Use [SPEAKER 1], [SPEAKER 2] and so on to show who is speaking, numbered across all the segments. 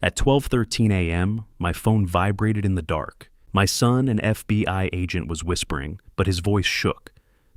[SPEAKER 1] At 12:13 a.m., my phone vibrated in the dark. My son, an FBI agent, was whispering, but his voice shook.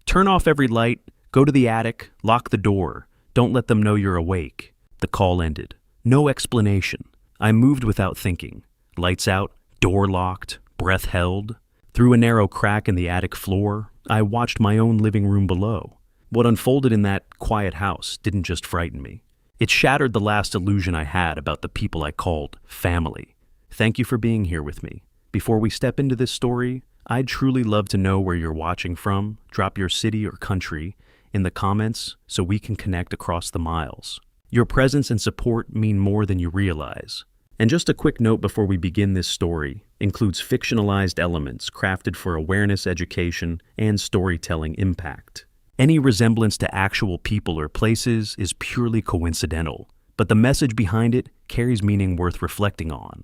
[SPEAKER 1] "Turn off every light, go to the attic, lock the door. Don't let them know you're awake." The call ended. No explanation. I moved without thinking. Lights out, door locked, breath held. Through a narrow crack in the attic floor, I watched my own living room below. What unfolded in that quiet house didn't just frighten me. It shattered the last illusion I had about the people I called family. Thank you for being here with me. Before we step into this story, I'd truly love to know where you're watching from. Drop your city or country in the comments so we can connect across the miles. Your presence and support mean more than you realize. And just a quick note before we begin, this story includes fictionalized elements crafted for awareness, education, and storytelling impact. Any resemblance to actual people or places is purely coincidental, but the message behind it carries meaning worth reflecting on.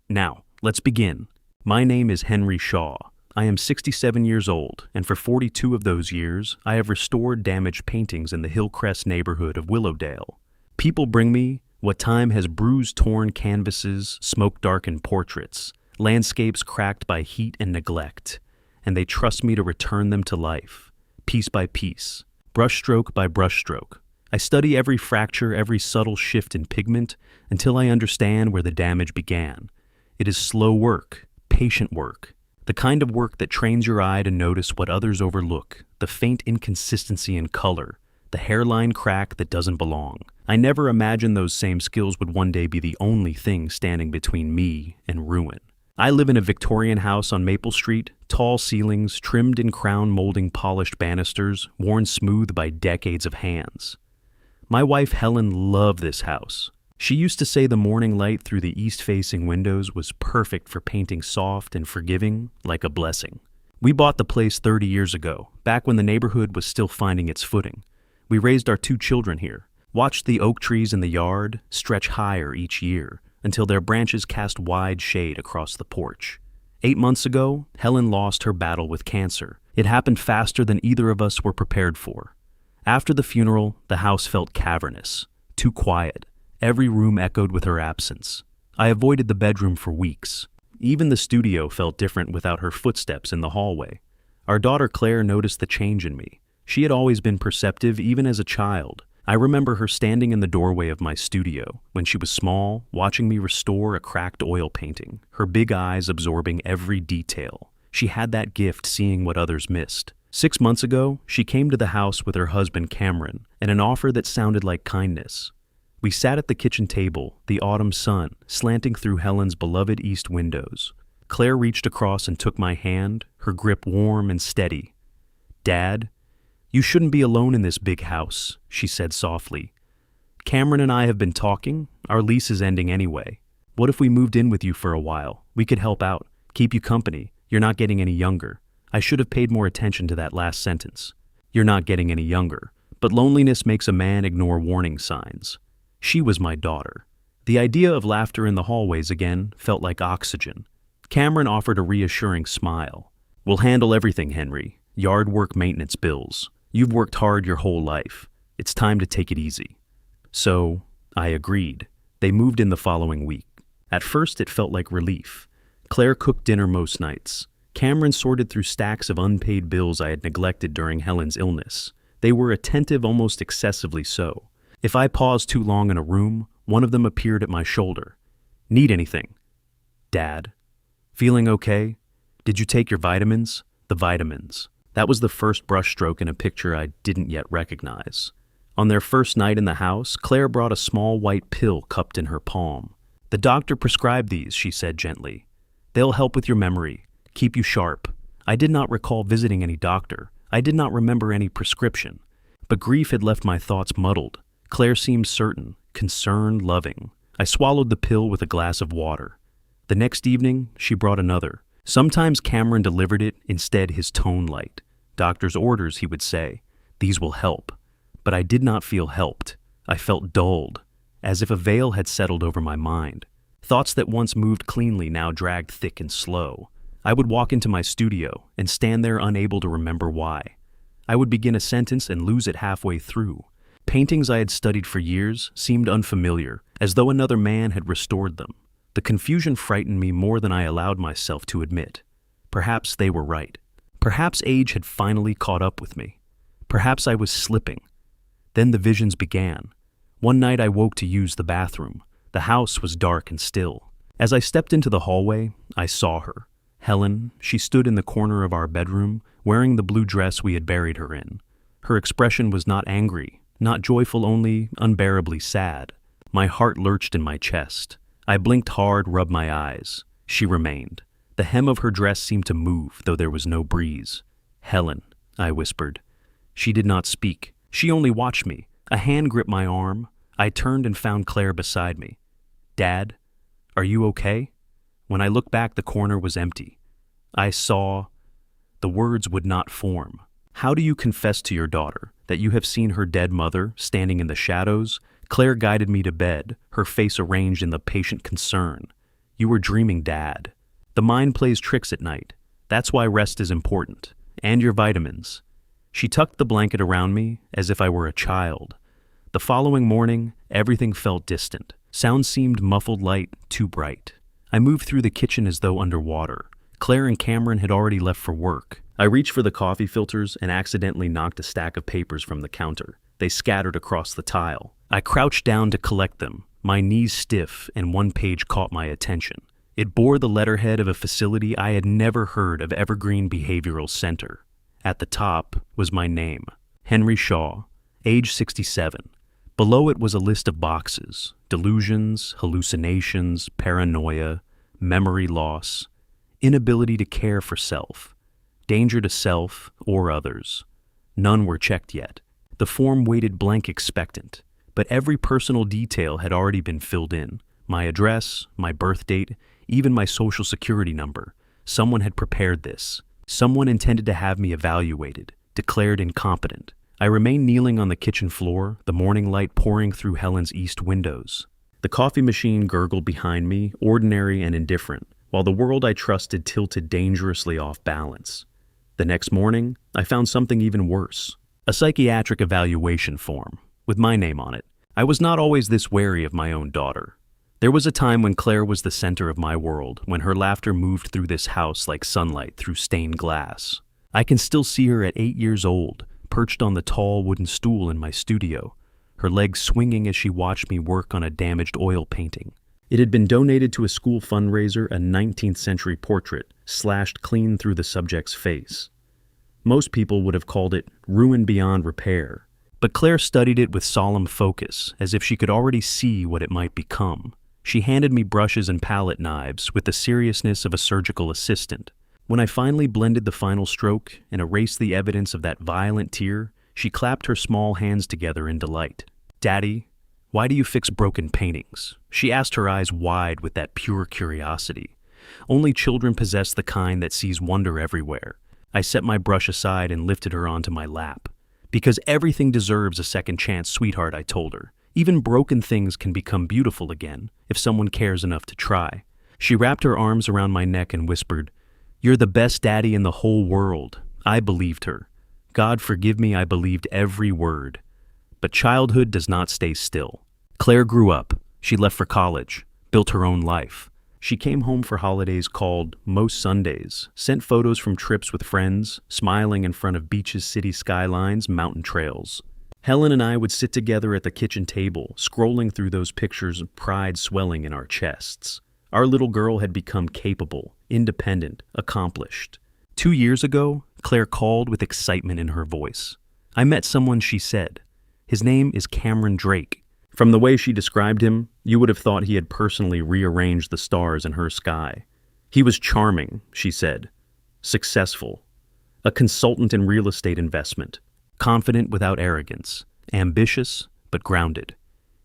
[SPEAKER 1] Now, let's begin. My name is Henry Shaw. I am 67 years old, and for 42 of those years, I have restored damaged paintings in the Hillcrest neighborhood of Willowdale. People bring me what time has bruised torn canvases, smoke-darkened portraits, landscapes cracked by heat and neglect, and they trust me to return them to life, piece by piece, brushstroke by brushstroke. I study every fracture, every subtle shift in pigment, until I understand where the damage began. It is slow work, patient work, the kind of work that trains your eye to notice what others overlook, the faint inconsistency in color, the hairline crack that doesn't belong. I never imagined those same skills would one day be the only thing standing between me and ruin. I live in a Victorian house on Maple Street, tall ceilings, trimmed in crown molding polished banisters, worn smooth by decades of hands. My wife Helen loved this house. She used to say the morning light through the east-facing windows was perfect for painting soft and forgiving, like a blessing. We bought the place 30 years ago, back when the neighborhood was still finding its footing. We raised our 2 children here, watched the oak trees in the yard stretch higher each year until their branches cast wide shade across the porch. 8 months ago, Helen lost her battle with cancer. It happened faster than either of us were prepared for. After the funeral, the house felt cavernous, too quiet. Every room echoed with her absence. I avoided the bedroom for weeks. Even the studio felt different without her footsteps in the hallway. Our daughter Claire noticed the change in me. She had always been perceptive even as a child. I remember her standing in the doorway of my studio when she was small, watching me restore a cracked oil painting, her big eyes absorbing every detail. She had that gift, seeing what others missed. 6 months ago, she came to the house with her husband Cameron and an offer that sounded like kindness. We sat at the kitchen table, the autumn sun slanting through Helen's beloved east windows. Claire reached across and took my hand, her grip warm and steady. "Dad, you shouldn't be alone in this big house," she said softly. "Cameron and I have been talking. Our lease is ending anyway. What if we moved in with you for a while? We could help out, keep you company. You're not getting any younger." I should have paid more attention to that last sentence. You're not getting any younger. But loneliness makes a man ignore warning signs. She was my daughter. The idea of laughter in the hallways again felt like oxygen. Cameron offered a reassuring smile. "We'll handle everything, Henry. Yard work, maintenance, bills. You've worked hard your whole life. It's time to take it easy." So, I agreed. They moved in the following week. At first, it felt like relief. Claire cooked dinner most nights. Cameron sorted through stacks of unpaid bills I had neglected during Helen's illness. They were attentive, almost excessively so. If I paused too long in a room, one of them appeared at my shoulder. "Need anything?" "Dad. Feeling okay? Did you take your vitamins?" The vitamins. That was the first brushstroke in a picture I didn't yet recognize. On their first night in the house, Claire brought a small white pill cupped in her palm. "The doctor prescribed these," she said gently. "They'll help with your memory, keep you sharp." I did not recall visiting any doctor. I did not remember any prescription. But grief had left my thoughts muddled. Claire seemed certain, concerned, loving. I swallowed the pill with a glass of water. The next evening, she brought another. Sometimes Cameron delivered it, instead his tone light. "Doctor's orders," he would say. "These will help." But I did not feel helped. I felt dulled, as if a veil had settled over my mind. Thoughts that once moved cleanly now dragged thick and slow. I would walk into my studio and stand there unable to remember why. I would begin a sentence and lose it halfway through. Paintings I had studied for years seemed unfamiliar, as though another man had restored them. The confusion frightened me more than I allowed myself to admit. Perhaps they were right. Perhaps age had finally caught up with me. Perhaps I was slipping. Then the visions began. One night I woke to use the bathroom. The house was dark and still. As I stepped into the hallway, I saw her. Helen, she stood in the corner of our bedroom, wearing the blue dress we had buried her in. Her expression was not angry, not joyful, only unbearably sad. My heart lurched in my chest. I blinked hard, rubbed my eyes. She remained. The hem of her dress seemed to move, though there was no breeze. "Helen," I whispered. She did not speak. She only watched me. A hand gripped my arm. I turned and found Clare beside me. "Dad, are you okay?" When I looked back, the corner was empty. I saw... The words would not form. How do you confess to your daughter that you have seen her dead mother standing in the shadows? Clare guided me to bed, her face arranged in the patient concern. "You were dreaming, Dad. The mind plays tricks at night. That's why rest is important. And your vitamins." She tucked the blanket around me as if I were a child. The following morning, everything felt distant. Sound seemed muffled, light, too bright. I moved through the kitchen as though underwater. Clare and Cameron had already left for work. I reached for the coffee filters and accidentally knocked a stack of papers from the counter. They scattered across the tile. I crouched down to collect them, my knees stiff, and one page caught my attention. It bore the letterhead of a facility I had never heard of, Evergreen Behavioral Center. At the top was my name, Henry Shaw, age 67. Below it was a list of boxes: delusions, hallucinations, paranoia, memory loss, inability to care for self, danger to self or others. None were checked yet. The form waited blank, expectant, but every personal detail had already been filled in. My address, my birth date, even my social security number. Someone had prepared this. Someone intended to have me evaluated, declared incompetent. I remained kneeling on the kitchen floor, the morning light pouring through Helen's east windows. The coffee machine gurgled behind me, ordinary and indifferent, while the world I trusted tilted dangerously off balance. The next morning, I found something even worse. A psychiatric evaluation form, with my name on it. I was not always this wary of my own daughter. There was a time when Clare was the center of my world, when her laughter moved through this house like sunlight through stained glass. I can still see her at 8 years old, perched on the tall wooden stool in my studio, her legs swinging as she watched me work on a damaged oil painting. It had been donated to a school fundraiser, a 19th century portrait, slashed clean through the subject's face. Most people would have called it ruined beyond repair, but Clare studied it with solemn focus, as if she could already see what it might become. She handed me brushes and palette knives with the seriousness of a surgical assistant. When I finally blended the final stroke and erased the evidence of that violent tear, she clapped her small hands together in delight. "Daddy, why do you fix broken paintings?" She asked, her eyes wide with that pure curiosity. Only children possess the kind that sees wonder everywhere. I set my brush aside and lifted her onto my lap. "Because everything deserves a second chance, sweetheart," I told her. "Even broken things can become beautiful again, if someone cares enough to try." She wrapped her arms around my neck and whispered, "You're the best daddy in the whole world." I believed her. God forgive me, I believed every word. But childhood does not stay still. Clare grew up. She left for college, built her own life. She came home for holidays called most Sundays, sent photos from trips with friends, smiling in front of beaches, city skylines, mountain trails. Helen and I would sit together at the kitchen table, scrolling through those pictures, pride swelling in our chests. Our little girl had become capable, independent, accomplished. 2 years ago, Clare called with excitement in her voice. "I met someone," she said. "His name is Cameron Drake." From the way she described him, you would have thought he had personally rearranged the stars in her sky. "He was charming," she said. "Successful. A consultant in real estate investment. Confident without arrogance. Ambitious, but grounded.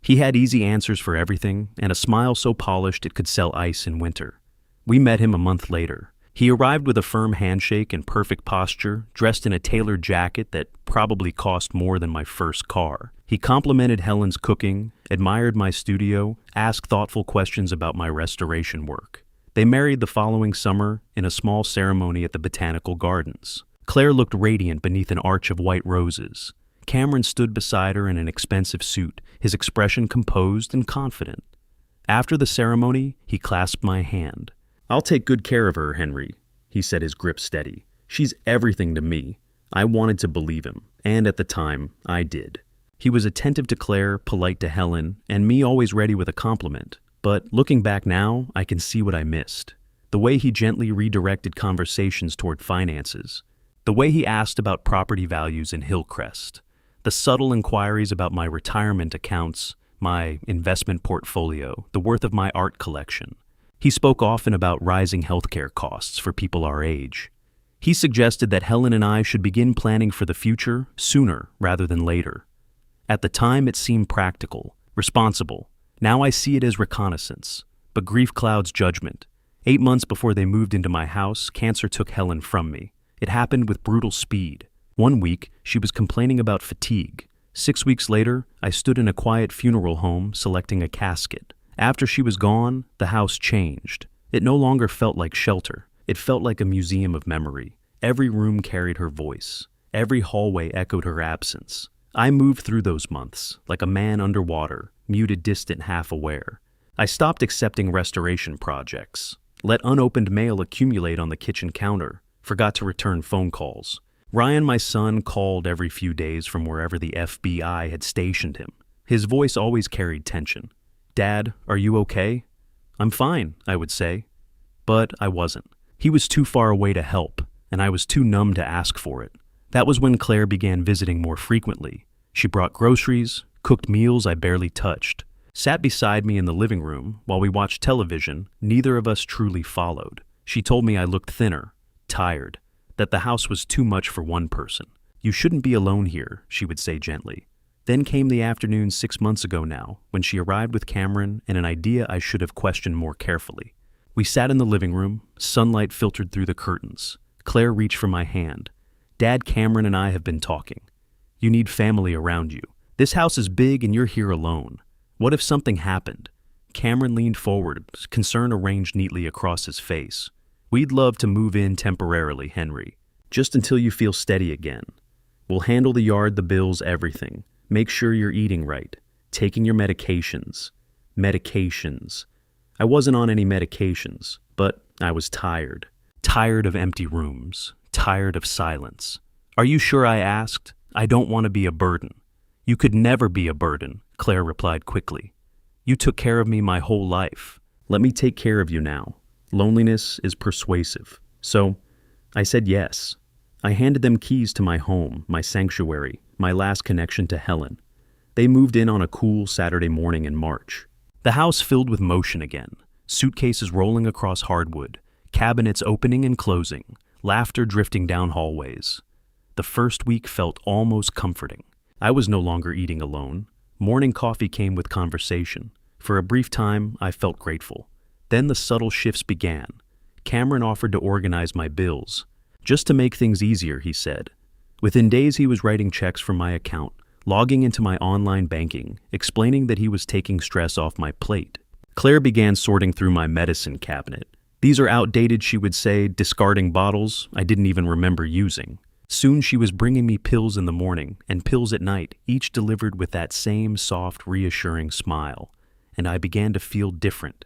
[SPEAKER 1] He had easy answers for everything, and a smile so polished it could sell ice in winter." We met him a month later. He arrived with a firm handshake and perfect posture, dressed in a tailored jacket that probably cost more than my first car. He complimented Helen's cooking, admired my studio, asked thoughtful questions about my restoration work. They married the following summer in a small ceremony at the Botanical Gardens. Clare looked radiant beneath an arch of white roses. Cameron stood beside her in an expensive suit, his expression composed and confident. After the ceremony, he clasped my hand. "I'll take good care of her, Henry," he said, his grip steady. "She's everything to me." I wanted to believe him, and at the time, I did. He was attentive to Claire, polite to Helen, and me always ready with a compliment. But looking back now, I can see what I missed. The way he gently redirected conversations toward finances. The way he asked about property values in Hillcrest. The subtle inquiries about my retirement accounts, my investment portfolio, the worth of my art collection. He spoke often about rising healthcare costs for people our age. He suggested that Helen and I should begin planning for the future sooner rather than later. At the time, it seemed practical, responsible. Now I see it as reconnaissance. But grief clouds judgment. 8 months before they moved into my house, cancer took Helen from me. It happened with brutal speed. 1 week, she was complaining about fatigue. 6 weeks later, I stood in a quiet funeral home selecting a casket. After she was gone, the house changed. It no longer felt like shelter. It felt like a museum of memory. Every room carried her voice. Every hallway echoed her absence. I moved through those months, like a man underwater, muted, distant, half aware. I stopped accepting restoration projects, let unopened mail accumulate on the kitchen counter, forgot to return phone calls. Ryan, my son, called every few days from wherever the FBI had stationed him. His voice always carried tension. "Dad, are you okay?" "I'm fine," I would say. But I wasn't. He was too far away to help, and I was too numb to ask for it. That was when Claire began visiting more frequently. She brought groceries, cooked meals I barely touched, sat beside me in the living room while we watched television neither of us truly followed. She told me I looked thinner, tired, that the house was too much for one person. "You shouldn't be alone here," she would say gently. Then came the afternoon 6 months ago now, when she arrived with Cameron and an idea I should have questioned more carefully. We sat in the living room, sunlight filtered through the curtains. Claire reached for my hand. "Dad, Cameron and I have been talking. You need family around you. This house is big and you're here alone. What if something happened?" Cameron leaned forward, concern arranged neatly across his face. "We'd love to move in temporarily, Henry. Just until you feel steady again. We'll handle the yard, the bills, everything. Make sure you're eating right, taking your medications." Medications. I wasn't on any medications, but I was tired. Tired of empty rooms. Tired of silence. "Are you sure?" I asked. "I don't want to be a burden." "You could never be a burden," Claire replied quickly. "You took care of me my whole life. Let me take care of you now. Loneliness is persuasive." So I said yes. I handed them keys to my home, my sanctuary, my last connection to Helen. They moved in on a cool Saturday morning in March. The house filled with motion again, suitcases rolling across hardwood, cabinets opening and closing, laughter drifting down hallways. The first week felt almost comforting. I was no longer eating alone. Morning coffee came with conversation. For a brief time, I felt grateful. Then the subtle shifts began. Cameron offered to organize my bills. "Just to make things easier," he said. Within days, he was writing checks from my account, logging into my online banking, explaining that he was taking stress off my plate. Claire began sorting through my medicine cabinet. "These are outdated," she would say, discarding bottles I didn't even remember using. Soon she was bringing me pills in the morning and pills at night, each delivered with that same soft, reassuring smile. And I began to feel different.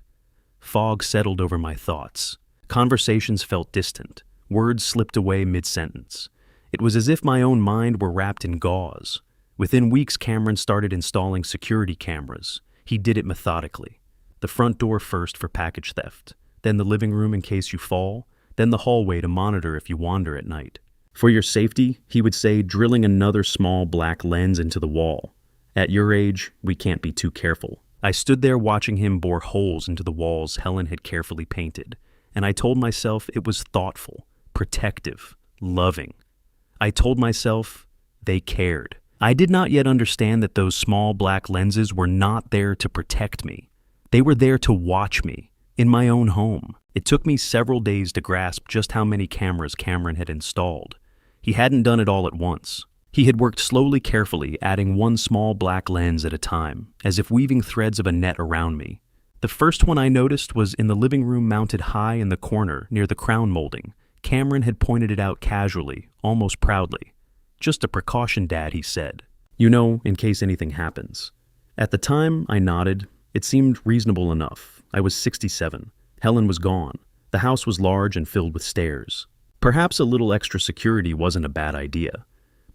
[SPEAKER 1] Fog settled over my thoughts. Conversations felt distant. Words slipped away mid-sentence. It was as if my own mind were wrapped in gauze. Within weeks, Cameron started installing security cameras. He did it methodically. The front door first for package theft, then the living room in case you fall, then the hallway to monitor if you wander at night. "For your safety," he would say, drilling another small black lens into the wall. "At your age, we can't be too careful." I stood there watching him bore holes into the walls Helen had carefully painted, and I told myself it was thoughtful, protective, loving. I told myself they cared. I did not yet understand that those small black lenses were not there to protect me. They were there to watch me, in my own home. It took me several days to grasp just how many cameras Cameron had installed. He hadn't done it all at once. He had worked slowly, carefully, adding one small black lens at a time, as if weaving threads of a net around me. The first one I noticed was in the living room, mounted high in the corner near the crown molding. Cameron had pointed it out casually, almost proudly. "Just a precaution, Dad," he said. "You know, in case anything happens." At the time, I nodded, It seemed reasonable enough. I was 67. Helen was gone. The house was large and filled with stairs. Perhaps a little extra security wasn't a bad idea.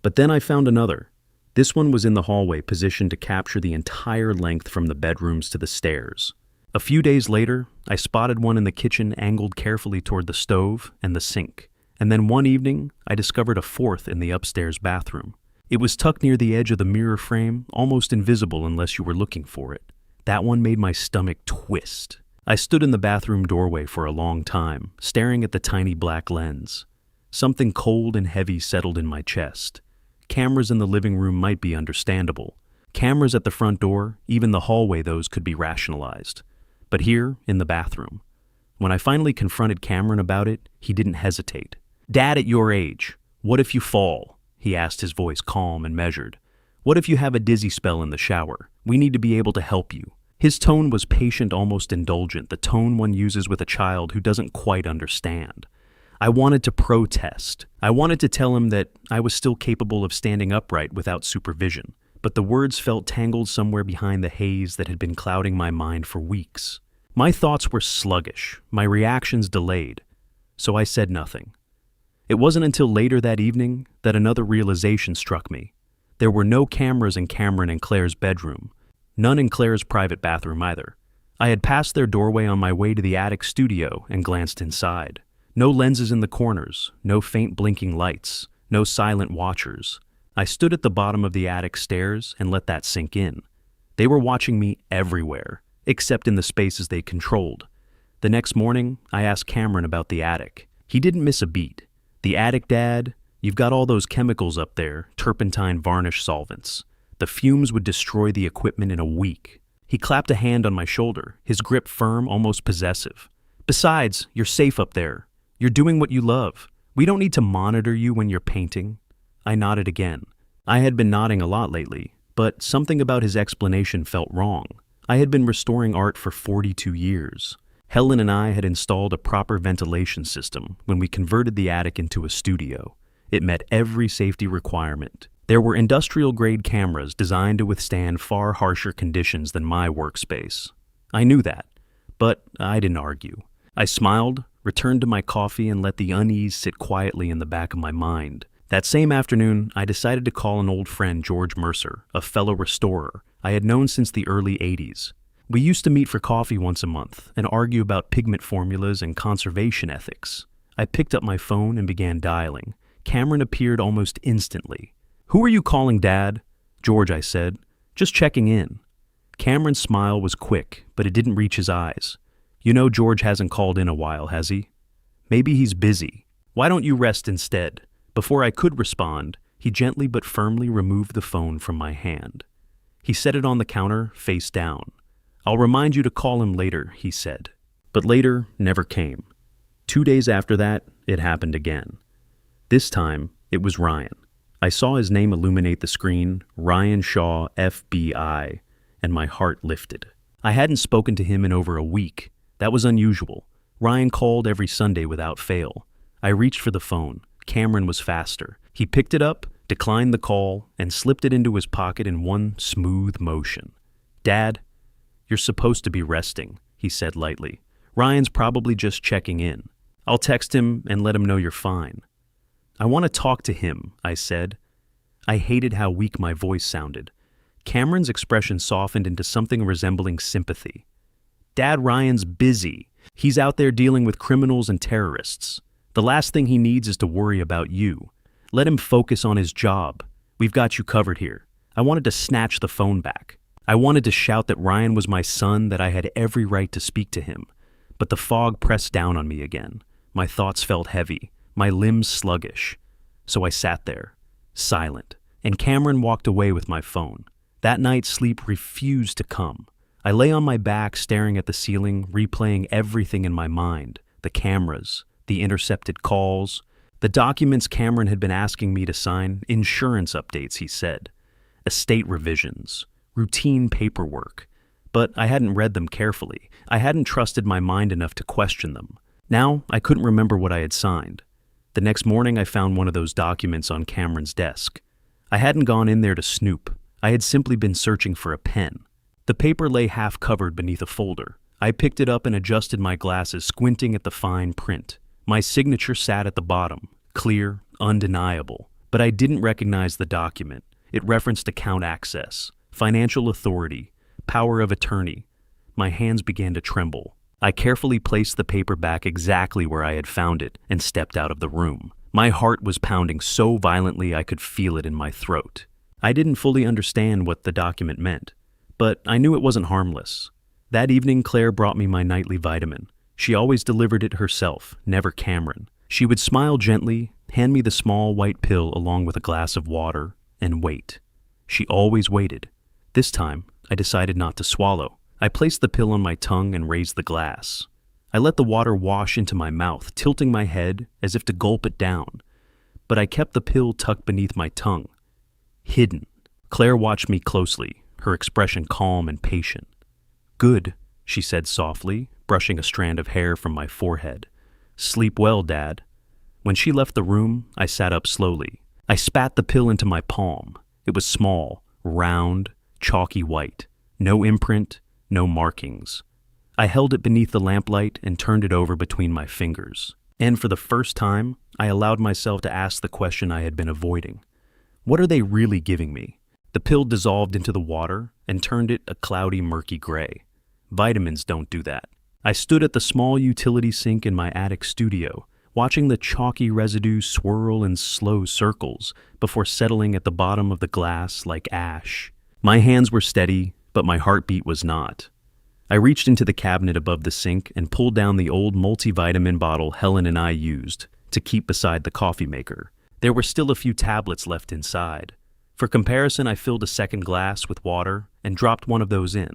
[SPEAKER 1] But then I found another. This one was in the hallway, positioned to capture the entire length from the bedrooms to the stairs. A few days later, I spotted one in the kitchen angled carefully toward the stove and the sink. And then one evening, I discovered a fourth in the upstairs bathroom. It was tucked near the edge of the mirror frame, almost invisible unless you were looking for it. That one made my stomach twist. I stood in the bathroom doorway for a long time, staring at the tiny black lens. Something cold and heavy settled in my chest. Cameras in the living room might be understandable. Cameras at the front door, even the hallway, those could be rationalized. But here, in the bathroom. When I finally confronted Cameron about it, he didn't hesitate. "Dad, at your age, what if you fall?" he asked, his voice calm and measured. "What if you have a dizzy spell in the shower? We need to be able to help you." His tone was patient, almost indulgent, the tone one uses with a child who doesn't quite understand. I wanted to protest. I wanted to tell him that I was still capable of standing upright without supervision. But the words felt tangled somewhere behind the haze that had been clouding my mind for weeks. My thoughts were sluggish, my reactions delayed, so I said nothing. It wasn't until later that evening that another realization struck me. There were no cameras in Cameron and Claire's bedroom, none in Claire's private bathroom either. I had passed their doorway on my way to the attic studio and glanced inside. No lenses in the corners, no faint blinking lights, no silent watchers. I stood at the bottom of the attic stairs and let that sink in. They were watching me everywhere, except in the spaces they controlled. The next morning, I asked Cameron about the attic. He didn't miss a beat. "The attic, Dad? You've got all those chemicals up there, turpentine varnish solvents. The fumes would destroy the equipment in a week." He clapped a hand on my shoulder, his grip firm, almost possessive. "Besides, you're safe up there. You're doing what you love. We don't need to monitor you when you're painting." I nodded again. I had been nodding a lot lately, but something about his explanation felt wrong. I had been restoring art for 42 years. Helen and I had installed a proper ventilation system when we converted the attic into a studio. It met every safety requirement. There were industrial-grade cameras designed to withstand far harsher conditions than my workspace. I knew that, but I didn't argue. I smiled, returned to my coffee, and let the unease sit quietly in the back of my mind. That same afternoon, I decided to call an old friend, George Mercer, a fellow restorer I had known since the early 80s. We used to meet for coffee once a month and argue about pigment formulas and conservation ethics. I picked up my phone and began dialing. Cameron appeared almost instantly. "Who are you calling, Dad?" "George," I said. "Just checking in." Cameron's smile was quick, but it didn't reach his eyes. "You know George hasn't called in a while, has he?" "Maybe he's busy. Why don't you rest instead?" Before I could respond, he gently but firmly removed the phone from my hand. He set it on the counter, face down. "I'll remind you to call him later," he said. But later never came. 2 days after that, it happened again. This time, it was Ryan. I saw his name illuminate the screen, Ryan Shaw, FBI, and my heart lifted. I hadn't spoken to him in over a week. That was unusual. Ryan called every Sunday without fail. I reached for the phone. Cameron was faster. He picked it up, declined the call, and slipped it into his pocket in one smooth motion. "Dad, you're supposed to be resting," he said lightly. "Ryan's probably just checking in. I'll text him and let him know you're fine." "I want to talk to him," I said. I hated how weak my voice sounded. Cameron's expression softened into something resembling sympathy. "Dad, Ryan's busy. He's out there dealing with criminals and terrorists. The last thing he needs is to worry about you. Let him focus on his job. We've got you covered here." I wanted to snatch the phone back. I wanted to shout that Ryan was my son, that I had every right to speak to him. But the fog pressed down on me again. My thoughts felt heavy, my limbs sluggish. So I sat there, silent, and Cameron walked away with my phone. That night, sleep refused to come. I lay on my back, staring at the ceiling, replaying everything in my mind. The cameras, the intercepted calls, the documents Cameron had been asking me to sign, insurance updates, he said, estate revisions, routine paperwork. But I hadn't read them carefully. I hadn't trusted my mind enough to question them. Now, I couldn't remember what I had signed. The next morning, I found one of those documents on Cameron's desk. I hadn't gone in there to snoop. I had simply been searching for a pen. The paper lay half-covered beneath a folder. I picked it up and adjusted my glasses, squinting at the fine print. My signature sat at the bottom, clear, undeniable. But I didn't recognize the document. It referenced account access, financial authority, power of attorney. My hands began to tremble. I carefully placed the paper back exactly where I had found it and stepped out of the room. My heart was pounding so violently I could feel it in my throat. I didn't fully understand what the document meant, but I knew it wasn't harmless. That evening, Claire brought me my nightly vitamin. She always delivered it herself, never Cameron. She would smile gently, hand me the small white pill along with a glass of water, and wait. She always waited. This time, I decided not to swallow. I placed the pill on my tongue and raised the glass. I let the water wash into my mouth, tilting my head as if to gulp it down. But I kept the pill tucked beneath my tongue. Hidden. Claire watched me closely, her expression calm and patient. "Good," she said softly, brushing a strand of hair from my forehead. "Sleep well, Dad." When she left the room, I sat up slowly. I spat the pill into my palm. It was small, round, chalky white. No imprint, no markings. I held it beneath the lamplight and turned it over between my fingers. And for the first time, I allowed myself to ask the question I had been avoiding. What are they really giving me? The pill dissolved into the water and turned it a cloudy, murky gray. Vitamins don't do that. I stood at the small utility sink in my attic studio, watching the chalky residue swirl in slow circles before settling at the bottom of the glass like ash. My hands were steady, but my heartbeat was not. I reached into the cabinet above the sink and pulled down the old multivitamin bottle Helen and I used to keep beside the coffee maker. There were still a few tablets left inside. For comparison, I filled a second glass with water and dropped one of those in.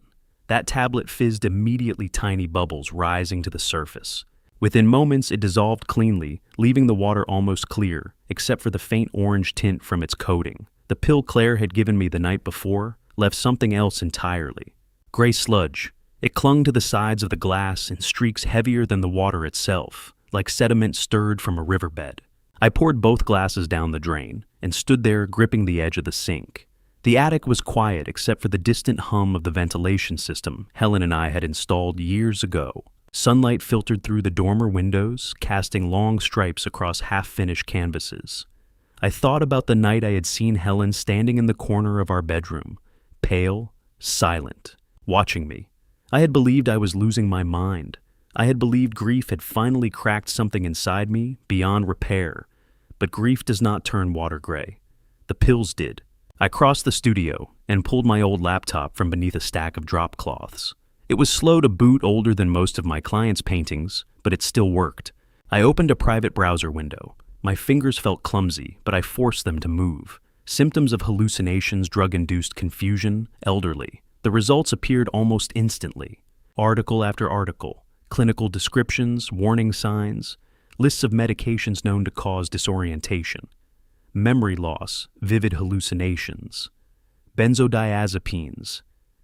[SPEAKER 1] That tablet fizzed immediately, tiny bubbles rising to the surface. Within moments, it dissolved cleanly, leaving the water almost clear, except for the faint orange tint from its coating. The pill Claire had given me the night before left something else entirely. Gray sludge. It clung to the sides of the glass in streaks heavier than the water itself, like sediment stirred from a riverbed. I poured both glasses down the drain and stood there gripping the edge of the sink. The attic was quiet except for the distant hum of the ventilation system Helen and I had installed years ago. Sunlight filtered through the dormer windows, casting long stripes across half-finished canvases. I thought about the night I had seen Helen standing in the corner of our bedroom, pale, silent, watching me. I had believed I was losing my mind. I had believed grief had finally cracked something inside me beyond repair. But grief does not turn water gray. The pills did. I crossed the studio and pulled my old laptop from beneath a stack of drop cloths. It was slow to boot, older than most of my clients' paintings, but it still worked. I opened a private browser window. My fingers felt clumsy, but I forced them to move. Symptoms of hallucinations, drug-induced confusion, elderly. The results appeared almost instantly. Article after article, clinical descriptions, warning signs, lists of medications known to cause disorientation, memory loss, vivid hallucinations, benzodiazepines,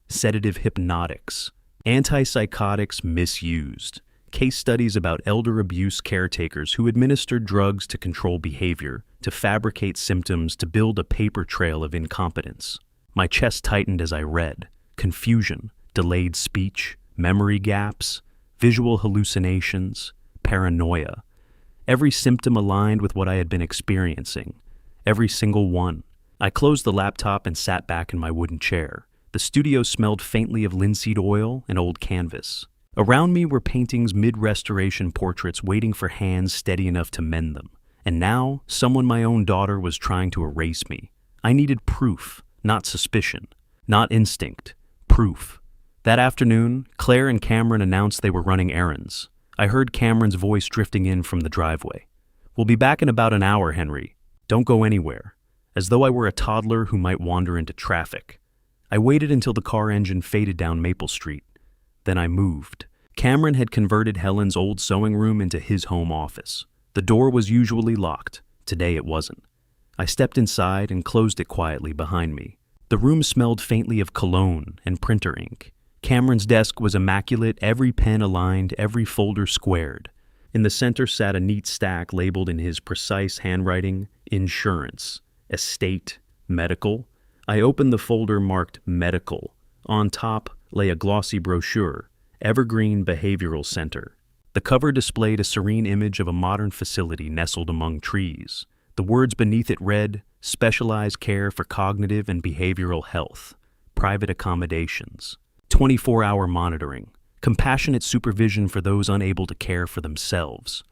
[SPEAKER 1] sedative hypnotics, antipsychotics misused, case studies about elder abuse caretakers who administered drugs to control behavior, to fabricate symptoms, to build a paper trail of incompetence. My chest tightened as I read. Confusion, delayed speech, memory gaps, visual hallucinations, paranoia. Every symptom aligned with what I had been experiencing. Every single one. I closed the laptop and sat back in my wooden chair. The studio smelled faintly of linseed oil and old canvas. Around me were paintings, mid-restoration portraits waiting for hands steady enough to mend them. And now, someone my own daughter was trying to erase me. I needed proof, not suspicion, not instinct. Proof. That afternoon, Clare and Cameron announced they were running errands. I heard Cameron's voice drifting in from the driveway. "We'll be back in about an hour, Henry. Don't go anywhere." As though I were a toddler who might wander into traffic. I waited until the car engine faded down Maple Street. Then I moved. Cameron had converted Helen's old sewing room into his home office. The door was usually locked. Today it wasn't. I stepped inside and closed it quietly behind me. The room smelled faintly of cologne and printer ink. Cameron's desk was immaculate, every pen aligned, every folder squared. In the center sat a neat stack labeled in his precise handwriting, insurance, estate, medical. I opened the folder marked medical. On top, lay a glossy brochure, Evergreen Behavioral Center. The cover displayed a serene image of a modern facility nestled among trees. The words beneath it read, "Specialized care for cognitive and behavioral health. Private accommodations. 24-hour monitoring. Compassionate supervision for those unable to care for themselves."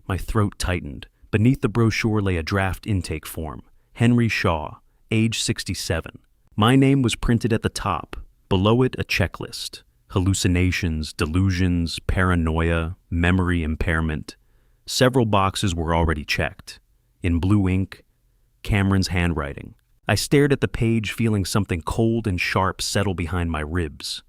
[SPEAKER 1] My throat tightened. Beneath the brochure lay a draft intake form. Henry Shaw, age 67. My name was printed at the top. Below it, a checklist. Hallucinations, delusions, paranoia, memory impairment. Several boxes were already checked. In blue ink, Cameron's handwriting. I stared at the page, feeling something cold and sharp settle behind my ribs.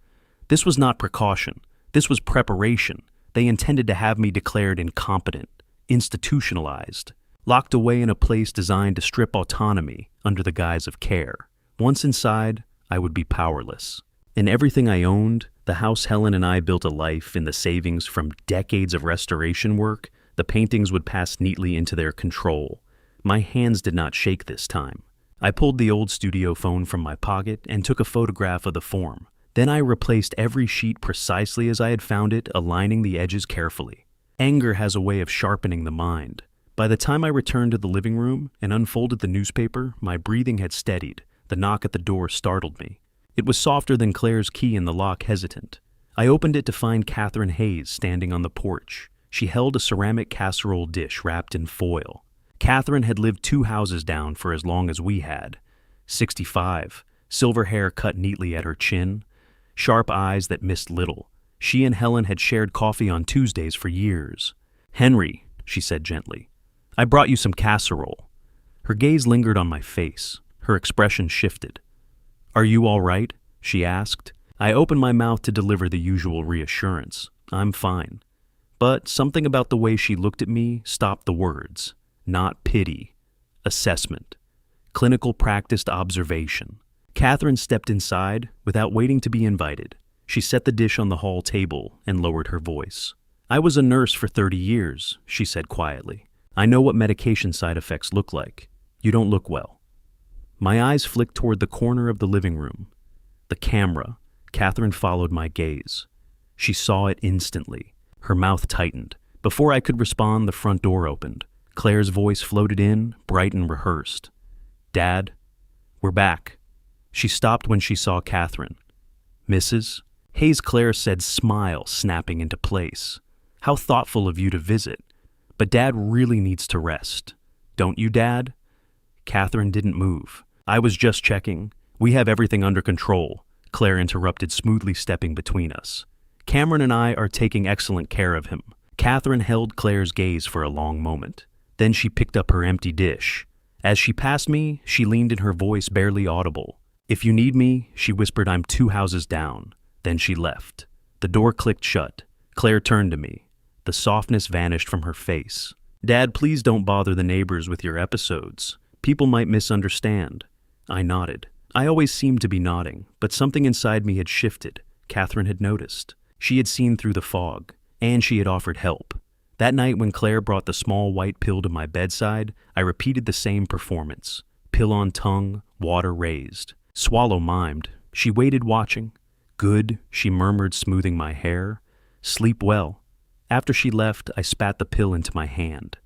[SPEAKER 1] This was not precaution. This was preparation. They intended to have me declared incompetent, institutionalized, locked away in a place designed to strip autonomy under the guise of care. Once inside, I would be powerless. In everything I owned, the house Helen and I built a life in the savings from decades of restoration work, the paintings would pass neatly into their control. My hands did not shake this time. I pulled the old studio phone from my pocket and took a photograph of the form. Then I replaced every sheet precisely as I had found it, aligning the edges carefully. Anger has a way of sharpening the mind. By the time I returned to the living room and unfolded the newspaper, my breathing had steadied. The knock at the door startled me. It was softer than Claire's key in the lock, hesitant. I opened it to find Catherine Hayes standing on the porch. She held a ceramic casserole dish wrapped in foil. Catherine had lived 2 houses down for as long as we had. 65, silver hair cut neatly at her chin, sharp eyes that missed little. She and Helen had shared coffee on Tuesdays for years. "Henry," she said gently, "I brought you some casserole." Her gaze lingered on my face. Her expression shifted. "Are you all right?" she asked. I opened my mouth to deliver the usual reassurance. "I'm fine." But something about the way she looked at me stopped the words. Not pity. Assessment. Clinical practiced observation. Catherine stepped inside without waiting to be invited. She set the dish on the hall table and lowered her voice. "I was a nurse for 30 years, she said quietly. "I know what medication side effects look like. You don't look well." My eyes flicked toward the corner of the living room. The camera. Catherine followed my gaze. She saw it instantly. Her mouth tightened. Before I could respond, the front door opened. Claire's voice floated in, bright and rehearsed. "Dad, we're back." She stopped when she saw Catherine. "Mrs.?" Hayes Claire said, smile snapping into place. "How thoughtful of you to visit. But Dad really needs to rest. Don't you, Dad?" Catherine didn't move. "I was just checking. We have everything under control," Claire interrupted, smoothly stepping between us. "Cameron and I are taking excellent care of him." Catherine held Claire's gaze for a long moment. Then she picked up her empty dish. As she passed me, she leaned in, her voice barely audible. "If you need me," she whispered, "I'm 2 houses down." Then she left. The door clicked shut. Claire turned to me. The softness vanished from her face. "Dad, please don't bother the neighbors with your episodes. People might misunderstand." I nodded. I always seemed to be nodding, but something inside me had shifted. Catherine had noticed. She had seen through the fog, and she had offered help. That night when Claire brought the small white pill to my bedside, I repeated the same performance. Pill on tongue, water raised. Swallow mimed. She waited watching. "Good," she murmured, smoothing my hair. "Sleep well." After she left, I spat the pill into my hand.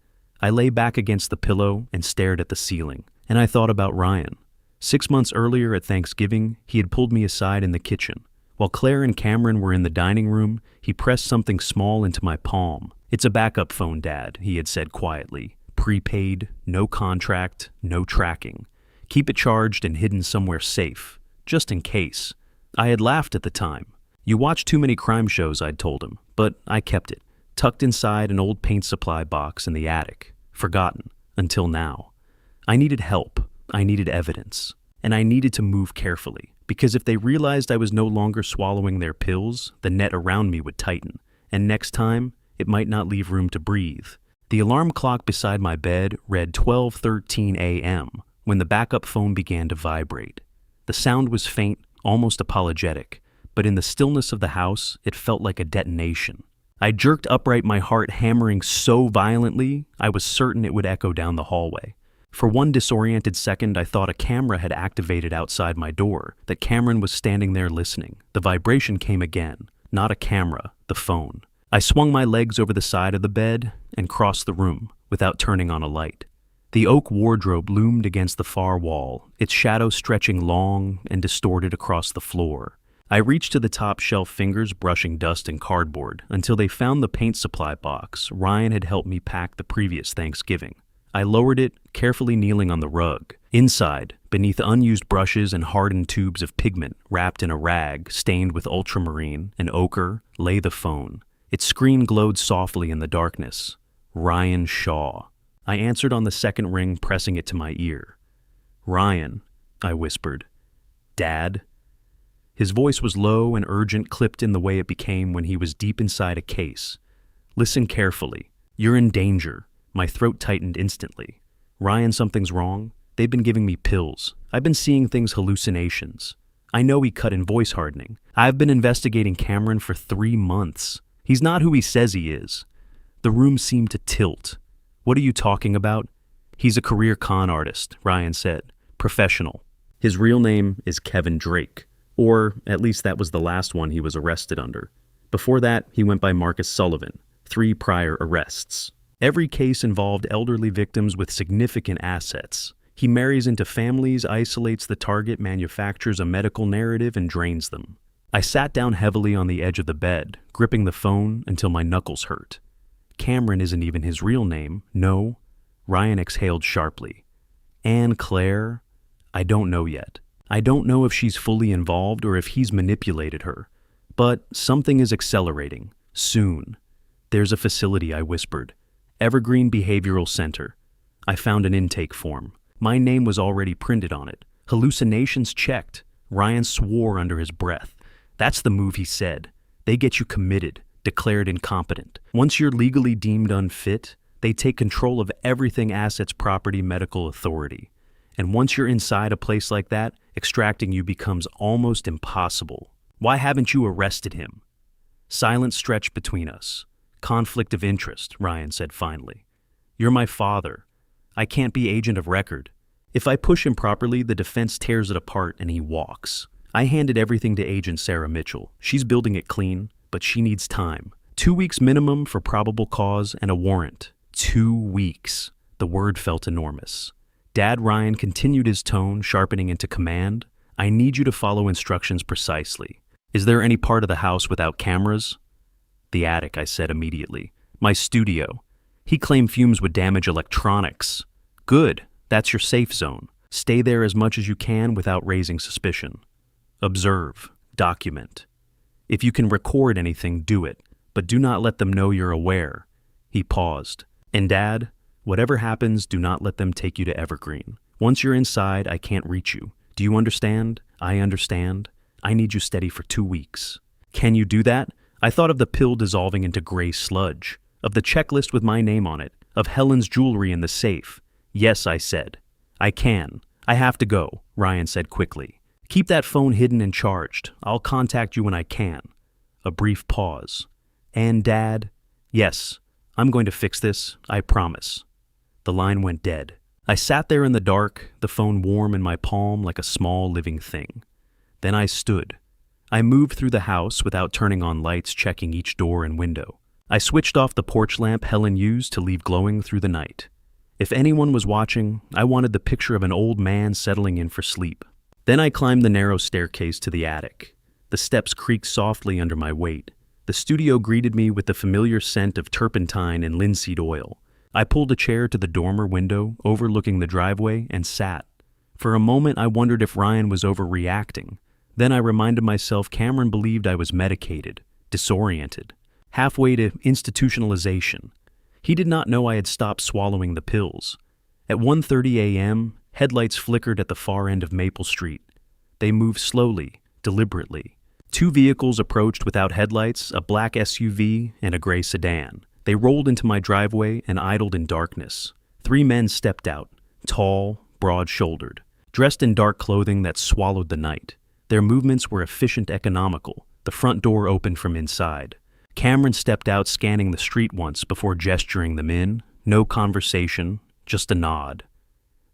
[SPEAKER 1] I lay back against the pillow and stared at the ceiling, and I thought about Ryan. 6 months earlier at Thanksgiving, he had pulled me aside in the kitchen. While Claire and Cameron were in the dining room, he pressed something small into my palm. "It's a backup phone, Dad," he had said quietly. "Prepaid, no contract, no tracking. Keep it charged and hidden somewhere safe, just in case." I had laughed at the time. "You watch too many crime shows," I'd told him, but I kept it, tucked inside an old paint supply box in the attic, forgotten, until now. I needed help, I needed evidence, and I needed to move carefully, because if they realized I was no longer swallowing their pills, the net around me would tighten, and next time, it might not leave room to breathe. The alarm clock beside my bed read 12:13 a.m. when the backup phone began to vibrate. The sound was faint, almost apologetic, but in the stillness of the house, it felt like a detonation. I jerked upright, my heart hammering so violently, I was certain it would echo down the hallway. For one disoriented second, I thought a camera had activated outside my door, that Cameron was standing there listening. The vibration came again. Not a camera, the phone. I swung my legs over the side of the bed and crossed the room without turning on a light. The oak wardrobe loomed against the far wall, its shadow stretching long and distorted across the floor. I reached to the top shelf, fingers brushing dust and cardboard, until they found the paint supply box Ryan had helped me pack the previous Thanksgiving. I lowered it, carefully kneeling on the rug. Inside, beneath unused brushes and hardened tubes of pigment wrapped in a rag stained with ultramarine and ochre, lay the phone. Its screen glowed softly in the darkness. Ryan Shaw. I answered on the second ring, pressing it to my ear. "Ryan," I whispered. "Dad?" His voice was low and urgent, clipped in the way it became when he was deep inside a case. "Listen carefully. You're in danger." My throat tightened instantly. "Ryan, something's wrong. They've been giving me pills. I've been seeing things, hallucinations. I know he cut in voice hardening. I've been investigating Cameron for 3 months. He's not who he says he is." The room seemed to tilt. "What are you talking about?" "He's a career con artist," Ryan said. "Professional. His real name is Kevin Drake. Or, at least that was the last one he was arrested under. Before that, he went by Marcus Sullivan. 3 prior arrests. Every case involved elderly victims with significant assets. He marries into families, isolates the target, manufactures a medical narrative, and drains them. I sat down heavily on the edge of the bed, gripping the phone until my knuckles hurt. Cameron isn't even his real name, no. Ryan exhaled sharply. Anne Clare? I don't know yet. I don't know if she's fully involved or if he's manipulated her. But something is accelerating. Soon. "There's a facility," I whispered. "Evergreen Behavioral Center." I found an intake form. My name was already printed on it. Hallucinations checked. Ryan swore under his breath. "That's the move," he said. "They get you committed, declared incompetent. Once you're legally deemed unfit, they take control of everything: assets, property, medical authority. And once you're inside a place like that, extracting you becomes almost impossible. Why haven't you arrested him?" Silence stretched between us. "Conflict of interest," Ryan said finally. "You're my father. I can't be agent of record. If I push him properly, the defense tears it apart and he walks." I handed everything to Agent Sarah Mitchell. She's building it clean, but she needs time. 2 weeks minimum for probable cause and a warrant. 2 weeks. The word felt enormous. Dad, Ryan continued, his tone sharpening into command. "I need you to follow instructions precisely. Is there any part of the house without cameras?" "The attic," I said immediately. "My studio. He claimed fumes would damage electronics." "Good. That's your safe zone. Stay there as much as you can without raising suspicion. Observe. Document. If you can record anything, do it, but do not let them know you're aware." He paused. "And Dad, whatever happens, do not let them take you to Evergreen. Once you're inside, I can't reach you. Do you understand? I understand. I need you steady for 2 weeks. Can you do that?" I thought of the pill dissolving into gray sludge, of the checklist with my name on it, of Helen's jewelry in the safe. "Yes," I said. "I can. I have to go," Ryan said quickly. "Keep that phone hidden and charged. I'll contact you when I can." A brief pause. "And Dad?" "Yes. I'm going to fix this, I promise." The line went dead. I sat there in the dark, the phone warm in my palm like a small living thing. Then I stood. I moved through the house without turning on lights, checking each door and window. I switched off the porch lamp Helen used to leave glowing through the night. If anyone was watching, I wanted the picture of an old man settling in for sleep. Then I climbed the narrow staircase to the attic. The steps creaked softly under my weight. The studio greeted me with the familiar scent of turpentine and linseed oil. I pulled a chair to the dormer window overlooking the driveway and sat. For a moment I wondered if Ryan was overreacting. Then I reminded myself Cameron believed I was medicated, disoriented, halfway to institutionalization. He did not know I had stopped swallowing the pills. At 1:30 a.m., headlights flickered at the far end of Maple Street. They moved slowly, deliberately. 2 vehicles approached without headlights, a black SUV and a gray sedan. They rolled into my driveway and idled in darkness. 3 men stepped out, tall, broad-shouldered, dressed in dark clothing that swallowed the night. Their movements were efficient, economical. The front door opened from inside. Cameron stepped out, scanning the street once before gesturing them in. No conversation, just a nod.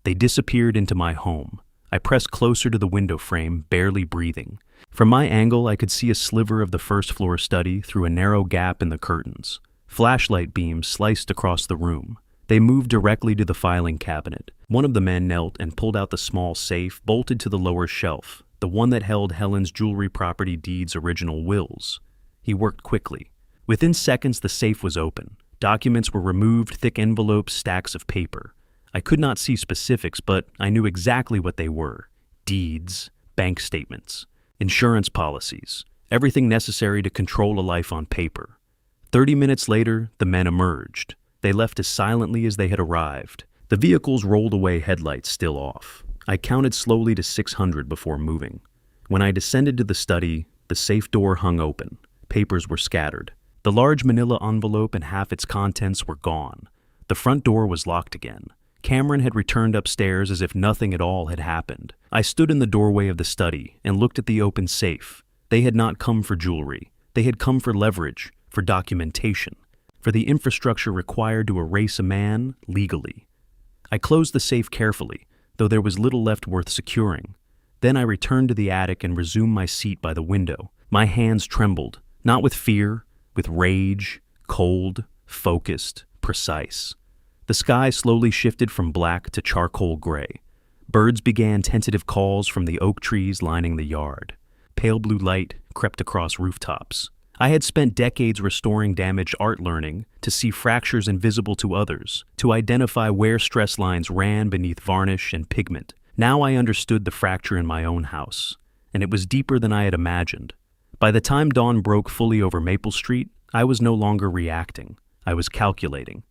[SPEAKER 1] They disappeared into my home. I pressed closer to the window frame, barely breathing. From my angle, I could see a sliver of the first-floor study through a narrow gap in the curtains. Flashlight beams sliced across the room. They moved directly to the filing cabinet. One of the men knelt and pulled out the small safe bolted to the lower shelf, the one that held Helen's jewelry property deed's original wills. He worked quickly. Within seconds, the safe was open. Documents were removed, thick envelopes, stacks of paper. I could not see specifics, but I knew exactly what they were. Deeds, bank statements, insurance policies, everything necessary to control a life on paper. 30 minutes later, the men emerged. They left as silently as they had arrived. The vehicle's rolled away headlights still off. I counted slowly to 600 before moving. When I descended to the study, the safe door hung open. Papers were scattered. The large manila envelope and half its contents were gone. The front door was locked again. Cameron had returned upstairs as if nothing at all had happened. I stood in the doorway of the study and looked at the open safe. They had not come for jewelry. They had come for leverage, for documentation, for the infrastructure required to erase a man legally. I closed the safe carefully, though there was little left worth securing. Then I returned to the attic and resumed my seat by the window. My hands trembled, not with fear, with rage, cold, focused, precise. The sky slowly shifted from black to charcoal gray. Birds began tentative calls from the oak trees lining the yard. Pale blue light crept across rooftops. I had spent decades restoring damaged art, learning to see fractures invisible to others, to identify where stress lines ran beneath varnish and pigment. Now I understood the fracture in my own house, and it was deeper than I had imagined. By the time dawn broke fully over Maple Street, I was no longer reacting. I was calculating.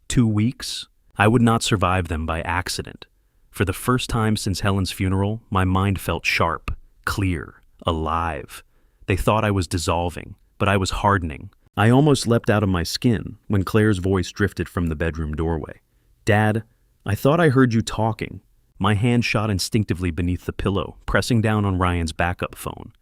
[SPEAKER 1] 2 weeks? I would not survive them by accident. For the first time since Helen's funeral, my mind felt sharp, clear, alive. They thought I was dissolving, but I was hardening. I almost leapt out of my skin when Claire's voice drifted from the bedroom doorway. "Dad, I thought I heard you talking." My hand shot instinctively beneath the pillow, pressing down on Ryan's backup phone.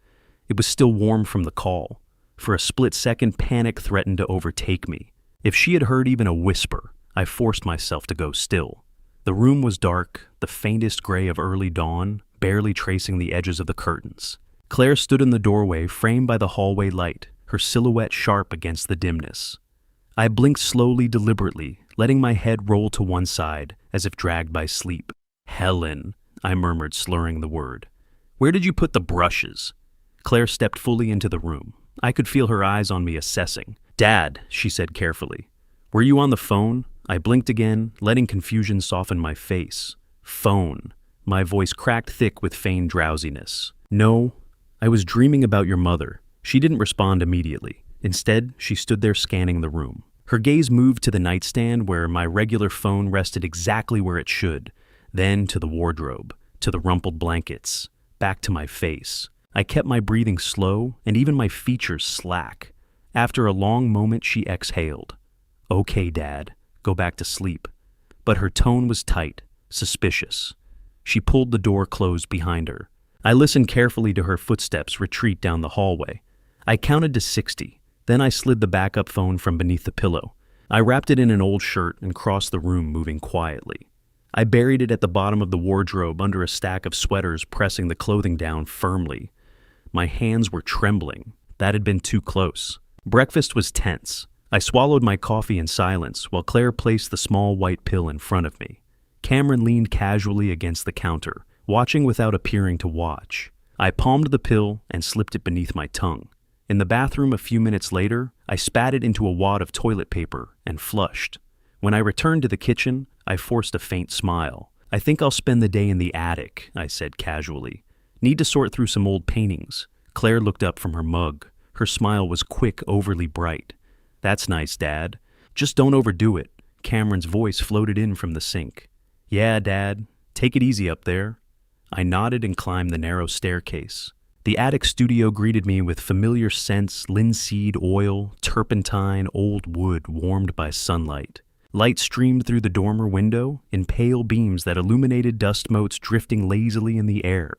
[SPEAKER 1] It was still warm from the call. For a split second, panic threatened to overtake me. If she had heard even a whisper, I forced myself to go still. The room was dark, the faintest gray of early dawn, barely tracing the edges of the curtains. Claire stood in the doorway, framed by the hallway light, her silhouette sharp against the dimness. I blinked slowly, deliberately, letting my head roll to one side, as if dragged by sleep. "Helen," I murmured, slurring the word. "Where did you put the brushes?" Claire stepped fully into the room. I could feel her eyes on me, assessing. "Dad," she said carefully. "Were you on the phone?" I blinked again, letting confusion soften my face. "Phone." My voice cracked thick with feigned drowsiness. "No, I was dreaming about your mother." She didn't respond immediately. Instead, she stood there scanning the room. Her gaze moved to the nightstand where my regular phone rested exactly where it should, then to the wardrobe, to the rumpled blankets, back to my face. I kept my breathing slow and even my features slack. After a long moment, she exhaled. "Okay, Dad, go back to sleep." But her tone was tight, suspicious. She pulled the door closed behind her. I listened carefully to her footsteps retreat down the hallway. I counted to 60. Then I slid the backup phone from beneath the pillow. I wrapped it in an old shirt and crossed the room, moving quietly. I buried it at the bottom of the wardrobe under a stack of sweaters, pressing the clothing down firmly. My hands were trembling. That had been too close. Breakfast was tense. I swallowed my coffee in silence while Claire placed the small white pill in front of me. Cameron leaned casually against the counter, watching without appearing to watch. I palmed the pill and slipped it beneath my tongue. In the bathroom a few minutes later, I spat it into a wad of toilet paper and flushed. When I returned to the kitchen, I forced a faint smile. "I think I'll spend the day in the attic," I said casually. "Need to sort through some old paintings." Claire looked up from her mug. Her smile was quick, overly bright. "That's nice, Dad. Just don't overdo it." Cameron's voice floated in from the sink. "Yeah, Dad. Take it easy up there." I nodded and climbed the narrow staircase. The attic studio greeted me with familiar scents: linseed oil, turpentine, old wood warmed by sunlight. Light streamed through the dormer window in pale beams that illuminated dust motes drifting lazily in the air.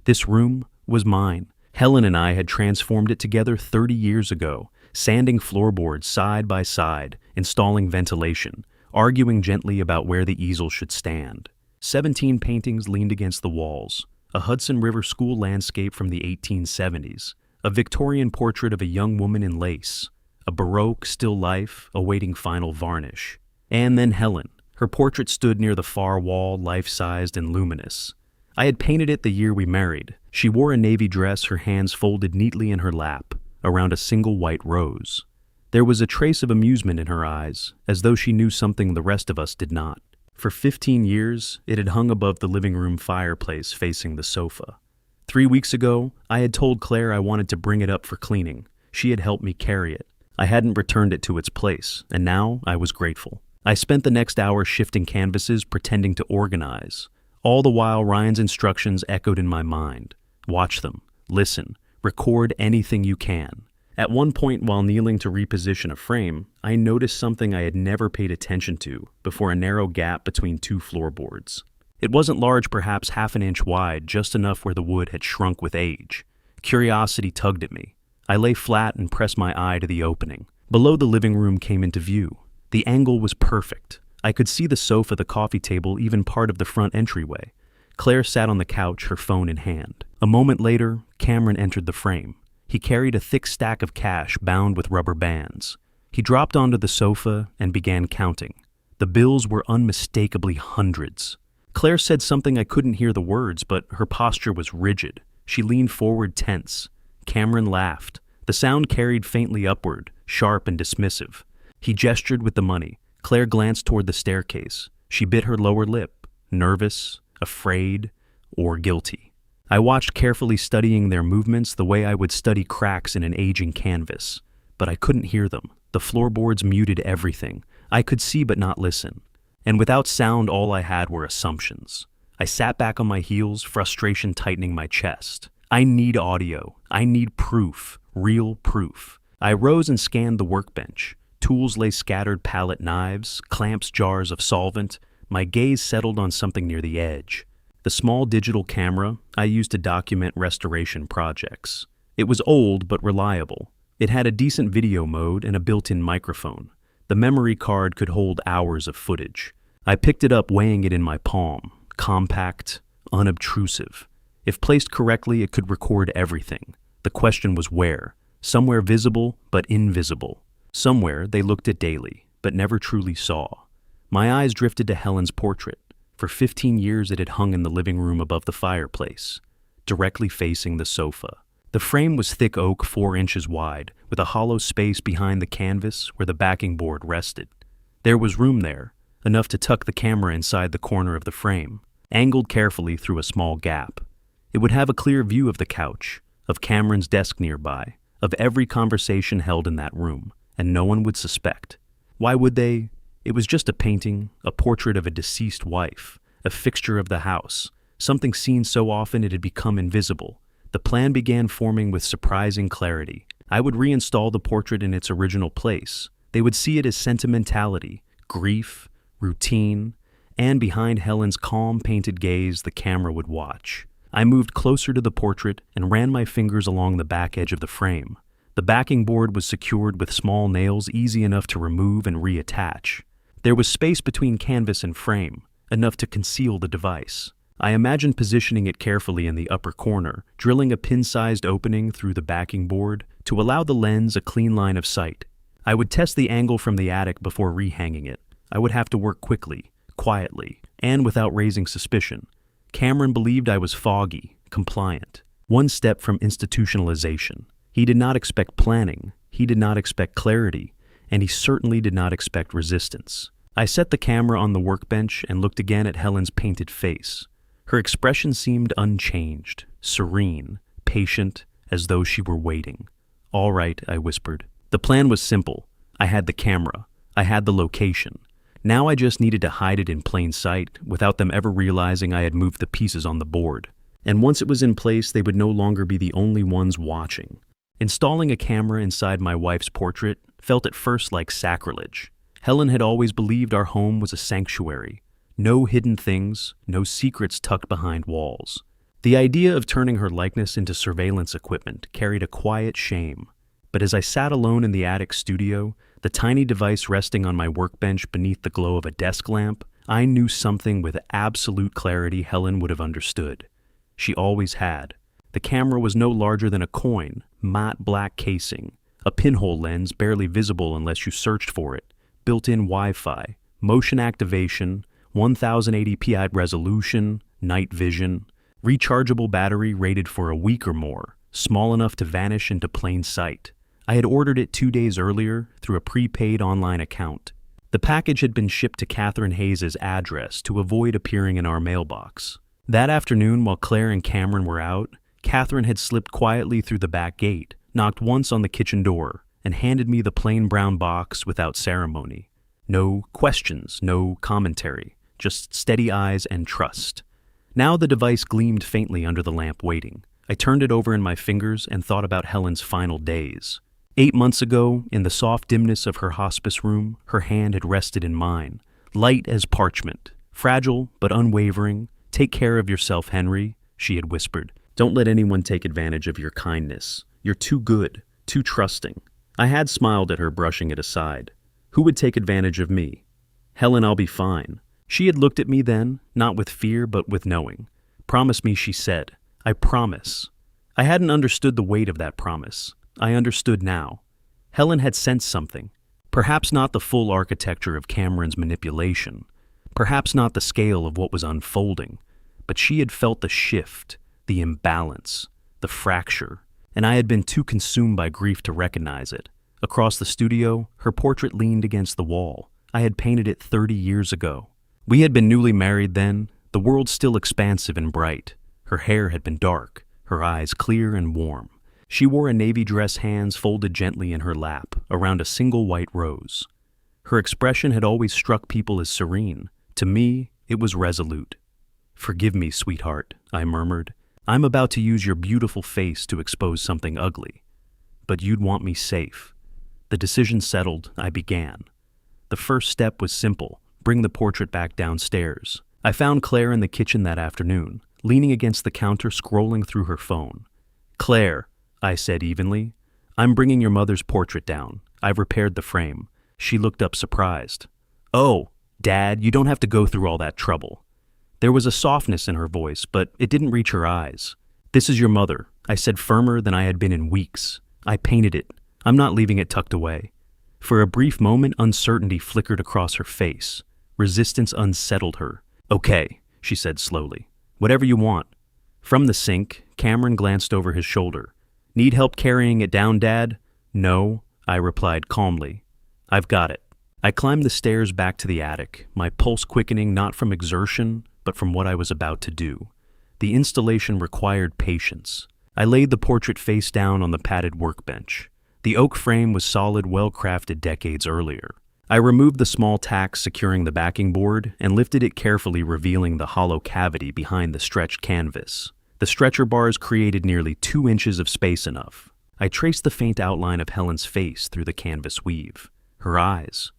[SPEAKER 1] This room was mine. Helen and I had transformed it together 30 years ago, sanding floorboards side by side, installing ventilation, arguing gently about where the easel should stand. 17 paintings leaned against the walls, a Hudson River school landscape from the 1870s, a Victorian portrait of a young woman in lace, a Baroque still life awaiting final varnish. And then Helen. Her portrait stood near the far wall, life-sized and luminous. I had painted it the year we married. She wore a navy dress, her hands folded neatly in her lap, around a single white rose. There was a trace of amusement in her eyes, as though she knew something the rest of us did not. For 15 years, it had hung above the living room fireplace facing the sofa. 3 weeks ago, I had told Claire I wanted to bring it up for cleaning. She had helped me carry it. I hadn't returned it to its place, and now I was grateful. I spent the next hour shifting canvases, pretending to organize. All the while, Ryan's instructions echoed in my mind. Watch them, listen, record anything you can. At one point, while kneeling to reposition a frame, I noticed something I had never paid attention to before: a narrow gap between two floorboards. It wasn't large, perhaps half an inch wide, just enough where the wood had shrunk with age. Curiosity tugged at me. I lay flat and pressed my eye to the opening. Below, the living room came into view. The angle was perfect. I could see the sofa, the coffee table, even part of the front entryway. Claire sat on the couch, her phone in hand. A moment later, Cameron entered the frame. He carried a thick stack of cash bound with rubber bands. He dropped onto the sofa and began counting. The bills were unmistakably hundreds. Claire said something. I couldn't hear the words, but her posture was rigid. She leaned forward, tense. Cameron laughed. The sound carried faintly upward, sharp and dismissive. He gestured with the money. Claire glanced toward the staircase. She bit her lower lip, nervous, afraid, or guilty. I watched carefully, studying their movements the way I would study cracks in an aging canvas. But I couldn't hear them. The floorboards muted everything. I could see but not listen. And without sound, all I had were assumptions. I sat back on my heels, frustration tightening my chest. I need audio. I need proof. Real proof. I rose and scanned the workbench. Tools lay scattered: palette knives, clamps, jars of solvent. My gaze settled on something near the edge. The small digital camera I used to document restoration projects. It was old but reliable. It had a decent video mode and a built-in microphone. The memory card could hold hours of footage. I picked it up, weighing it in my palm. Compact, unobtrusive. If placed correctly, it could record everything. The question was where. Somewhere visible but invisible. Somewhere they looked at daily, but never truly saw. My eyes drifted to Helen's portrait. For 15 years it had hung in the living room above the fireplace, directly facing the sofa. The frame was thick oak, 4 inches wide, with a hollow space behind the canvas where the backing board rested. There was room there, enough to tuck the camera inside the corner of the frame, angled carefully through a small gap. It would have a clear view of the couch, of Cameron's desk nearby, of every conversation held in that room, and no one would suspect. Why would they? It was just a painting, a portrait of a deceased wife, a fixture of the house, something seen so often it had become invisible. The plan began forming with surprising clarity. I would reinstall the portrait in its original place. They would see it as sentimentality, grief, routine, and behind Helen's calm, painted gaze, the camera would watch. I moved closer to the portrait and ran my fingers along the back edge of the frame. The backing board was secured with small nails, easy enough to remove and reattach. There was space between canvas and frame, enough to conceal the device. I imagined positioning it carefully in the upper corner, drilling a pin-sized opening through the backing board to allow the lens a clean line of sight. I would test the angle from the attic before rehanging it. I would have to work quickly, quietly, and without raising suspicion. Cameron believed I was foggy, compliant, one step from institutionalization. He did not expect planning, he did not expect clarity, and he certainly did not expect resistance. I set the camera on the workbench and looked again at Helen's painted face. Her expression seemed unchanged, serene, patient, as though she were waiting. "All right," I whispered. The plan was simple. I had the camera. I had the location. Now I just needed to hide it in plain sight without them ever realizing I had moved the pieces on the board. And once it was in place, they would no longer be the only ones watching. Installing a camera inside my wife's portrait felt at first like sacrilege. Helen had always believed our home was a sanctuary. No hidden things, no secrets tucked behind walls. The idea of turning her likeness into surveillance equipment carried a quiet shame. But as I sat alone in the attic studio, the tiny device resting on my workbench beneath the glow of a desk lamp, I knew something with absolute clarity Helen would have understood. She always had. The camera was no larger than a coin, matte black casing, a pinhole lens barely visible unless you searched for it, built-in Wi-Fi, motion activation, 1080p resolution, night vision, rechargeable battery rated for a week or more, small enough to vanish into plain sight. I had ordered it 2 days earlier through a prepaid online account. The package had been shipped to Catherine Hayes' address to avoid appearing in our mailbox. That afternoon, while Clare and Cameron were out, Catherine had slipped quietly through the back gate, knocked once on the kitchen door, and handed me the plain brown box without ceremony. No questions, no commentary, just steady eyes and trust. Now the device gleamed faintly under the lamp waiting. I turned it over in my fingers and thought about Helen's final days. 8 months ago, in the soft dimness of her hospice room, her hand had rested in mine, light as parchment, fragile but unwavering. "Take care of yourself, Henry," she had whispered. "Don't let anyone take advantage of your kindness. You're too good, too trusting." I had smiled at her, brushing it aside. Who would take advantage of me? "Helen, I'll be fine." She had looked at me then, not with fear but with knowing. "Promise me," she said. "I promise." I hadn't understood the weight of that promise. I understood now. Helen had sensed something. Perhaps not the full architecture of Cameron's manipulation. Perhaps not the scale of what was unfolding. But she had felt the shift, the imbalance, the fracture, and I had been too consumed by grief to recognize it. Across the studio, her portrait leaned against the wall. I had painted it 30 years ago. We had been newly married then, the world still expansive and bright. Her hair had been dark, her eyes clear and warm. She wore a navy dress, hands folded gently in her lap, around a single white rose. Her expression had always struck people as serene. To me, it was resolute. "Forgive me, sweetheart," I murmured. "I'm about to use your beautiful face to expose something ugly. But you'd want me safe." The decision settled, I began. The first step was simple: bring the portrait back downstairs. I found Clare in the kitchen that afternoon, leaning against the counter, scrolling through her phone. "Clare," I said evenly, "I'm bringing your mother's portrait down. I've repaired the frame." She looked up surprised. "Oh, Dad, you don't have to go through all that trouble." There was a softness in her voice, but it didn't reach her eyes. "This is your mother," I said, firmer than I had been in weeks. "I painted it. I'm not leaving it tucked away." For a brief moment, uncertainty flickered across her face. Resistance unsettled her. "Okay," she said slowly. "Whatever you want." From the sink, Cameron glanced over his shoulder. "Need help carrying it down, Dad?" "No," I replied calmly. "I've got it." I climbed the stairs back to the attic, my pulse quickening not from exertion, but from what I was about to do. The installation required patience. I laid the portrait face down on the padded workbench. The oak frame was solid, well-crafted decades earlier. I removed the small tacks securing the backing board and lifted it carefully, revealing the hollow cavity behind the stretched canvas. The stretcher bars created nearly 2 inches of space enough. I traced the faint outline of Helen's face through the canvas weave. Her eyes.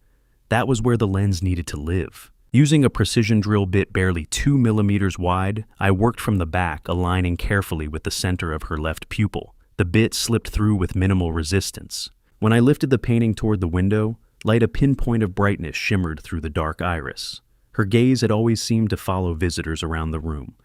[SPEAKER 1] That was where the lens needed to live. Using a precision drill bit barely 2 millimeters wide, I worked from the back, aligning carefully with the center of her left pupil. The bit slipped through with minimal resistance. When I lifted the painting toward the window, a pinpoint of brightness shimmered through the dark iris. Her gaze had always seemed to follow visitors around the room.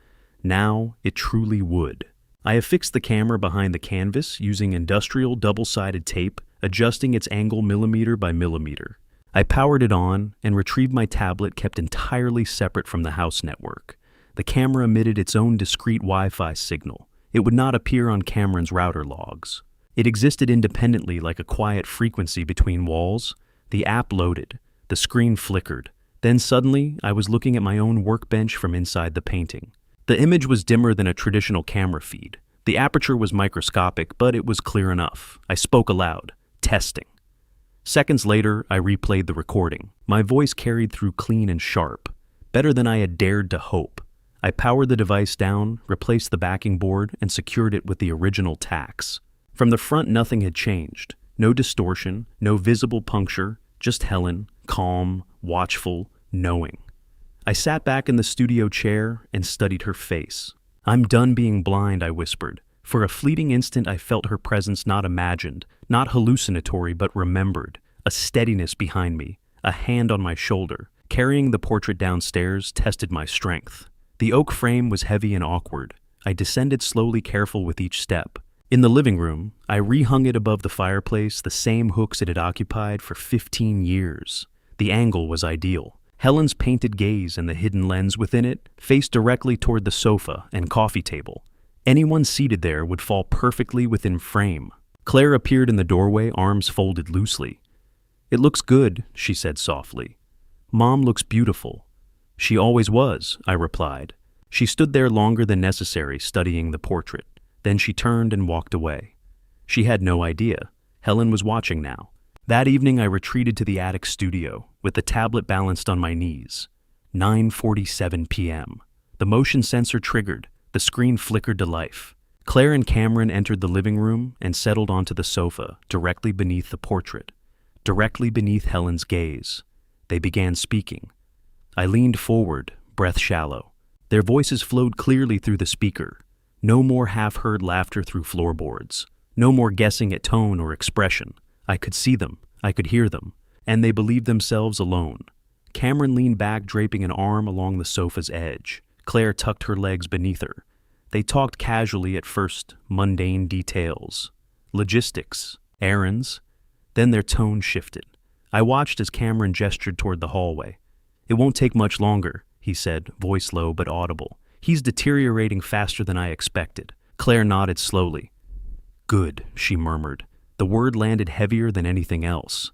[SPEAKER 1] Now it truly would. I affixed the camera behind the canvas using industrial double-sided tape, adjusting its angle millimeter by millimeter. I powered it on and retrieved my tablet, kept entirely separate from the house network. The camera emitted its own discrete Wi-Fi signal. It would not appear on Cameron's router logs. It existed independently, like a quiet frequency between walls. The app loaded. The screen flickered. Then suddenly, I was looking at my own workbench from inside the painting. The image was dimmer than a traditional camera feed. The aperture was microscopic, but it was clear enough. I spoke aloud. "Testing." Seconds later, I replayed the recording. My voice carried through clean and sharp, better than I had dared to hope. I powered the device down, replaced the backing board, and secured it with the original tacks. From the front, nothing had changed. No distortion, no visible puncture, just Helen, calm, watchful, knowing. I sat back in the studio chair and studied her face. "I'm done being blind," I whispered. For a fleeting instant, I felt her presence, not imagined, not hallucinatory, but remembered. A steadiness behind me, a hand on my shoulder. Carrying the portrait downstairs tested my strength. The oak frame was heavy and awkward. I descended slowly, careful with each step. In the living room, I rehung it above the fireplace, the same hooks it had occupied for 15 years. The angle was ideal. Helen's painted gaze and the hidden lens within it faced directly toward the sofa and coffee table. Anyone seated there would fall perfectly within frame. Claire appeared in the doorway, arms folded loosely. "It looks good," she said softly. "Mom looks beautiful." "She always was," I replied. She stood there longer than necessary, studying the portrait. Then she turned and walked away. She had no idea. Helen was watching now. That evening I retreated to the attic studio, with the tablet balanced on my knees. 9:47 p.m. The motion sensor triggered. The screen flickered to life. Clare and Cameron entered the living room and settled onto the sofa, directly beneath the portrait, directly beneath Helen's gaze. They began speaking. I leaned forward, breath shallow. Their voices flowed clearly through the speaker. No more half-heard laughter through floorboards. No more guessing at tone or expression. I could see them. I could hear them. And they believed themselves alone. Cameron leaned back, draping an arm along the sofa's edge. Claire tucked her legs beneath her. They talked casually at first, mundane details. Logistics. Errands. Then their tone shifted. I watched as Cameron gestured toward the hallway. "It won't take much longer," he said, voice low but audible. "He's deteriorating faster than I expected." Claire nodded slowly. "Good," she murmured. The word landed heavier than anything else.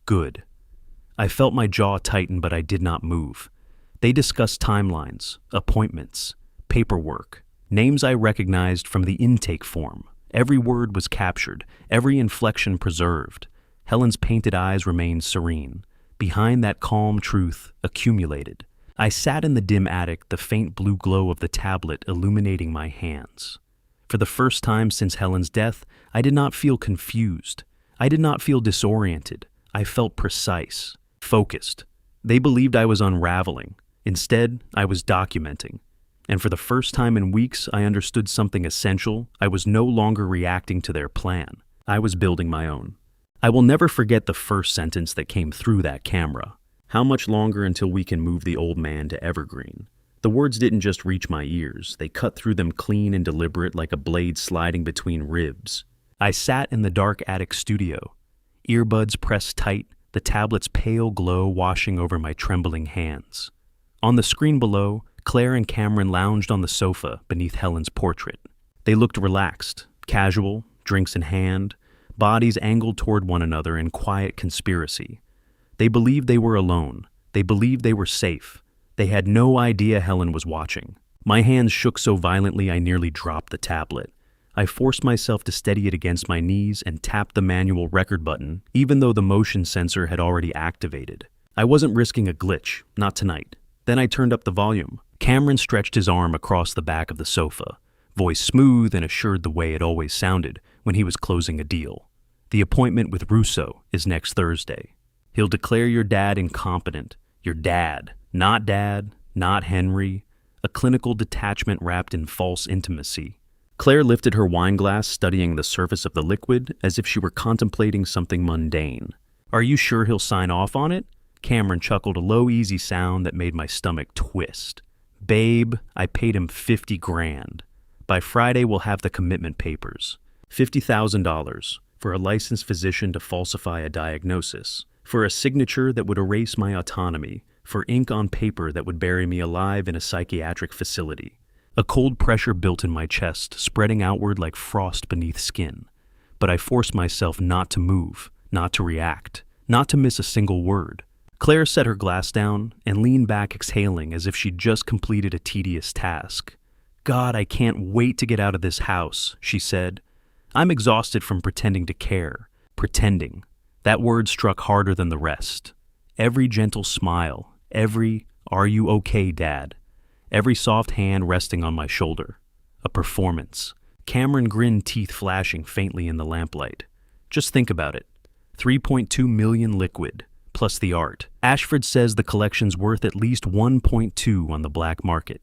[SPEAKER 1] "Good." I felt my jaw tighten, but I did not move. They discussed timelines, appointments, paperwork, names I recognized from the intake form. Every word was captured, every inflection preserved. Helen's painted eyes remained serene. Behind that calm truth accumulated. I sat in the dim attic, the faint blue glow of the tablet illuminating my hands. For the first time since Helen's death, I did not feel confused. I did not feel disoriented. I felt precise, focused. They believed I was unraveling. Instead, I was documenting. And for the first time in weeks, I understood something essential. I was no longer reacting to their plan. I was building my own. I will never forget the first sentence that came through that camera. "How much longer until we can move the old man to Evergreen?" The words didn't just reach my ears. They cut through them clean and deliberate, like a blade sliding between ribs. I sat in the dark attic studio, earbuds pressed tight, the tablet's pale glow washing over my trembling hands. On the screen below, Clare and Cameron lounged on the sofa beneath Helen's portrait. They looked relaxed, casual, drinks in hand, bodies angled toward one another in quiet conspiracy. They believed they were alone. They believed they were safe. They had no idea Helen was watching. My hands shook so violently I nearly dropped the tablet. I forced myself to steady it against my knees and tapped the manual record button, even though the motion sensor had already activated. I wasn't risking a glitch, not tonight. Then I turned up the volume. Cameron stretched his arm across the back of the sofa, voice smooth and assured the way it always sounded when he was closing a deal. "The appointment with Russo is next Thursday. He'll declare your dad incompetent. Your dad, not Henry. A clinical detachment wrapped in false intimacy." Claire lifted her wine glass, studying the surface of the liquid as if she were contemplating something mundane. "Are you sure he'll sign off on it?" Cameron chuckled, a low, easy sound that made my stomach twist. "Babe, I paid him $50,000. By Friday, we'll have the commitment papers. $50,000 for a licensed physician to falsify a diagnosis, for a signature that would erase my autonomy, for ink on paper that would bury me alive in a psychiatric facility." A cold pressure built in my chest, spreading outward like frost beneath skin. But I forced myself not to move, not to react, not to miss a single word. Claire set her glass down and leaned back, exhaling as if she'd just completed a tedious task. "God, I can't wait to get out of this house," she said. "I'm exhausted from pretending to care. Pretending." That word struck harder than the rest. Every gentle smile, every "Are you okay, Dad?" Every soft hand resting on my shoulder. A performance. Cameron grinned, teeth flashing faintly in the lamplight. "Just think about it. 3.2 million liquid, plus the art. Ashford says the collection's worth at least 1.2 on the black market."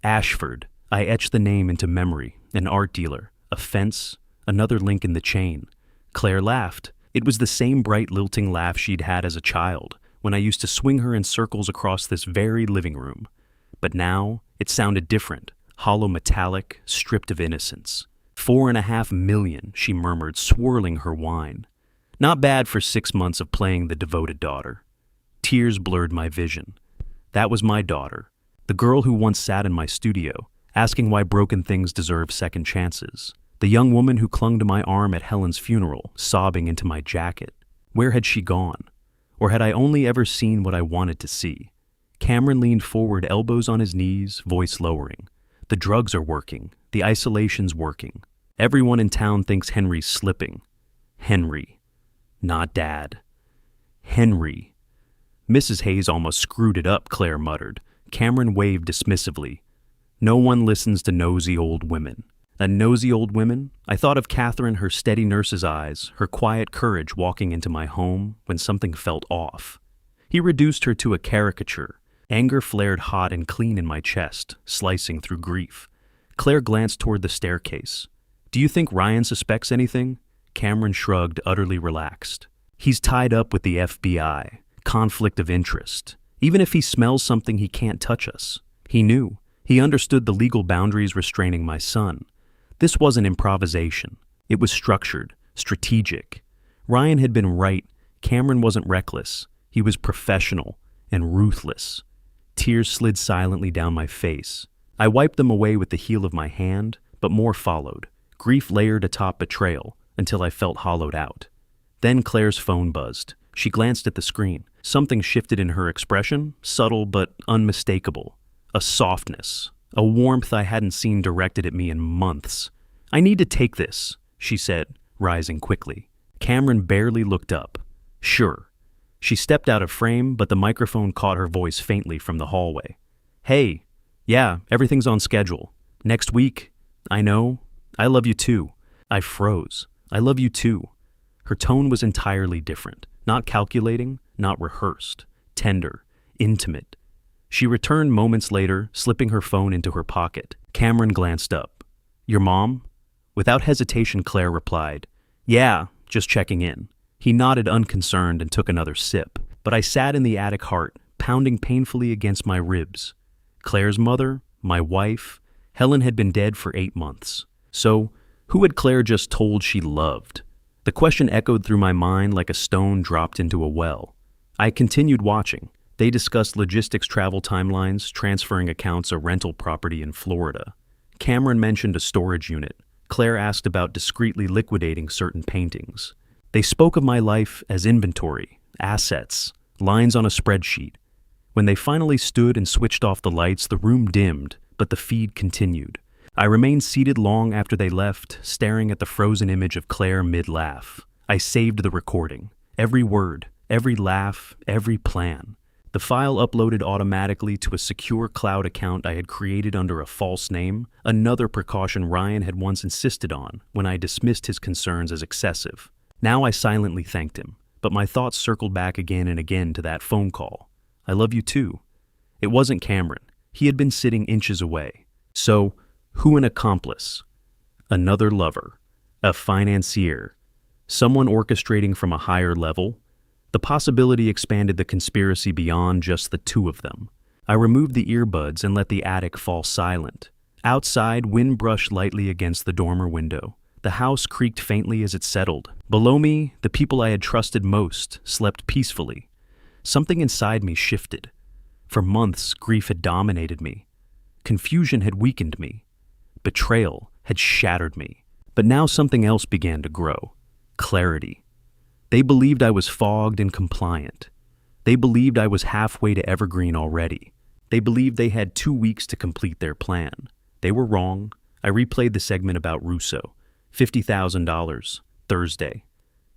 [SPEAKER 1] Ashford. I etched the name into memory. An art dealer. A fence. Another link in the chain. Claire laughed. It was the same bright, lilting laugh she'd had as a child, when I used to swing her in circles across this very living room. But now, it sounded different, hollow metallic, stripped of innocence. 4.5 million, she murmured, swirling her wine. Not bad for 6 months of playing the devoted daughter. Tears blurred my vision. That was my daughter, the girl who once sat in my studio, asking why broken things deserve second chances. The young woman who clung to my arm at Helen's funeral, sobbing into my jacket. Where had she gone? Or had I only ever seen what I wanted to see? Cameron leaned forward, elbows on his knees, voice lowering. The drugs are working. The isolation's working. Everyone in town thinks Henry's slipping. Henry. Not Dad. Henry. Mrs. Hayes almost screwed it up, Claire muttered. Cameron waved dismissively. No one listens to nosy old women. A nosy old woman? I thought of Catherine, her steady nurse's eyes, her quiet courage walking into my home when something felt off. He reduced her to a caricature. Anger flared hot and clean in my chest, slicing through grief. Claire glanced toward the staircase. Do you think Ryan suspects anything? Cameron shrugged, utterly relaxed. He's tied up with the FBI. Conflict of interest. Even if he smells something, he can't touch us. He knew. He understood the legal boundaries restraining my son. This wasn't improvisation. It was structured, strategic. Ryan had been right. Cameron wasn't reckless. He was professional and ruthless. Tears slid silently down my face. I wiped them away with the heel of my hand, but more followed. Grief layered atop betrayal until I felt hollowed out. Then Claire's phone buzzed. She glanced at the screen. Something shifted in her expression, subtle but unmistakable. A softness, a warmth I hadn't seen directed at me in months. I need to take this, she said, rising quickly. Cameron barely looked up. Sure. She stepped out of frame, but the microphone caught her voice faintly from the hallway. Hey, yeah, everything's on schedule. Next week. I know. I love you too. I froze. I love you too. Her tone was entirely different. Not calculating, not rehearsed. Tender, intimate. She returned moments later, slipping her phone into her pocket. Cameron glanced up. Your mom? Without hesitation, Claire replied, Yeah, just checking in. He nodded unconcerned and took another sip, but I sat in the attic heart, pounding painfully against my ribs. Claire's mother, my wife, Helen had been dead for 8 months. So, who had Claire just told she loved? The question echoed through my mind like a stone dropped into a well. I continued watching. They discussed logistics, travel timelines, transferring accounts, a rental property in Florida. Cameron mentioned a storage unit. Claire asked about discreetly liquidating certain paintings. They spoke of my life as inventory, assets, lines on a spreadsheet. When they finally stood and switched off the lights, the room dimmed, but the feed continued. I remained seated long after they left, staring at the frozen image of Claire mid-laugh. I saved the recording. Every word, every laugh, every plan. The file uploaded automatically to a secure cloud account I had created under a false name, another precaution Ryan had once insisted on when I dismissed his concerns as excessive. Now I silently thanked him, but my thoughts circled back again and again to that phone call. I love you too. It wasn't Cameron. He had been sitting inches away. So, who an accomplice? Another lover. A financier. Someone orchestrating from a higher level? The possibility expanded the conspiracy beyond just the two of them. I removed the earbuds and let the attic fall silent. Outside, wind brushed lightly against the dormer window. The house creaked faintly as it settled. Below me, the people I had trusted most slept peacefully. Something inside me shifted. For months, grief had dominated me. Confusion had weakened me. Betrayal had shattered me. But now something else began to grow. Clarity. They believed I was fogged and compliant. They believed I was halfway to Evergreen already. They believed they had 2 weeks to complete their plan. They were wrong. I replayed the segment about Russo. $50,000, Thursday.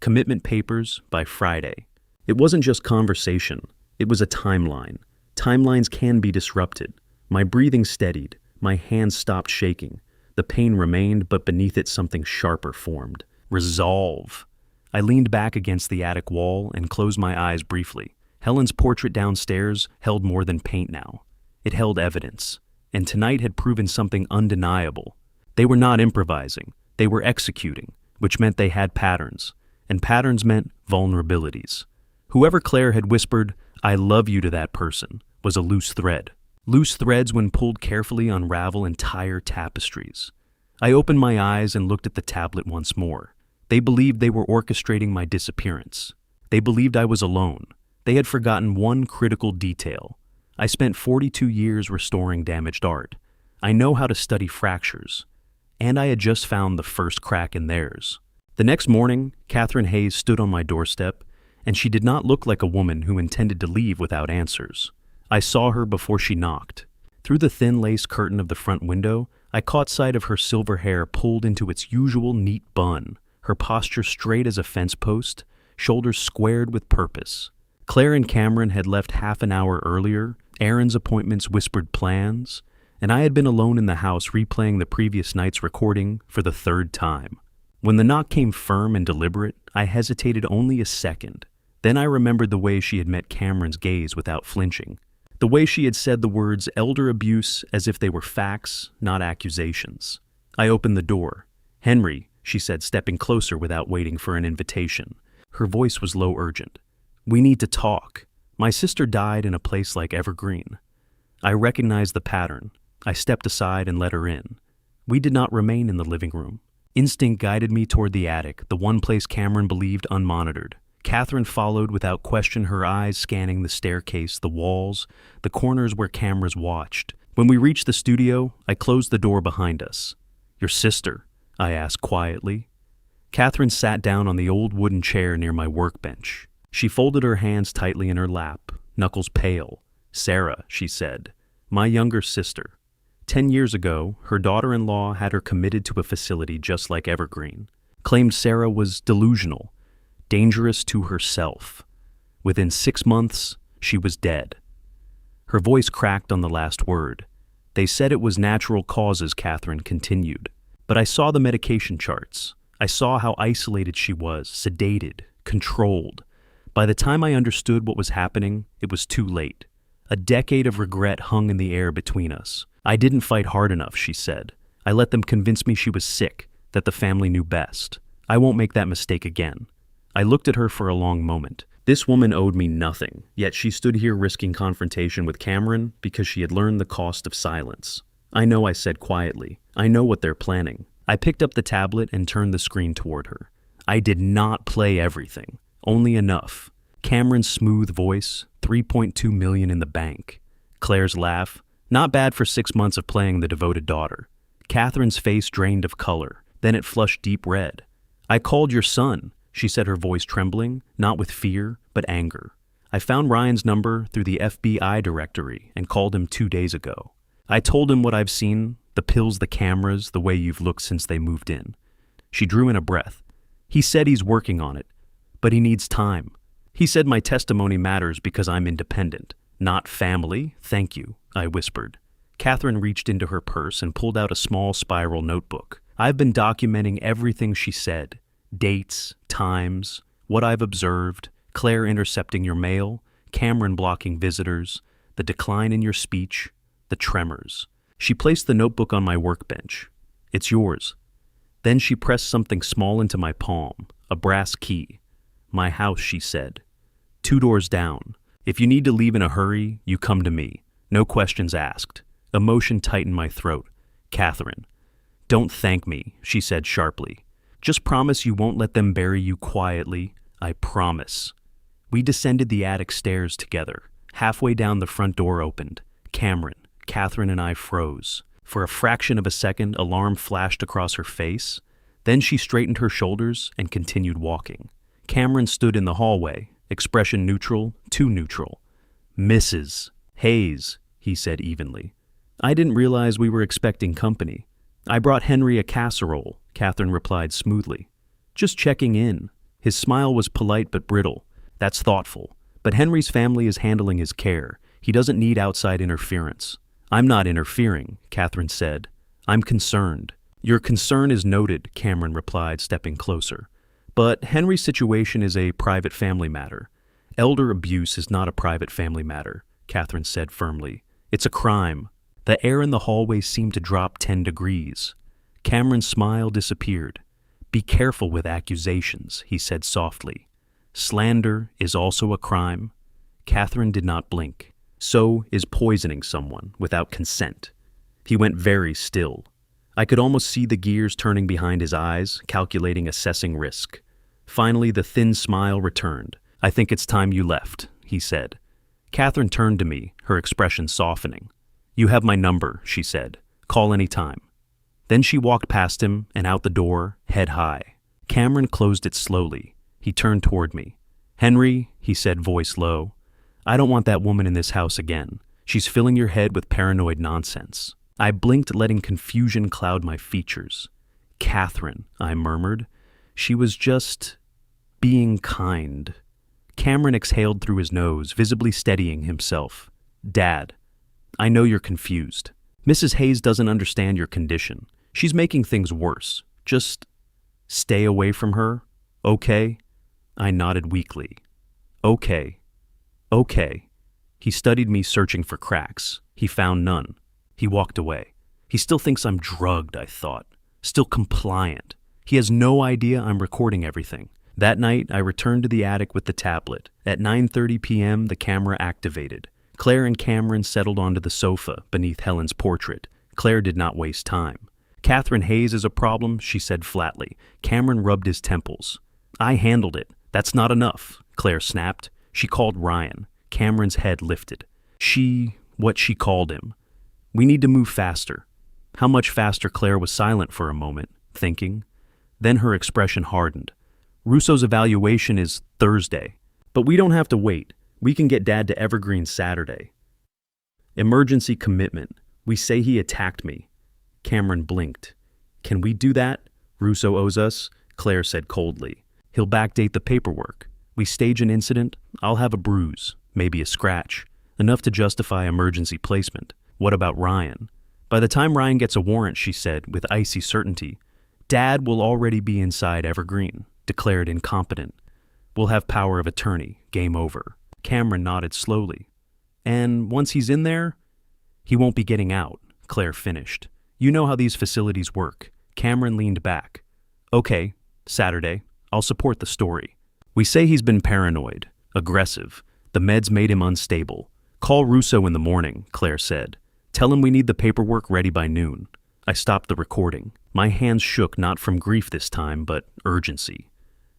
[SPEAKER 1] Commitment papers by Friday. It wasn't just conversation. It was a timeline. Timelines can be disrupted. My breathing steadied. My hands stopped shaking. The pain remained, but beneath it something sharper formed. Resolve. I leaned back against the attic wall and closed my eyes briefly. Helen's portrait downstairs held more than paint now. It held evidence, and tonight had proven something undeniable. They were not improvising. They were executing, which meant they had patterns, and patterns meant vulnerabilities. Whoever Claire had whispered, "I love you" to that person was a loose thread. Loose threads, when pulled carefully, unravel entire tapestries. I opened my eyes and looked at the tablet once more. They believed they were orchestrating my disappearance. They believed I was alone. They had forgotten one critical detail. I spent 42 years restoring damaged art. I know how to study fractures. And I had just found the first crack in theirs. The next morning, Catherine Hayes stood on my doorstep, and she did not look like a woman who intended to leave without answers. I saw her before she knocked. Through the thin lace curtain of the front window, I caught sight of her silver hair pulled into its usual neat bun, her posture straight as a fence post, shoulders squared with purpose. Clare and Cameron had left half an hour earlier, Aaron's appointments whispered plans, and I had been alone in the house replaying the previous night's recording for the third time. When the knock came firm and deliberate, I hesitated only a second. Then I remembered the way she had met Cameron's gaze without flinching. The way she had said the words elder abuse as if they were facts, not accusations. I opened the door. "Henry," she said, stepping closer without waiting for an invitation. Her voice was low urgent. "We need to talk. My sister died in a place like Evergreen." I recognized the pattern. I stepped aside and let her in. We did not remain in the living room. Instinct guided me toward the attic, the one place Cameron believed unmonitored. Catherine followed without question, her eyes scanning the staircase, the walls, the corners where cameras watched. When we reached the studio, I closed the door behind us. "Your sister?" I asked quietly. Catherine sat down on the old wooden chair near my workbench. She folded her hands tightly in her lap, knuckles pale. "Sarah," she said, "my younger sister. 10 years ago, her daughter-in-law had her committed to a facility just like Evergreen. Claimed Sarah was delusional, dangerous to herself. Within 6 months, she was dead." Her voice cracked on the last word. "They said it was natural causes," Catherine continued. "But I saw the medication charts. I saw how isolated she was, sedated, controlled. By the time I understood what was happening, it was too late. A decade of regret hung in the air between us. I didn't fight hard enough," she said. "I let them convince me she was sick, that the family knew best. I won't make that mistake again." I looked at her for a long moment. This woman owed me nothing, yet she stood here risking confrontation with Cameron because she had learned the cost of silence. "I know," I said quietly. "I know what they're planning." I picked up the tablet and turned the screen toward her. I did not play everything, only enough. Cameron's smooth voice, 3.2 million in the bank. Claire's laugh, not bad for 6 months of playing the devoted daughter. Catherine's face drained of color, then it flushed deep red. "I called your son," she said, her voice trembling, not with fear, but anger. "I found Ryan's number through the FBI directory and called him 2 days ago. I told him what I've seen, the pills, the cameras, the way you've looked since they moved in." She drew in a breath. "He said he's working on it, but he needs time. He said my testimony matters because I'm independent, not family, thank you," I whispered. Catherine reached into her purse and pulled out a small spiral notebook. "I've been documenting everything she said. Dates, times, what I've observed, Claire intercepting your mail, Cameron blocking visitors, the decline in your speech, the tremors." She placed the notebook on my workbench. "It's yours." Then she pressed something small into my palm, a brass key. "My house," she said. 2 doors down. If you need to leave in a hurry, you come to me. No questions asked." Emotion tightened my throat. "Catherine." "Don't thank me," she said sharply. "Just promise you won't let them bury you quietly. I promise." We descended the attic stairs together. Halfway down, the front door opened. Cameron, Catherine, and I froze. For a fraction of a second, alarm flashed across her face. Then she straightened her shoulders and continued walking. Cameron stood in the hallway, expression neutral, too neutral. "Mrs. Hayes," he said evenly. "I didn't realize we were expecting company." "I brought Henry a casserole," Catherine replied smoothly. "Just checking in." His smile was polite but brittle. "That's thoughtful. But Henry's family is handling his care. He doesn't need outside interference." "I'm not interfering," Catherine said. "I'm concerned." "Your concern is noted," Cameron replied, stepping closer. "But Henry's situation is a private family matter." "Elder abuse is not a private family matter," Catherine said firmly. "It's a crime." The air in the hallway seemed to drop 10 degrees. Cameron's smile disappeared. "Be careful with accusations," he said softly. "Slander is also a crime." Catherine did not blink. So is poisoning someone without consent. He went very still. I could almost see the gears turning behind his eyes, calculating, assessing risk. Finally, the thin smile returned. "I think it's time you left," he said. Catherine turned to me, her expression softening. "You have my number," she said. "Call any time." Then she walked past him and out the door, head high. Cameron closed it slowly. He turned toward me. "Henry," he said, voice low, "I don't want that woman in this house again. She's filling your head with paranoid nonsense." I blinked, letting confusion cloud my features. "Catherine," I murmured. "She was just being kind." Cameron exhaled through his nose, visibly steadying himself. "Dad, I know you're confused. Mrs. Hayes doesn't understand your condition. She's making things worse. Just stay away from her, okay?" I nodded weakly. "Okay. Okay." He studied me, searching for cracks. He found none. He walked away. He still thinks I'm drugged, I thought. Still compliant. He has no idea I'm recording everything. That night, I returned to the attic with the tablet. At 9:30 p.m., the camera activated. Clare and Cameron settled onto the sofa beneath Helen's portrait. Clare did not waste time. "Catherine Hayes is a problem," she said flatly. Cameron rubbed his temples. "I handled it. That's not enough," Clare snapped. She called Ryan. Cameron's head lifted. What she called him. "We need to move faster." How much faster? Clare was silent for a moment, thinking. Then her expression hardened. "Russo's evaluation is Thursday. But we don't have to wait. We can get Dad to Evergreen Saturday." "Emergency commitment. We say he attacked me." Cameron blinked. "Can we do that? Russo owes us," Clare said coldly. "He'll backdate the paperwork. We stage an incident, I'll have a bruise, maybe a scratch, enough to justify emergency placement. What about Ryan?" "By the time Ryan gets a warrant," she said with icy certainty, "Dad will already be inside Evergreen," declared incompetent. "We'll have power of attorney. Game over." Cameron nodded slowly. "And once he's in there, he won't be getting out," Clare finished. "You know how these facilities work." Cameron leaned back. "Okay, Saturday. I'll support the story. We say he's been paranoid, aggressive. The meds made him unstable. Call Russo in the morning," Clare said. "Tell him we need the paperwork ready by noon." I stopped the recording. My hands shook, not from grief this time, but urgency.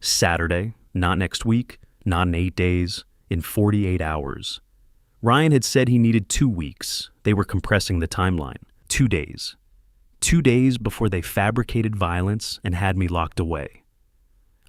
[SPEAKER 1] Saturday, not next week, not in 8 days, in 48 hours. Ryan had said he needed 2 weeks. They were compressing the timeline. 2 days. 2 days before they fabricated violence and had me locked away.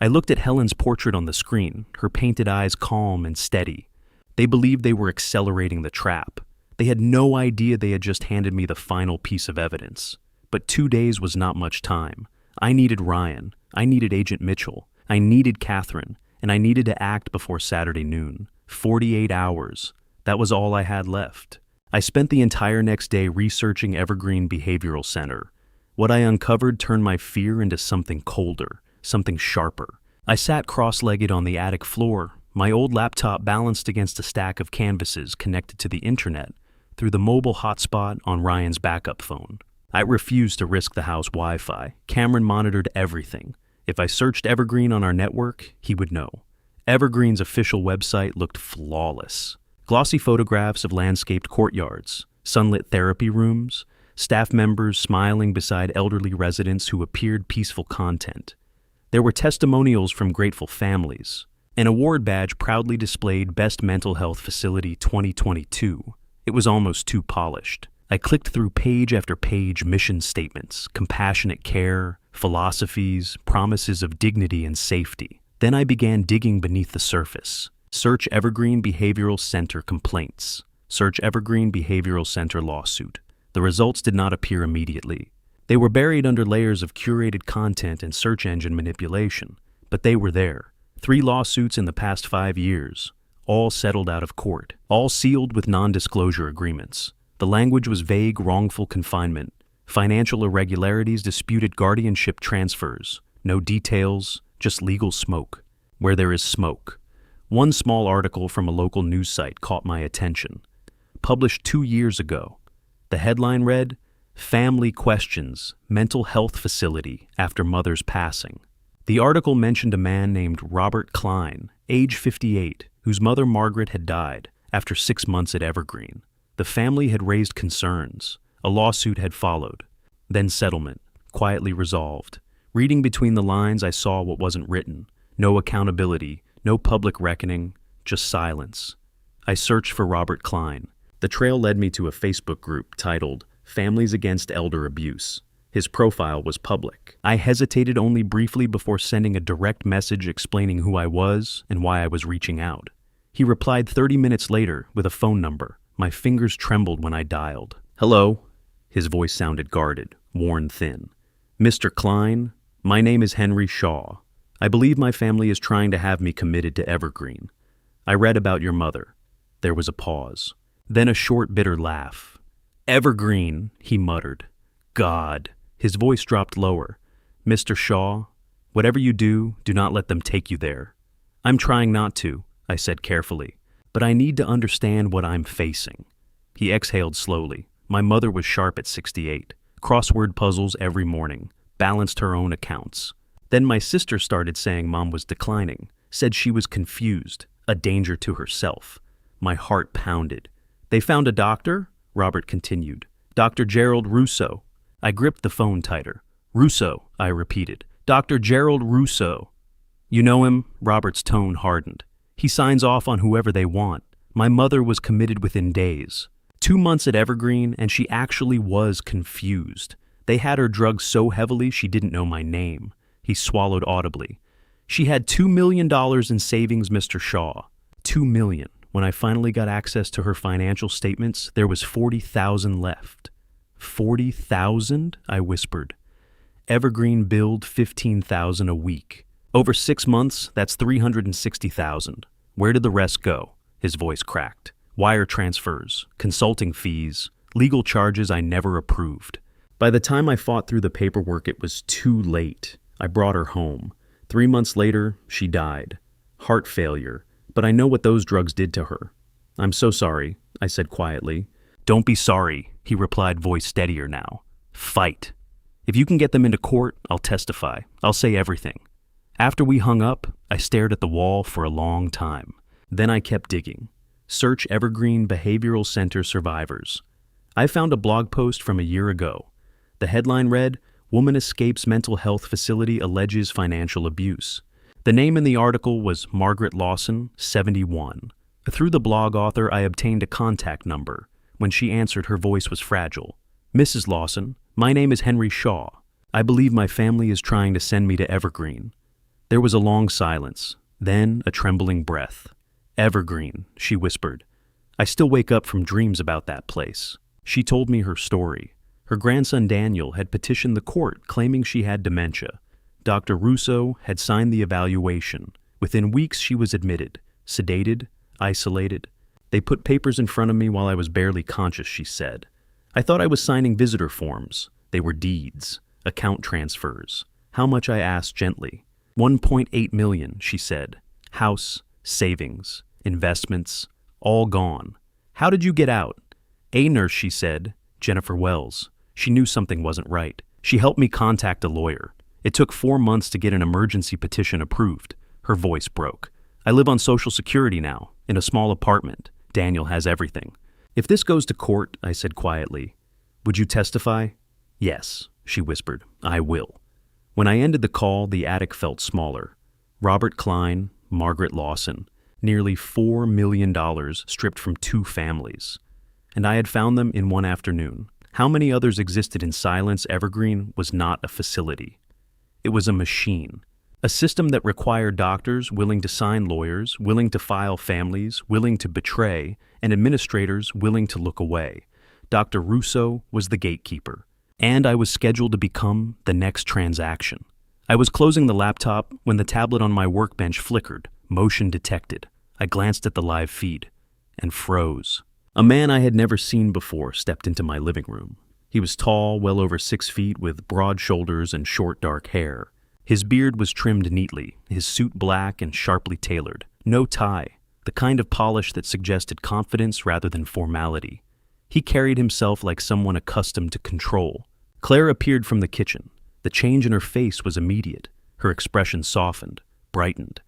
[SPEAKER 1] I looked at Helen's portrait on the screen, her painted eyes calm and steady. They believed they were accelerating the trap. They had no idea they had just handed me the final piece of evidence. But 2 days was not much time. I needed Ryan. I needed Agent Mitchell. I needed Catherine. And I needed to act before Saturday noon. 48 hours. That was all I had left. I spent the entire next day researching Evergreen Behavioral Center. What I uncovered turned my fear into something colder, something sharper. I sat cross-legged on the attic floor, my old laptop balanced against a stack of canvases connected to the internet through the mobile hotspot on Ryan's backup phone. I refused to risk the house Wi-Fi. Cameron monitored everything. If I searched Evergreen on our network, he would know. Evergreen's official website looked flawless. Glossy photographs of landscaped courtyards, sunlit therapy rooms, staff members smiling beside elderly residents who appeared peaceful content. There were testimonials from grateful families. An award badge proudly displayed Best Mental Health Facility 2022. It was almost too polished. I clicked through page after page mission statements, compassionate care, philosophies, promises of dignity and safety. Then I began digging beneath the surface. Search Evergreen Behavioral Center complaints. Search Evergreen Behavioral Center lawsuit. The results did not appear immediately. They were buried under layers of curated content and search engine manipulation, but they were there. 3 lawsuits in the past 5 years, all settled out of court, all sealed with non-disclosure agreements. The language was vague wrongful confinement, financial irregularities, disputed guardianship transfers, no details, just legal smoke. Where there is smoke. One small article from a local news site caught my attention. Published 2 years ago. The headline read, "Family Questions, Mental Health Facility After Mother's Passing." The article mentioned a man named Robert Klein, age 58, whose mother Margaret had died after 6 months at Evergreen. The family had raised concerns. A lawsuit had followed. Then settlement, quietly resolved. Reading between the lines, I saw what wasn't written. No accountability, no public reckoning, just silence. I searched for Robert Klene. The trail led me to a Facebook group titled Families Against Elder Abuse. His profile was public. I hesitated only briefly before sending a direct message explaining who I was and why I was reaching out. He replied 30 minutes later with a phone number. My fingers trembled when I dialed. "Hello." His voice sounded guarded, worn thin. "Mr. Klene, my name is Henry Shaw. I believe my family is trying to have me committed to Evergreen. I read about your mother." There was a pause. Then a short, bitter laugh. "Evergreen," he muttered. "God." His voice dropped lower. "Mr. Shaw, whatever you do not let them take you there." "I'm trying not to," I said carefully, "but I need to understand what I'm facing." He exhaled slowly. My mother was sharp at 68. Crossword puzzles every morning. Balanced her own accounts. Then my sister started saying Mom was declining. Said she was confused. A danger to herself. My heart pounded. "They found a doctor?" Robert continued. "Dr. Gerald Russo." I gripped the phone tighter. "Russo," I repeated. "Dr. Gerald Russo." "You know him?" Robert's tone hardened. "He signs off on whoever they want. My mother was committed within days. 2 months at Evergreen, and she actually was confused. They had her drugged so heavily she didn't know my name." He swallowed audibly. "She had $2 million in savings, Mr. Shaw." $2 million. When I finally got access to her financial statements, there was $40,000 left. $40,000? I whispered. Evergreen billed $15,000 a week. Over 6 months, that's $360,000. Where did the rest go? His voice cracked. Wire transfers, consulting fees, legal charges I never approved. By the time I fought through the paperwork, it was too late. I brought her home. 3 months later, she died. Heart failure. But I know what those drugs did to her. "I'm so sorry," I said quietly. "Don't be sorry," he replied, voice steadier now. "Fight. If you can get them into court, I'll testify. I'll say everything." After we hung up, I stared at the wall for a long time. Then I kept digging. Search Evergreen Behavioral Center survivors. I found a blog post from a year ago. The headline read, "Woman Escapes Mental Health Facility Alleges Financial Abuse." The name in the article was Margaret Lawson, 71. Through the blog author, I obtained a contact number. When she answered, her voice was fragile. "Mrs. Lawson, my name is Henry Shaw. I believe my family is trying to send me to Evergreen." There was a long silence, then a trembling breath. "Evergreen," she whispered. "I still wake up from dreams about that place." She told me her story. Her grandson Daniel had petitioned the court claiming she had dementia. Dr. Russo had signed the evaluation. Within weeks she was admitted, sedated, isolated. "They put papers in front of me while I was barely conscious," she said. "I thought I was signing visitor forms. They were deeds, account transfers. How much, I asked gently. 1.8 million, she said. House, savings, investments, all gone. How did you get out?" "A nurse," she said, Jennifer Wells. She knew something wasn't right. She helped me contact a lawyer. It took 4 months to get an emergency petition approved. Her voice broke. "I live on Social Security now, in a small apartment. Daniel has everything." "If this goes to court," I said quietly, "would you testify?" "Yes," she whispered, "I will." When I ended the call, the attic felt smaller. Robert Klene, Margaret Lawson, nearly $4 million stripped from 2 families. And I had found them in one afternoon. How many others existed in silence? Evergreen was not a facility. It was a machine. A system that required doctors willing to sign lawyers, willing to file families, willing to betray, and administrators willing to look away. Dr. Russo was the gatekeeper. And I was scheduled to become the next transaction. I was closing the laptop when the tablet on my workbench flickered, motion detected. I glanced at the live feed and froze. A man I had never seen before stepped into my living room. He was tall, well over 6 feet, with broad shoulders and short dark hair. His beard was trimmed neatly, his suit black and sharply tailored. No tie, the kind of polish that suggested confidence rather than formality. He carried himself like someone accustomed to control. Claire appeared from the kitchen. The change in her face was immediate. Her expression softened, brightened.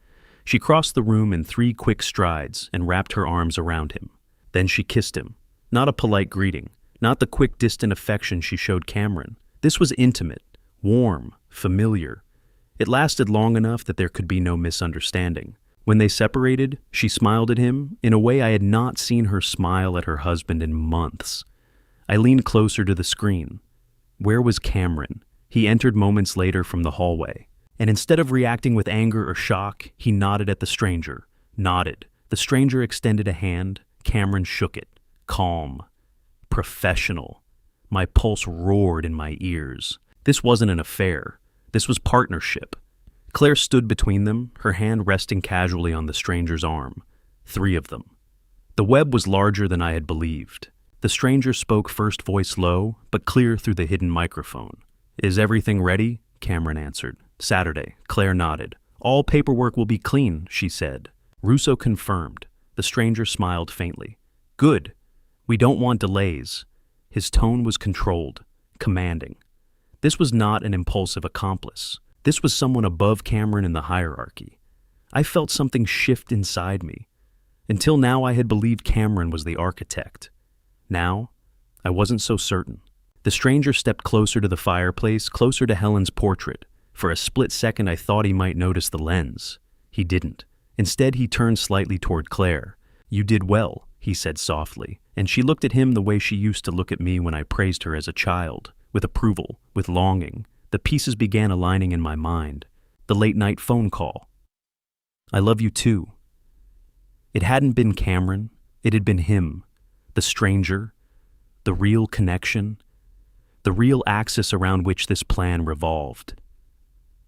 [SPEAKER 1] She crossed the room in 3 quick strides and wrapped her arms around him. Then she kissed him. Not a polite greeting, not the quick, distant affection she showed Cameron. This was intimate, warm, familiar. It lasted long enough that there could be no misunderstanding. When they separated, she smiled at him in a way I had not seen her smile at her husband in months. I leaned closer to the screen. Where was Cameron? He entered moments later from the hallway, and instead of reacting with anger or shock, he nodded at the stranger. Nodded. The stranger extended a hand. Cameron shook it. Calm. Professional. My pulse roared in my ears. This wasn't an affair. This was partnership. Claire stood between them, her hand resting casually on the stranger's arm. 3 of them. The web was larger than I had believed. The stranger spoke, first voice low, but clear through the hidden microphone. "Is everything ready?" Cameron answered. "Saturday." Claire nodded. "All paperwork will be clean," she said. Russo confirmed. The stranger smiled faintly. "Good. We don't want delays." His tone was controlled, commanding. This was not an impulsive accomplice. This was someone above Cameron in the hierarchy. I felt something shift inside me. Until now, I had believed Cameron was the architect. Now, I wasn't so certain. The stranger stepped closer to the fireplace, closer to Helen's portrait. For a split second, I thought he might notice the lens. He didn't. Instead, he turned slightly toward Claire. "You did well," he said softly, and she looked at him the way she used to look at me when I praised her as a child, with approval, with longing. The pieces began aligning in my mind. The late-night phone call. "I love you too." It hadn't been Cameron. It had been him. The stranger. The real connection. The real axis around which this plan revolved.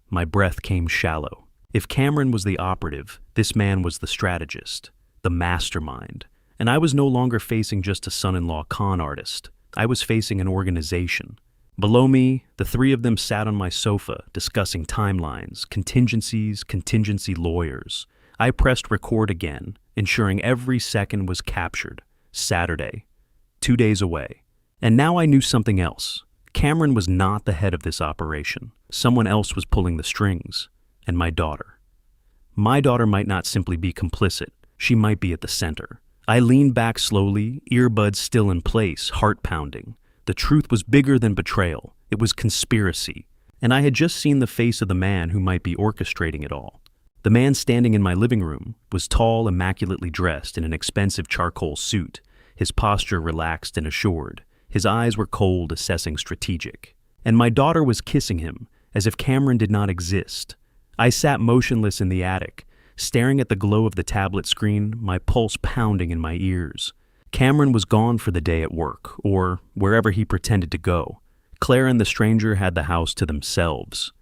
[SPEAKER 1] My breath came shallow. If Cameron was the operative, this man was the strategist, the mastermind. And I was no longer facing just a son-in-law con artist. I was facing an organization. Below me, the 3 of them sat on my sofa, discussing timelines, contingencies, contingency lawyers. I pressed record again, ensuring every second was captured. Saturday. 2 days away. And now I knew something else. Cameron was not the head of this operation. Someone else was pulling the strings. And my daughter. My daughter might not simply be complicit. She might be at the center. I leaned back slowly, earbuds still in place, heart pounding. The truth was bigger than betrayal. It was conspiracy. And I had just seen the face of the man who might be orchestrating it all. The man standing in my living room was tall, immaculately dressed in an expensive charcoal suit, his posture relaxed and assured. His eyes were cold, assessing strategic. And my daughter was kissing him, as if Cameron did not exist. I sat motionless in the attic, staring at the glow of the tablet screen, my pulse pounding in my ears. Cameron was gone for the day at work, or wherever he pretended to go. Claire and the stranger had the house to themselves.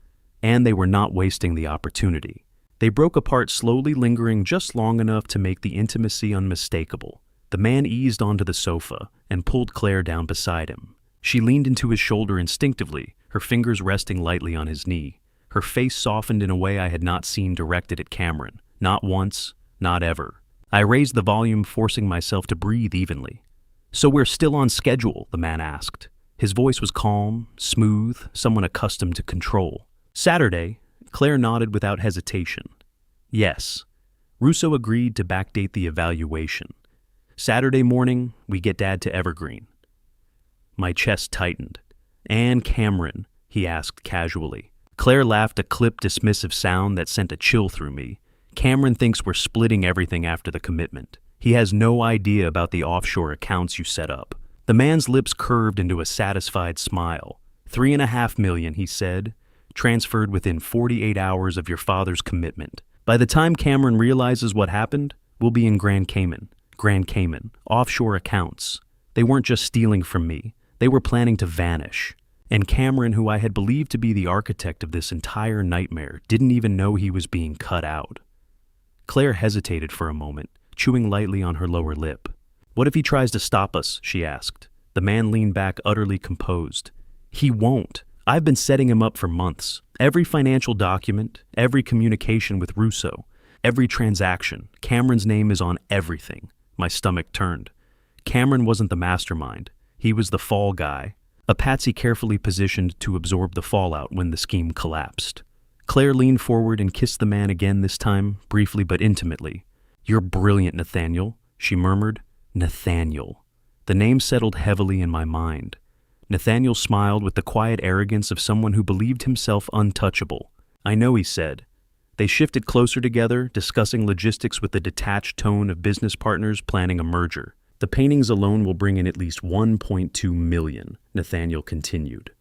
[SPEAKER 1] And they were not wasting the opportunity. They broke apart slowly, lingering just long enough to make the intimacy unmistakable. The man eased onto the sofa and pulled Claire down beside him. She leaned into his shoulder instinctively, her fingers resting lightly on his knee. Her face softened in a way I had not seen directed at Cameron. Not once, not ever. I raised the volume, forcing myself to breathe evenly. "So we're still on schedule?" the man asked. His voice was calm, smooth, someone accustomed to control. "Saturday," Claire nodded without hesitation. "Yes." Russo agreed to backdate the evaluation. "Saturday morning, we get Dad to Evergreen." My chest tightened. "And Cameron?" he asked casually. Claire laughed, a clipped, dismissive sound that sent a chill through me. "Cameron thinks we're splitting everything after the commitment. He has no idea about the offshore accounts you set up." The man's lips curved into a satisfied smile. $3.5 million, he said, transferred within 48 hours of your father's commitment. By the time Cameron realizes what happened, we'll be in Grand Cayman, offshore accounts. They weren't just stealing from me. They were planning to vanish. And Cameron, who I had believed to be the architect of this entire nightmare, didn't even know he was being cut out. Claire hesitated for a moment, chewing lightly on her lower lip. "What if he tries to stop us?" she asked. The man leaned back, utterly composed. "He won't. I've been setting him up for months. Every financial document, every communication with Russo, every transaction. Cameron's name is on everything." My stomach turned. Cameron wasn't the mastermind. He was the fall guy, a patsy carefully positioned to absorb the fallout when the scheme collapsed. Claire leaned forward and kissed the man again, this time briefly but intimately. "You're brilliant, Nathaniel," she murmured. Nathaniel. The name settled heavily in my mind. Nathaniel smiled with the quiet arrogance of someone who believed himself untouchable. "I know," he said. They shifted closer together, discussing logistics with the detached tone of business partners planning a merger. "The paintings alone will bring in at least $1.2 million, Nathaniel continued.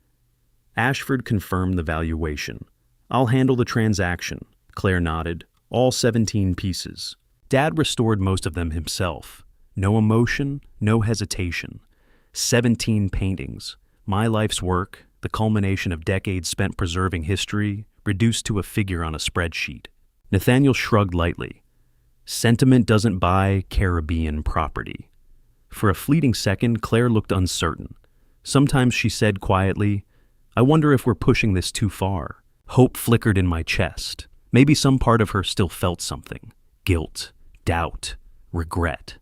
[SPEAKER 1] Ashford confirmed the valuation. "I'll handle the transaction," Claire nodded. "All 17 pieces. Dad restored most of them himself. No emotion, no hesitation. 17 paintings. My life's work, the culmination of decades spent preserving history, reduced to a figure on a spreadsheet." Nathaniel shrugged lightly. "Sentiment doesn't buy Caribbean property." For a fleeting second, Claire looked uncertain. Sometimes she said quietly, "I wonder if we're pushing this too far." Hope flickered in my chest. Maybe some part of her still felt something. Guilt, doubt, regret.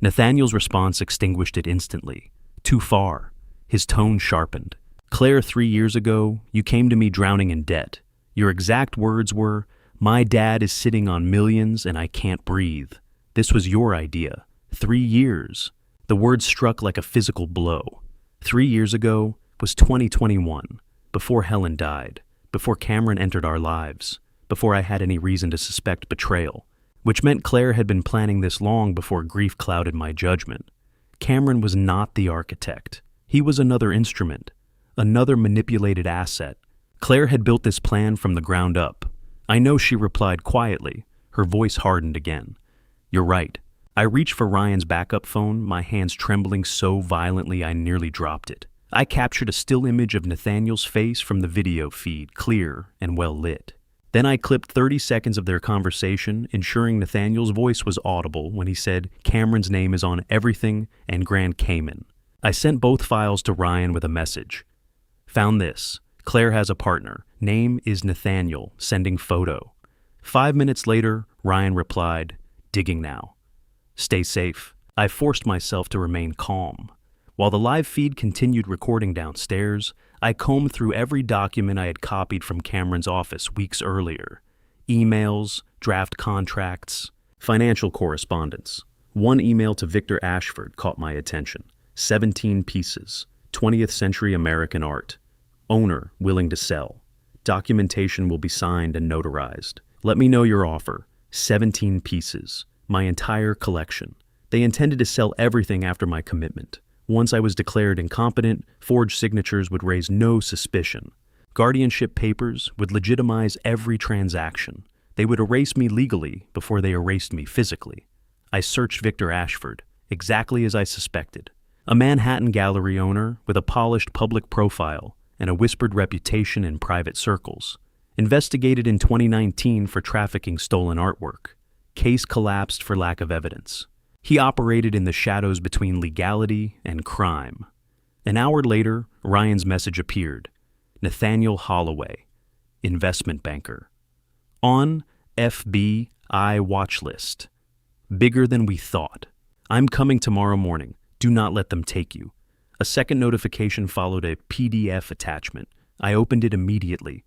[SPEAKER 1] Nathaniel's response extinguished it instantly. "Too far." His tone sharpened. "Claire, 3 years ago, you came to me drowning in debt. Your exact words were, 'My dad is sitting on millions and I can't breathe.' This was your idea. 3 years." The words struck like a physical blow. 3 years ago was 2021, before Helen died, before Cameron entered our lives, before I had any reason to suspect betrayal, which meant Claire had been planning this long before grief clouded my judgment. Cameron was not the architect. He was another instrument, another manipulated asset. Claire had built this plan from the ground up. "I know," she replied quietly. Her voice hardened again. "You're right." I reached for Ryan's backup phone, my hands trembling so violently I nearly dropped it. I captured a still image of Nathaniel's face from the video feed, clear and well lit. Then I clipped 30 seconds of their conversation, ensuring Nathaniel's voice was audible when he said, "Cameron's name is on everything and Grand Cayman." I sent both files to Ryan with a message. "Found this. Claire has a partner. Name is Nathaniel, sending photo." 5 minutes later, Ryan replied, "Digging now. Stay safe." I forced myself to remain calm. While the live feed continued recording downstairs, I combed through every document I had copied from Cameron's office weeks earlier. Emails, draft contracts, financial correspondence. One email to Victor Ashford caught my attention. 17 pieces, 20th century American art. Owner willing to sell. Documentation will be signed and notarized. Let me know your offer. 17 pieces. My entire collection. They intended to sell everything after my commitment. Once I was declared incompetent, forged signatures would raise no suspicion. Guardianship papers would legitimize every transaction. They would erase me legally before they erased me physically. I searched Victor Ashford, exactly as I suspected. A Manhattan gallery owner with a polished public profile and a whispered reputation in private circles. Investigated in 2019 for trafficking stolen artwork. Case collapsed for lack of evidence. He operated in the shadows between legality and crime. An hour later, Ryan's message appeared. Nathaniel Holloway, investment banker. On FBI watch list. Bigger than we thought. I'm coming tomorrow morning. Do not let them take you. A second notification followed a PDF attachment. I opened it immediately.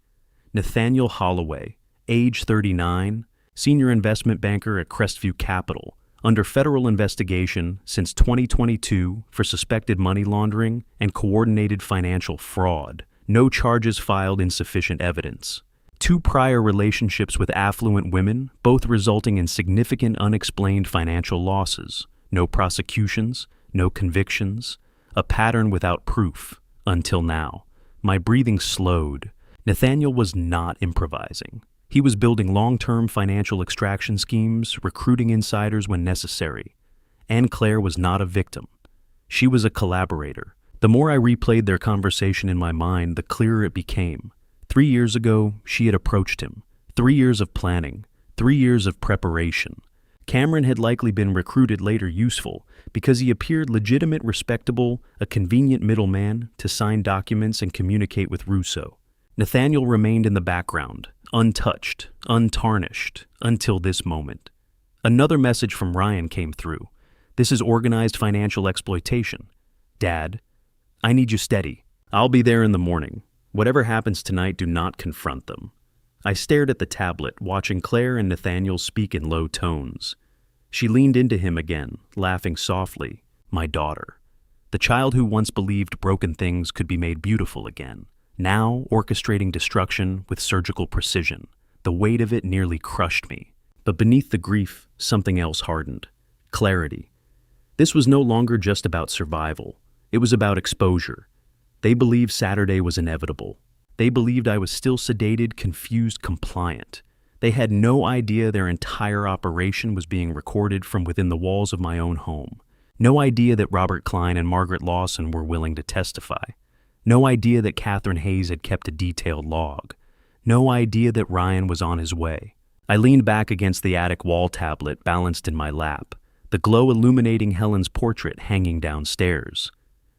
[SPEAKER 1] Nathaniel Holloway, age 39, senior investment banker at Crestview Capital, under federal investigation since 2022 for suspected money laundering and coordinated financial fraud. No charges filed, insufficient evidence. 2 prior relationships with affluent women, both resulting in significant unexplained financial losses. No prosecutions, no convictions. A pattern without proof, until now. My breathing slowed. Nathaniel was not improvising. He was building long-term financial extraction schemes, recruiting insiders when necessary. And Claire was not a victim. She was a collaborator. The more I replayed their conversation in my mind, the clearer it became. 3 years ago, she had approached him. 3 years of planning. 3 years of preparation. Cameron had likely been recruited later useful because he appeared legitimate, respectable, a convenient middleman to sign documents and communicate with Russo. Nathaniel remained in the background, untouched, untarnished, until this moment. Another message from Ryan came through. This is organized financial exploitation. Dad, I need you steady. I'll be there in the morning. Whatever happens tonight, do not confront them. I stared at the tablet, watching Clare and Nathaniel speak in low tones. She leaned into him again, laughing softly. My daughter. The child who once believed broken things could be made beautiful again, now orchestrating destruction with surgical precision. The weight of it nearly crushed me. But beneath the grief, something else hardened. Clarity. This was no longer just about survival. It was about exposure. They believed Saturday was inevitable. They believed I was still sedated, confused, compliant. They had no idea their entire operation was being recorded from within the walls of my own home. No idea that Robert Klein and Margaret Lawson were willing to testify. No idea that Catherine Hayes had kept a detailed log. No idea that Ryan was on his way. I leaned back against the attic wall tablet balanced in my lap, the glow illuminating Helen's portrait hanging downstairs.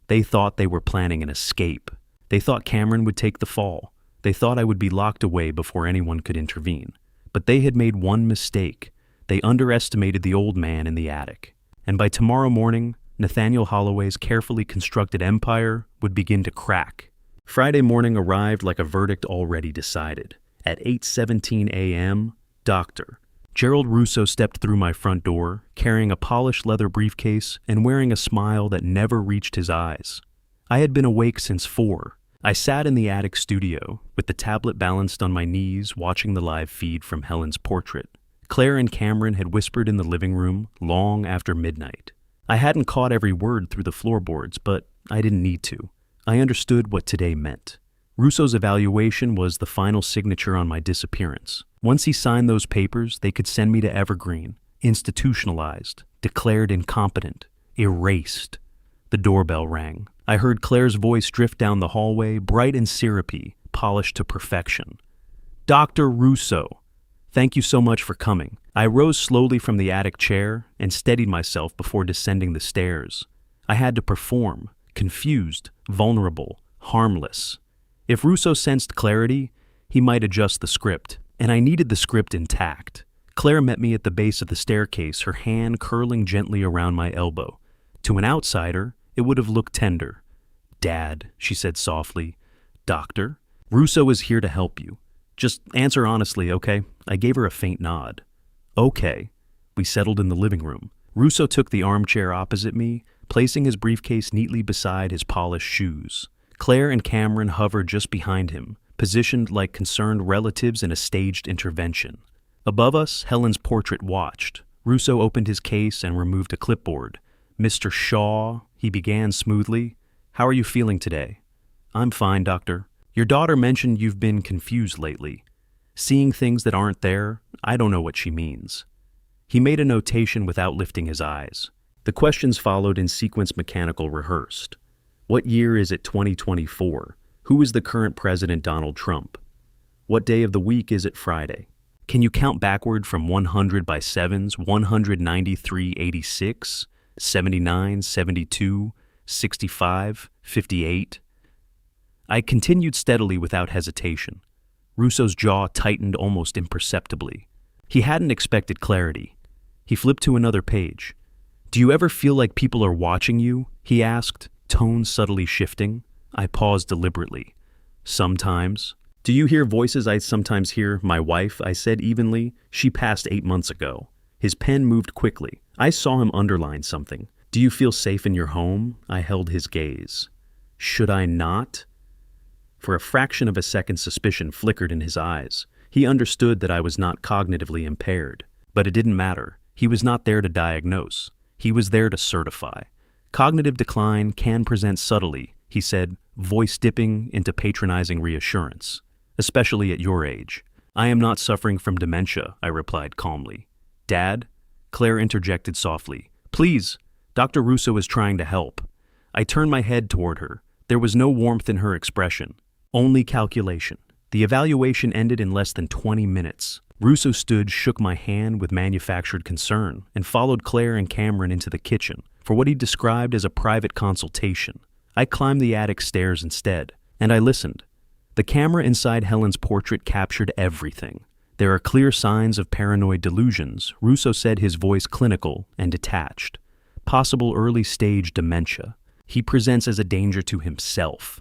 [SPEAKER 1] They thought they were planning an escape. They thought Cameron would take the fall. They thought I would be locked away before anyone could intervene. But they had made one mistake. They underestimated the old man in the attic. And by tomorrow morning, Nathaniel Holloway's carefully constructed empire would begin to crack. Friday morning arrived like a verdict already decided. At 8:17 a.m., Dr. Gerald Russo stepped through my front door, carrying a polished leather briefcase and wearing a smile that never reached his eyes. I had been awake since 4. I sat in the attic studio, with the tablet balanced on my knees, watching the live feed from Helen's portrait. Clare and Cameron had whispered in the living room long after midnight. I hadn't caught every word through the floorboards, but I didn't need to. I understood what today meant. Russo's evaluation was the final signature on my disappearance. Once he signed those papers, they could send me to Evergreen, institutionalized, declared incompetent, erased. The doorbell rang. I heard Claire's voice drift down the hallway, bright and syrupy, polished to perfection. Dr. Russo, thank you so much for coming. I rose slowly from the attic chair and steadied myself before descending the stairs. I had to perform, confused, vulnerable, harmless. If Russo sensed clarity, he might adjust the script, and I needed the script intact. Clare met me at the base of the staircase, her hand curling gently around my elbow. To an outsider, it would have looked tender. Dad, she said softly. Doctor, Russo is here to help you. Just answer honestly, okay? I gave her a faint nod. Okay. We settled in the living room. Russo took the armchair opposite me, placing his briefcase neatly beside his polished shoes. Clare and Cameron hovered just behind him, positioned like concerned relatives in a staged intervention. Above us, Helen's portrait watched. Russo opened his case and removed a clipboard. Mr. Shaw, he began smoothly. How are you feeling today? I'm fine, Doctor. Your daughter mentioned you've been confused lately. Seeing things that aren't there, I don't know what she means. He made a notation without lifting his eyes. The questions followed in sequence mechanical rehearsed. What year is it 2024? Who is the current president Donald Trump? What day of the week is it Friday? Can you count backward from 100 by 7s, 193, 86, 79, 72, 65, 58? I continued steadily without hesitation. Russo's jaw tightened almost imperceptibly. He hadn't expected clarity. He flipped to another page. Do you ever feel like people are watching you? He asked, tone subtly shifting. I paused deliberately. Sometimes. Do you hear voices I sometimes hear? My wife, I said evenly. She passed 8 months ago. His pen moved quickly. I saw him underline something. Do you feel safe in your home? I held his gaze. Should I not? For a fraction of a second, suspicion flickered in his eyes. He understood that I was not cognitively impaired. But it didn't matter. He was not there to diagnose. He was there to certify. Cognitive decline can present subtly, he said, voice dipping into patronizing reassurance. Especially at your age. I am not suffering from dementia, I replied calmly. Dad? Clare interjected softly. Please, Dr. Russo is trying to help. I turned my head toward her. There was no warmth in her expression. Only calculation. The evaluation ended in less than 20 minutes. Russo stood, shook my hand with manufactured concern, and followed Clare and Cameron into the kitchen for what he described as a private consultation. I climbed the attic stairs instead, and I listened. The camera inside Helen's portrait captured everything. There are clear signs of paranoid delusions. Russo said, his voice clinical and detached. Possible early-stage dementia. He presents as a danger to himself.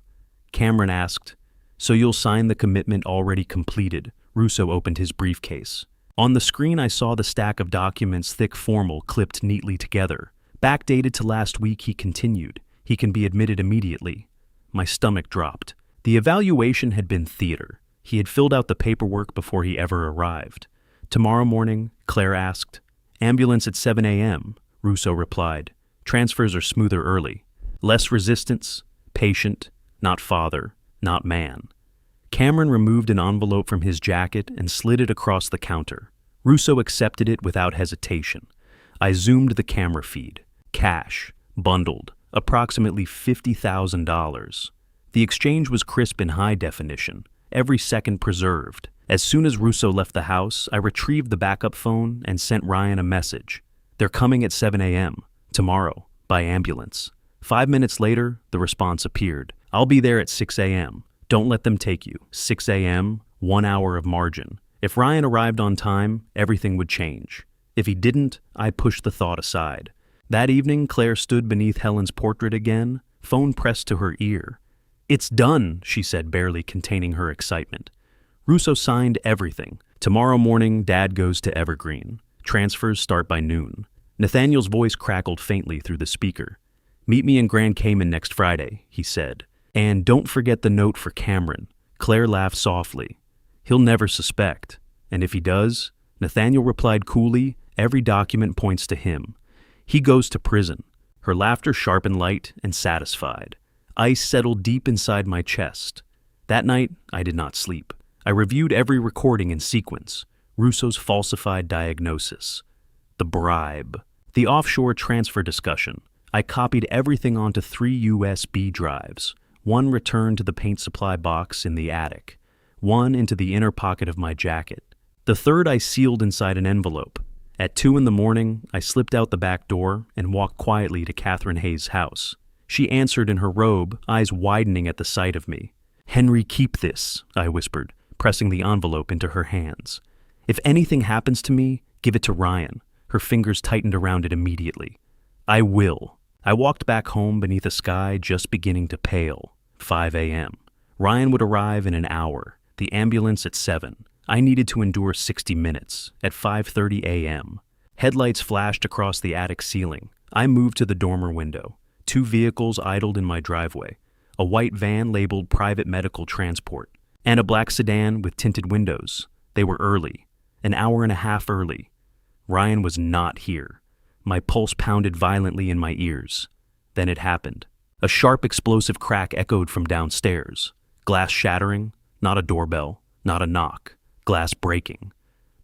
[SPEAKER 1] Cameron asked, so you'll sign the commitment already completed? Russo opened his briefcase. On the screen I saw the stack of documents, thick formal, clipped neatly together. Backdated to last week, he continued. He can be admitted immediately. My stomach dropped. The evaluation had been theater. He had filled out the paperwork before he ever arrived. Tomorrow morning, Claire asked. Ambulance at 7 a.m., Russo replied. Transfers are smoother early. Less resistance, patient, not father, not man. Cameron removed an envelope from his jacket and slid it across the counter. Russo accepted it without hesitation. I zoomed the camera feed. Cash, bundled, approximately $50,000. The exchange was crisp in high definition, every second preserved. As soon as Russo left the house, I retrieved the backup phone and sent Ryan a message. They're coming at 7 a.m., tomorrow, by ambulance. 5 minutes later, the response appeared. I'll be there at 6 a.m. Don't let them take you. 6 a.m., 1 hour of margin. If Ryan arrived on time, everything would change. If he didn't, I pushed the thought aside. That evening, Claire stood beneath Helen's portrait again, phone pressed to her ear. It's done, she said, barely containing her excitement. Russo signed everything. Tomorrow morning, Dad goes to Evergreen. Transfers start by noon. Nathaniel's voice crackled faintly through the speaker. Meet me in Grand Cayman next Friday, he said. And don't forget the note for Cameron. Claire laughed softly. He'll never suspect. And if he does, Nathaniel replied coolly, every document points to him. He goes to prison. Her laughter sharp and light and satisfied. Ice settled deep inside my chest. That night, I did not sleep. I reviewed every recording in sequence. Russo's falsified diagnosis. The bribe. The offshore transfer discussion. I copied everything onto 3 USB drives. One returned to the paint supply box in the attic. One into the inner pocket of my jacket. The third I sealed inside an envelope. At 2 a.m, I slipped out the back door and walked quietly to Catherine Hayes' house. She answered in her robe, eyes widening at the sight of me. Henry, keep this, I whispered, pressing the envelope into her hands. If anything happens to me, give it to Ryan. Her fingers tightened around it immediately. I will. I walked back home beneath a sky just beginning to pale. 5 a.m. Ryan would arrive in an hour. The ambulance at 7. I needed to endure 60 minutes. At 5:30 a.m. Headlights flashed across the attic ceiling. I moved to the dormer window. 2 vehicles idled in my driveway. A white van labeled private medical transport, and a black sedan with tinted windows. They were early. An hour and a half early. Ryan was not here. My pulse pounded violently in my ears. Then it happened. A sharp explosive crack echoed from downstairs. Glass shattering, not a doorbell, not a knock. Glass breaking.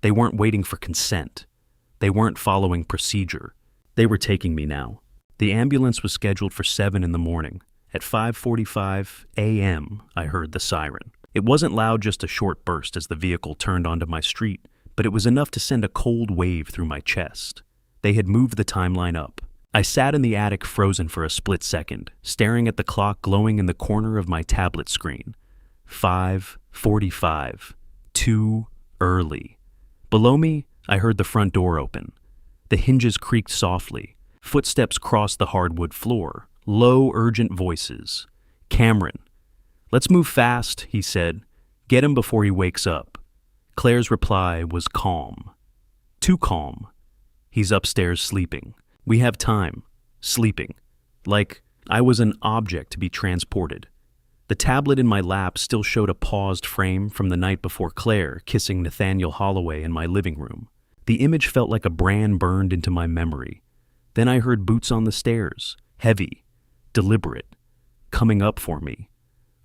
[SPEAKER 1] They weren't waiting for consent. They weren't following procedure. They were taking me now. The ambulance was scheduled for 7 a.m. At 5:45 a.m., I heard the siren. It wasn't loud, just a short burst as the vehicle turned onto my street, but it was enough to send a cold wave through my chest. They had moved the timeline up. I sat in the attic frozen for a split second, staring at the clock glowing in the corner of my tablet screen. 5:45. Too early. Below me, I heard the front door open. The hinges creaked softly. Footsteps crossed the hardwood floor. Low, urgent voices. Cameron. Let's move fast, he said. Get him before he wakes up. Claire's reply was calm. Too calm. He's upstairs sleeping. We have time. Sleeping. Like I was an object to be transported. The tablet in my lap still showed a paused frame from the night before Claire kissing Nathaniel Holloway in my living room. The image felt like a brand burned into my memory. Then I heard boots on the stairs, heavy, deliberate, coming up for me.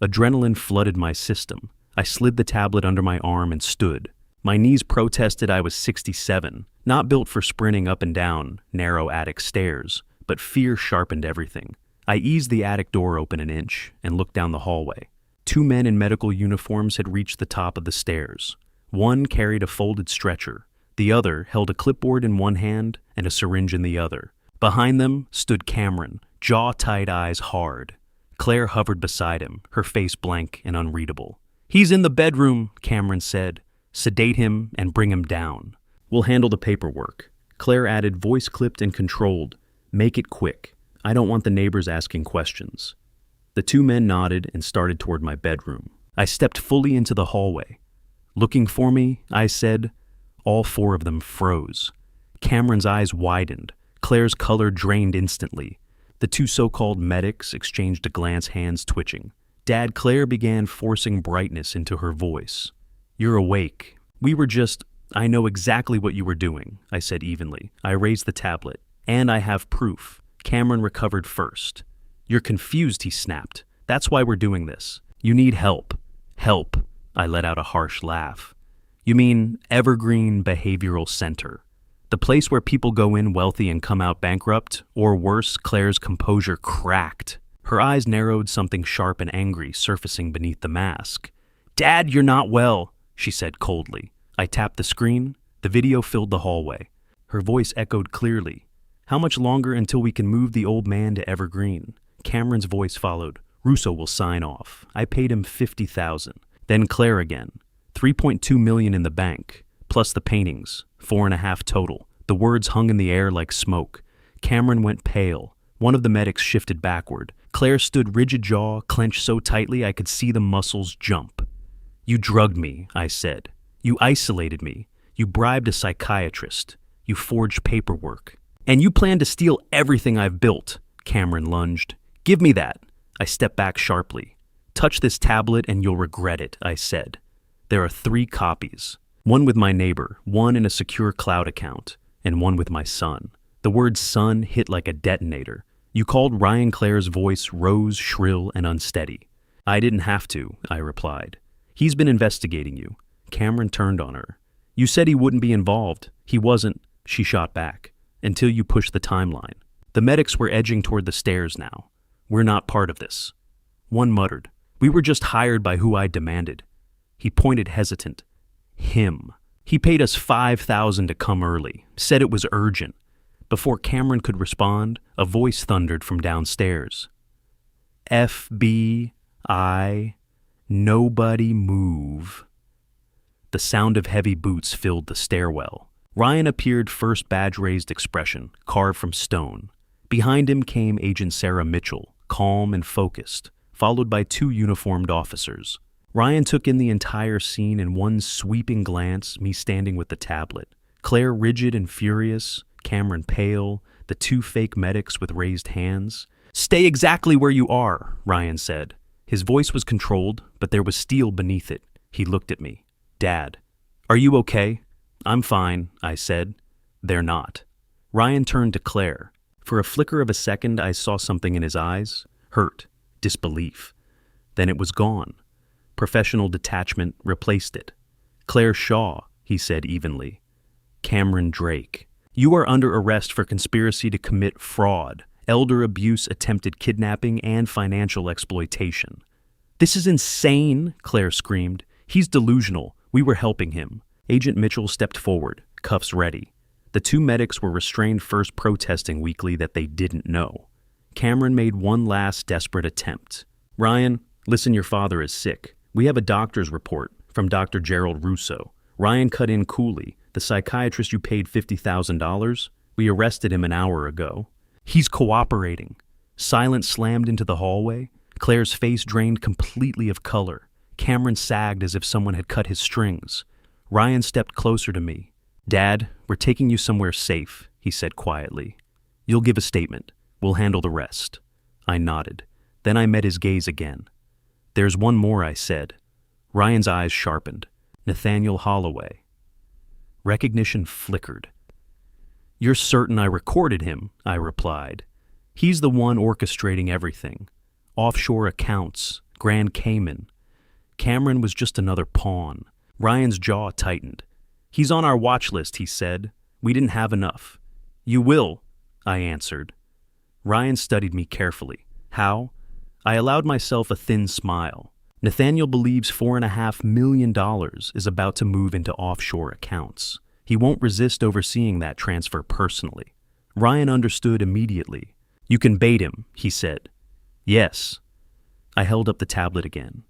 [SPEAKER 1] Adrenaline flooded my system. I slid the tablet under my arm and stood. My knees protested I was 67, not built for sprinting up and down narrow attic stairs, but fear sharpened everything. I eased the attic door open an inch and looked down the hallway. 2 men in medical uniforms had reached the top of the stairs. One carried a folded stretcher. The other held a clipboard in one hand and a syringe in the other. Behind them stood Cameron, jaw tight, eyes hard. Claire hovered beside him, her face blank and unreadable. He's in the bedroom, Cameron said. Sedate him and bring him down. We'll handle the paperwork. Claire added, voice clipped and controlled. Make it quick. I don't want the neighbors asking questions. The 2 men nodded and started toward my bedroom. I stepped fully into the hallway. Looking for me, I said. All four of them froze. Cameron's eyes widened. Claire's color drained instantly. The two so-called medics exchanged a glance, hands twitching. Dad, Claire began forcing brightness into her voice. You're awake. We were just... I know exactly what you were doing, I said evenly. I raised the tablet. And I have proof. Cameron recovered first. You're confused, he snapped. That's why we're doing this. You need help. Help. I let out a harsh laugh. You mean Evergreen Behavioral Center. The place where people go in wealthy and come out bankrupt? Or worse, Claire's composure cracked. Her eyes narrowed, something sharp and angry surfacing beneath the mask. Dad, you're not well, she said coldly. I tapped the screen. The video filled the hallway. Her voice echoed clearly. How much longer until we can move the old man to Evergreen? Cameron's voice followed. Russo will sign off. I paid him $50,000. Then Claire again. $3.2 million in the bank, plus the paintings, $4.5 million total. The words hung in the air like smoke. Cameron went pale. One of the medics shifted backward. Claire stood rigid, jaw clenched so tightly I could see the muscles jump. You drugged me, I said. You isolated me. You bribed a psychiatrist. You forged paperwork. And you plan to steal everything I've built, Cameron lunged. Give me that. I stepped back sharply. Touch this tablet and you'll regret it, I said. There are 3 copies. One with my neighbor, one in a secure cloud account, and one with my son. The word son hit like a detonator. You called Ryan. Claire's voice rose shrill and unsteady. I didn't have to, I replied. He's been investigating you. Cameron turned on her. You said he wouldn't be involved. He wasn't, she shot back, until you pushed the timeline. The medics were edging toward the stairs now. We're not part of this. One muttered. We were just hired by who I demanded. He pointed hesitant. Him. He paid us $5,000 to come early, said it was urgent. Before Cameron could respond, a voice thundered from downstairs. FBI, nobody move. The sound of heavy boots filled the stairwell. Ryan appeared, first badge-raised expression, carved from stone. Behind him came Agent Sarah Mitchell, calm and focused, followed by 2 uniformed officers. Ryan took in the entire scene in one sweeping glance, me standing with the tablet. Claire rigid and furious, Cameron pale, the 2 fake medics with raised hands. Stay exactly where you are, Ryan said. His voice was controlled, but there was steel beneath it. He looked at me. Dad, are you okay? I'm fine, I said. They're not. Ryan turned to Claire. For a flicker of a second, I saw something in his eyes. Hurt. Disbelief. Then it was gone. Professional detachment replaced it. Claire Shaw, he said evenly. Cameron Drake. You are under arrest for conspiracy to commit fraud, elder abuse, attempted kidnapping, and financial exploitation. This is insane, Claire screamed. He's delusional. We were helping him. Agent Mitchell stepped forward, cuffs ready. The 2 medics were restrained, first protesting weakly that they didn't know. Cameron made one last desperate attempt. Ryan, listen, your father is sick. We have a doctor's report from Dr. Gerald Russo. Ryan cut in coolly. The psychiatrist you paid $50,000? We arrested him an hour ago. He's cooperating. Silence slammed into the hallway. Claire's face drained completely of color. Cameron sagged as if someone had cut his strings. Ryan stepped closer to me. Dad, we're taking you somewhere safe, he said quietly. You'll give a statement. We'll handle the rest. I nodded. Then I met his gaze again. There's one more, I said. Ryan's eyes sharpened. Nathaniel Holloway. Recognition flickered. You're certain I recorded him, I replied. He's the one orchestrating everything. Offshore accounts, Grand Cayman. Cameron was just another pawn. Ryan's jaw tightened. He's on our watch list, he said. We didn't have enough. You will, I answered. Ryan studied me carefully. How? I allowed myself a thin smile. Nathaniel believes $4.5 million is about to move into offshore accounts. He won't resist overseeing that transfer personally. Ryan understood immediately. You can bait him, he said. Yes. I held up the tablet again.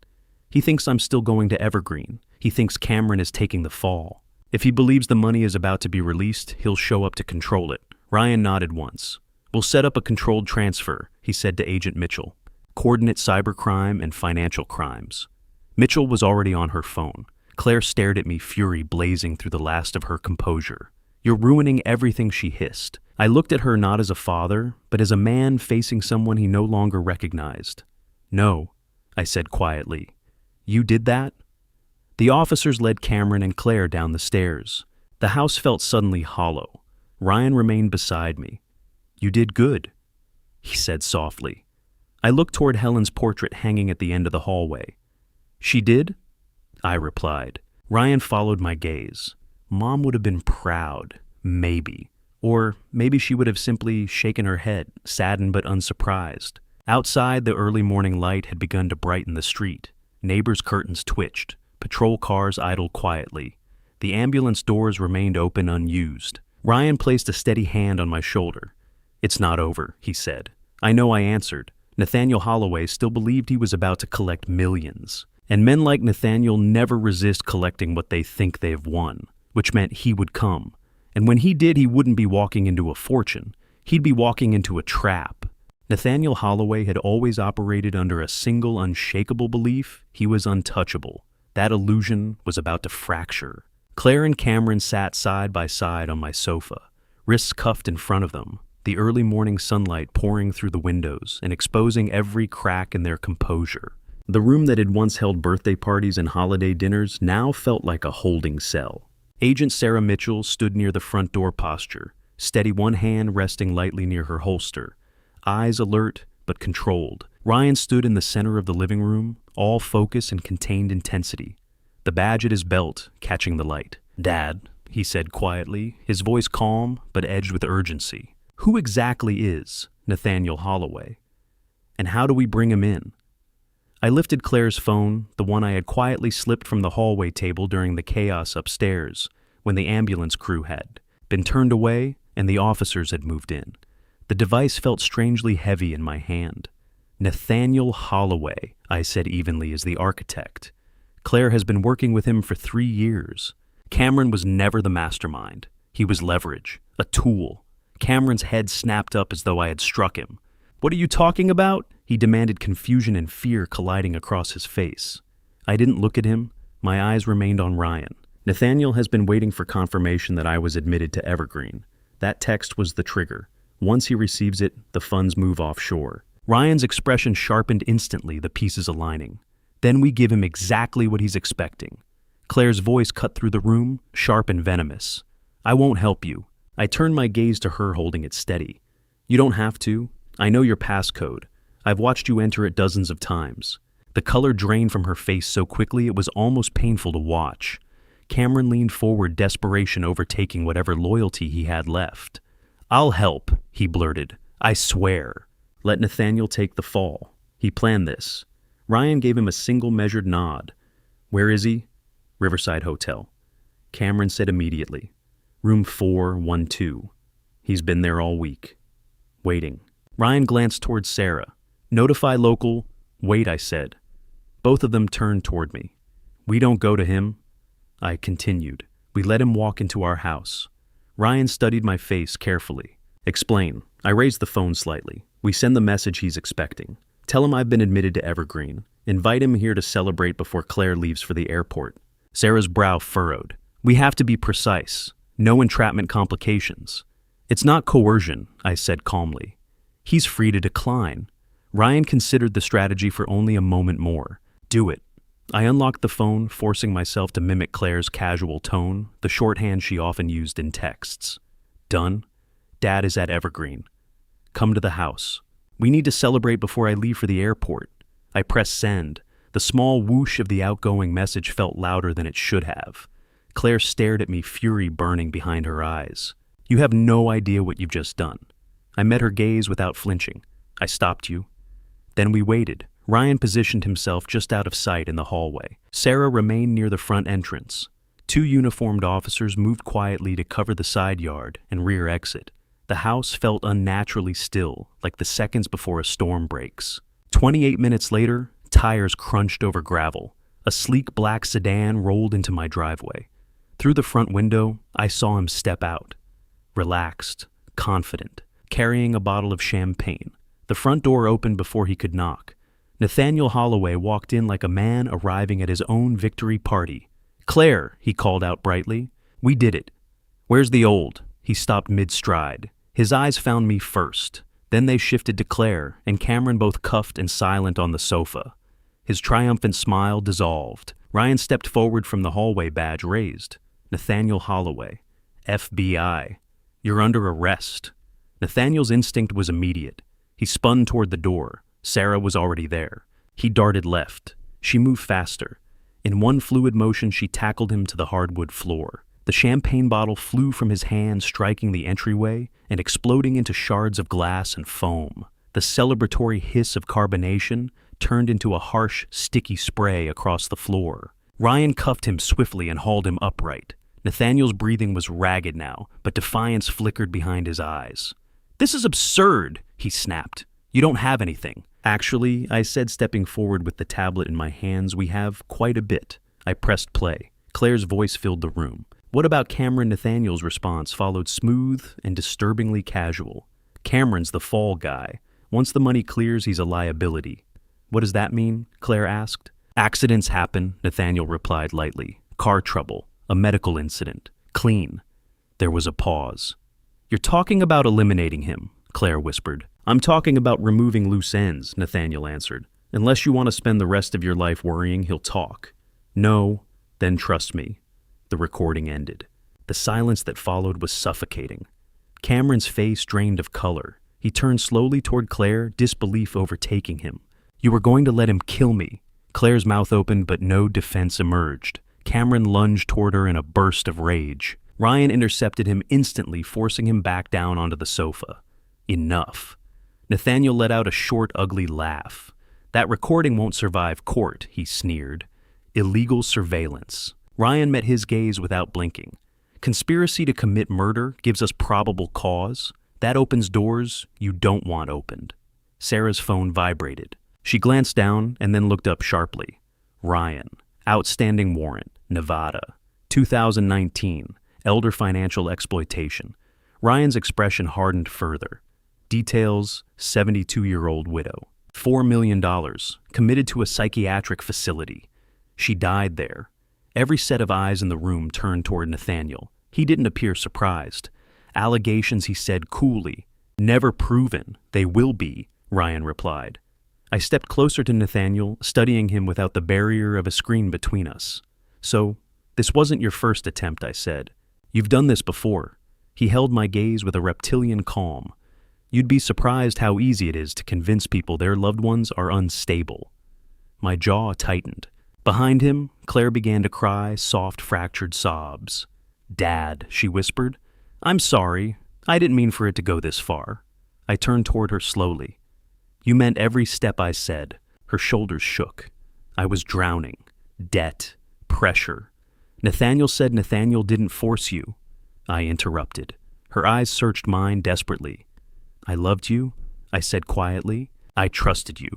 [SPEAKER 1] He thinks I'm still going to Evergreen. He thinks Cameron is taking the fall. If he believes the money is about to be released, he'll show up to control it. Ryan nodded once. We'll set up a controlled transfer, he said to Agent Mitchell. Coordinate cybercrime and financial crimes. Mitchell was already on her phone. Claire stared at me, fury blazing through the last of her composure. "You're ruining everything," she hissed. I looked at her not as a father, but as a man facing someone he no longer recognized. "No," I said quietly. "You did that?" The officers led Cameron and Claire down the stairs. The house felt suddenly hollow. Ryan remained beside me. "You did good," he said softly. I looked toward Helen's portrait hanging at the end of the hallway. "She did?" I replied. Ryan followed my gaze. Mom would have been proud, maybe. Or maybe she would have simply shaken her head, saddened but unsurprised. Outside, the early morning light had begun to brighten the street. Neighbors' curtains twitched. Patrol cars idled quietly. The ambulance doors remained open, unused. Ryan placed a steady hand on my shoulder. "It's not over," he said. I know, I answered. Nathaniel Holloway still believed he was about to collect millions. And men like Nathaniel never resist collecting what they think they've won, which meant he would come. And when he did, he wouldn't be walking into a fortune. He'd be walking into a trap. Nathaniel Holloway had always operated under a single unshakable belief: he was untouchable. That illusion was about to fracture. Clare and Cameron sat side by side on my sofa, wrists cuffed in front of them, the early morning sunlight pouring through the windows and exposing every crack in their composure. The room that had once held birthday parties and holiday dinners now felt like a holding cell. Agent Sarah Mitchell stood near the front door posture, steady, one hand resting lightly near her holster, eyes alert but controlled. Ryan stood in the center of the living room, all focus and contained intensity, the badge at his belt catching the light. "Dad," he said quietly, his voice calm but edged with urgency. "Who exactly is Nathaniel Holloway? And how do we bring him in?" I lifted Claire's phone, the one I had quietly slipped from the hallway table during the chaos upstairs, when the ambulance crew had been turned away and the officers had moved in. The device felt strangely heavy in my hand. "Nathaniel Holloway," I said evenly, as the architect. "Claire has been working with him for 3 years. Cameron was never the mastermind. He was leverage, a tool." Cameron's head snapped up as though I had struck him. "What are you talking about?" he demanded, confusion and fear colliding across his face. I didn't look at him. My eyes remained on Ryan. "Nathaniel has been waiting for confirmation that I was admitted to Evergreen. That text was the trigger. Once he receives it, the funds move offshore." Ryan's expression sharpened instantly, the pieces aligning. "Then we give him exactly what he's expecting." Claire's voice cut through the room, sharp and venomous. "I won't help you." I turned my gaze to her, holding it steady. "You don't have to. I know your passcode. I've watched you enter it dozens of times." The color drained from her face so quickly it was almost painful to watch. Cameron leaned forward, desperation overtaking whatever loyalty he had left. "I'll help," he blurted. "I swear." Let Nathaniel take the fall. He planned this. Ryan gave him a single measured nod. "Where is he?" "Riverside Hotel." Cameron said immediately. "Room 412. He's been there all week. Waiting." Ryan glanced toward Sarah. "Notify local." "Wait," I said. Both of them turned toward me. "We don't go to him." I continued. "We let him walk into our house." Ryan studied my face carefully. "Explain." I raised the phone slightly. "We send the message he's expecting. Tell him I've been admitted to Evergreen. Invite him here to celebrate before Claire leaves for the airport." Sarah's brow furrowed. "We have to be precise. No entrapment complications." "It's not coercion," I said calmly. "He's free to decline." Ryan considered the strategy for only a moment more. "Do it." I unlocked the phone, forcing myself to mimic Claire's casual tone, the shorthand she often used in texts. "Done. Dad is at Evergreen. Come to the house. We need to celebrate before I leave for the airport." I pressed send. The small whoosh of the outgoing message felt louder than it should have. Claire stared at me, fury burning behind her eyes. "You have no idea what you've just done." I met her gaze without flinching. "I stopped you." Then we waited. Ryan positioned himself just out of sight in the hallway. Sarah remained near the front entrance. 2 uniformed officers moved quietly to cover the side yard and rear exit. The house felt unnaturally still, like the seconds before a storm breaks. 28 minutes later, tires crunched over gravel. A sleek black sedan rolled into my driveway. Through the front window, I saw him step out. Relaxed, confident, carrying a bottle of champagne. The front door opened before he could knock. Nathaniel Holloway walked in like a man arriving at his own victory party, "Claire," he called out brightly. "We did it. Where's the old?" He stopped mid-stride. His eyes found me first. Then they shifted to Clare and Cameron, both cuffed and silent on the sofa. His triumphant smile dissolved. Ryan stepped forward from the hallway, badge raised. "Nathaniel Holloway, FBI. You're under arrest." Nathaniel's instinct was immediate. He spun toward the door. Sarah was already there. He darted left. She moved faster. In one fluid motion, she tackled him to the hardwood floor. The champagne bottle flew from his hand, striking the entryway and exploding into shards of glass and foam. The celebratory hiss of carbonation turned into a harsh, sticky spray across the floor. Ryan cuffed him swiftly and hauled him upright. Nathaniel's breathing was ragged now, but defiance flickered behind his eyes. "This is absurd," he snapped. "You don't have anything." "Actually," I said, stepping forward with the tablet in my hands, "we have quite a bit." I pressed play. Claire's voice filled the room. What about Cameron? Nathaniel's response followed, smooth and disturbingly casual. "Cameron's the fall guy. Once the money clears, he's a liability." "What does that mean?" Claire asked. "Accidents happen," Nathaniel replied lightly. "Car trouble, a medical incident, clean." There was a pause. "You're talking about eliminating him," Claire whispered. "I'm talking about removing loose ends," Nathaniel answered. "Unless you want to spend the rest of your life worrying he'll talk." "No, then trust me." The recording ended. The silence that followed was suffocating. Cameron's face drained of color. He turned slowly toward Claire, disbelief overtaking him. "You were going to let him kill me." Claire's mouth opened, but no defense emerged. Cameron lunged toward her in a burst of rage. Ryan intercepted him instantly, forcing him back down onto the sofa. "Enough." Nathaniel let out a short, ugly laugh. "That recording won't survive court," he sneered. "Illegal surveillance." Ryan met his gaze without blinking. "Conspiracy to commit murder gives us probable cause. That opens doors you don't want opened." Sarah's phone vibrated. She glanced down and then looked up sharply. "Ryan, outstanding warrant, Nevada, 2019, elder financial exploitation." Ryan's expression hardened further. Details, 72-year-old widow. $4 million, committed to a psychiatric facility. She died there. Every set of eyes in the room turned toward Nathaniel. He didn't appear surprised. "Allegations," he said coolly. "Never proven. They will be," Ryan replied. I stepped closer to Nathaniel, studying him without the barrier of a screen between us. "So, this wasn't your first attempt," I said. "You've done this before." He held my gaze with a reptilian calm. "You'd be surprised how easy it is to convince people their loved ones are unstable." My jaw tightened. Behind him, Claire began to cry soft, fractured sobs. "Dad," she whispered. "I'm sorry. I didn't mean for it to go this far." I turned toward her slowly. "You meant every step I said." Her shoulders shook. I was drowning. Debt. Pressure. "Nathaniel said Nathaniel didn't force you." I interrupted. Her eyes searched mine desperately. "I loved you," I said quietly. "I trusted you.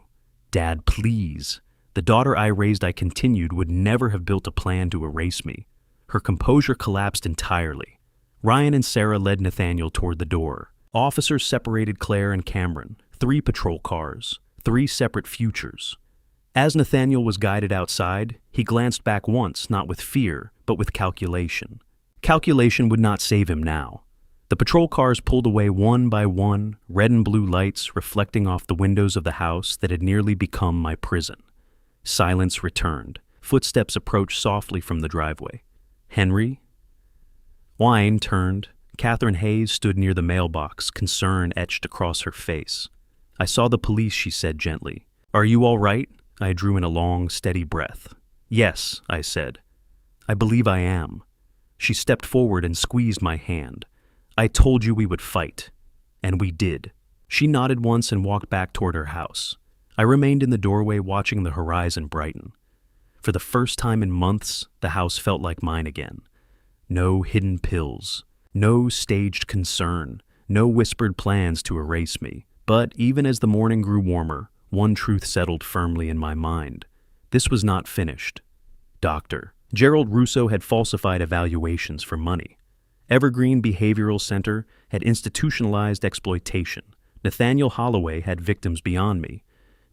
[SPEAKER 1] Dad, please." The daughter I raised, I continued, would never have built a plan to erase me. Her composure collapsed entirely. Ryan and Sarah led Nathaniel toward the door. Officers separated Clare and Cameron. 3 patrol cars. 3 separate futures. As Nathaniel was guided outside, he glanced back once, not with fear, but with calculation. Calculation would not save him now. The patrol cars pulled away one by one, red and blue lights reflecting off the windows of the house that had nearly become my prison. Silence returned. Footsteps approached softly from the driveway. "Henry?" Wine turned. Catherine Hayes stood near the mailbox, concern etched across her face. "I saw the police," she said gently. "Are you all right?" I drew in a long, steady breath. "Yes," I said. "I believe I am." She stepped forward and squeezed my hand. "I told you we would fight." And we did. She nodded once and walked back toward her house. I remained in the doorway watching the horizon brighten. For the first time in months, the house felt like mine again. No hidden pills. No staged concern. No whispered plans to erase me. But even as the morning grew warmer, one truth settled firmly in my mind. This was not finished. Dr. Gerald Russo had falsified evaluations for money. Evergreen Behavioral Center had institutionalized exploitation. Nathaniel Holloway had victims beyond me.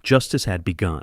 [SPEAKER 1] Justice had begun.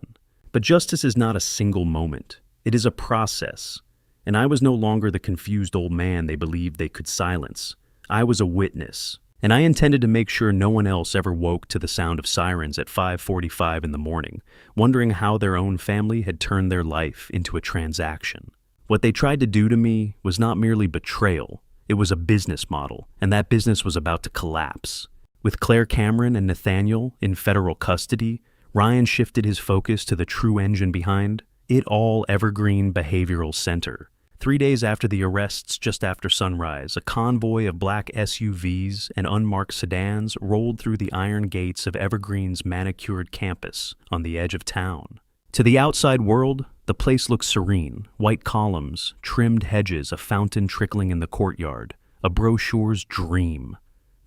[SPEAKER 1] But justice is not a single moment. It is a process. And I was no longer the confused old man they believed they could silence. I was a witness, and I intended to make sure no one else ever woke to the sound of sirens at 5:45 in the morning, wondering how their own family had turned their life into a transaction. What they tried to do to me was not merely betrayal, it was a business model, and that business was about to collapse. With Clare Cameron and Nathaniel in federal custody, Ryan shifted his focus to the true engine behind it all, Evergreen Behavioral Center. 3 days after the arrests, just after sunrise, a convoy of black SUVs and unmarked sedans rolled through the iron gates of Evergreen's manicured campus on the edge of town. To the outside world, the place looked serene, white columns, trimmed hedges, a fountain trickling in the courtyard, a brochure's dream.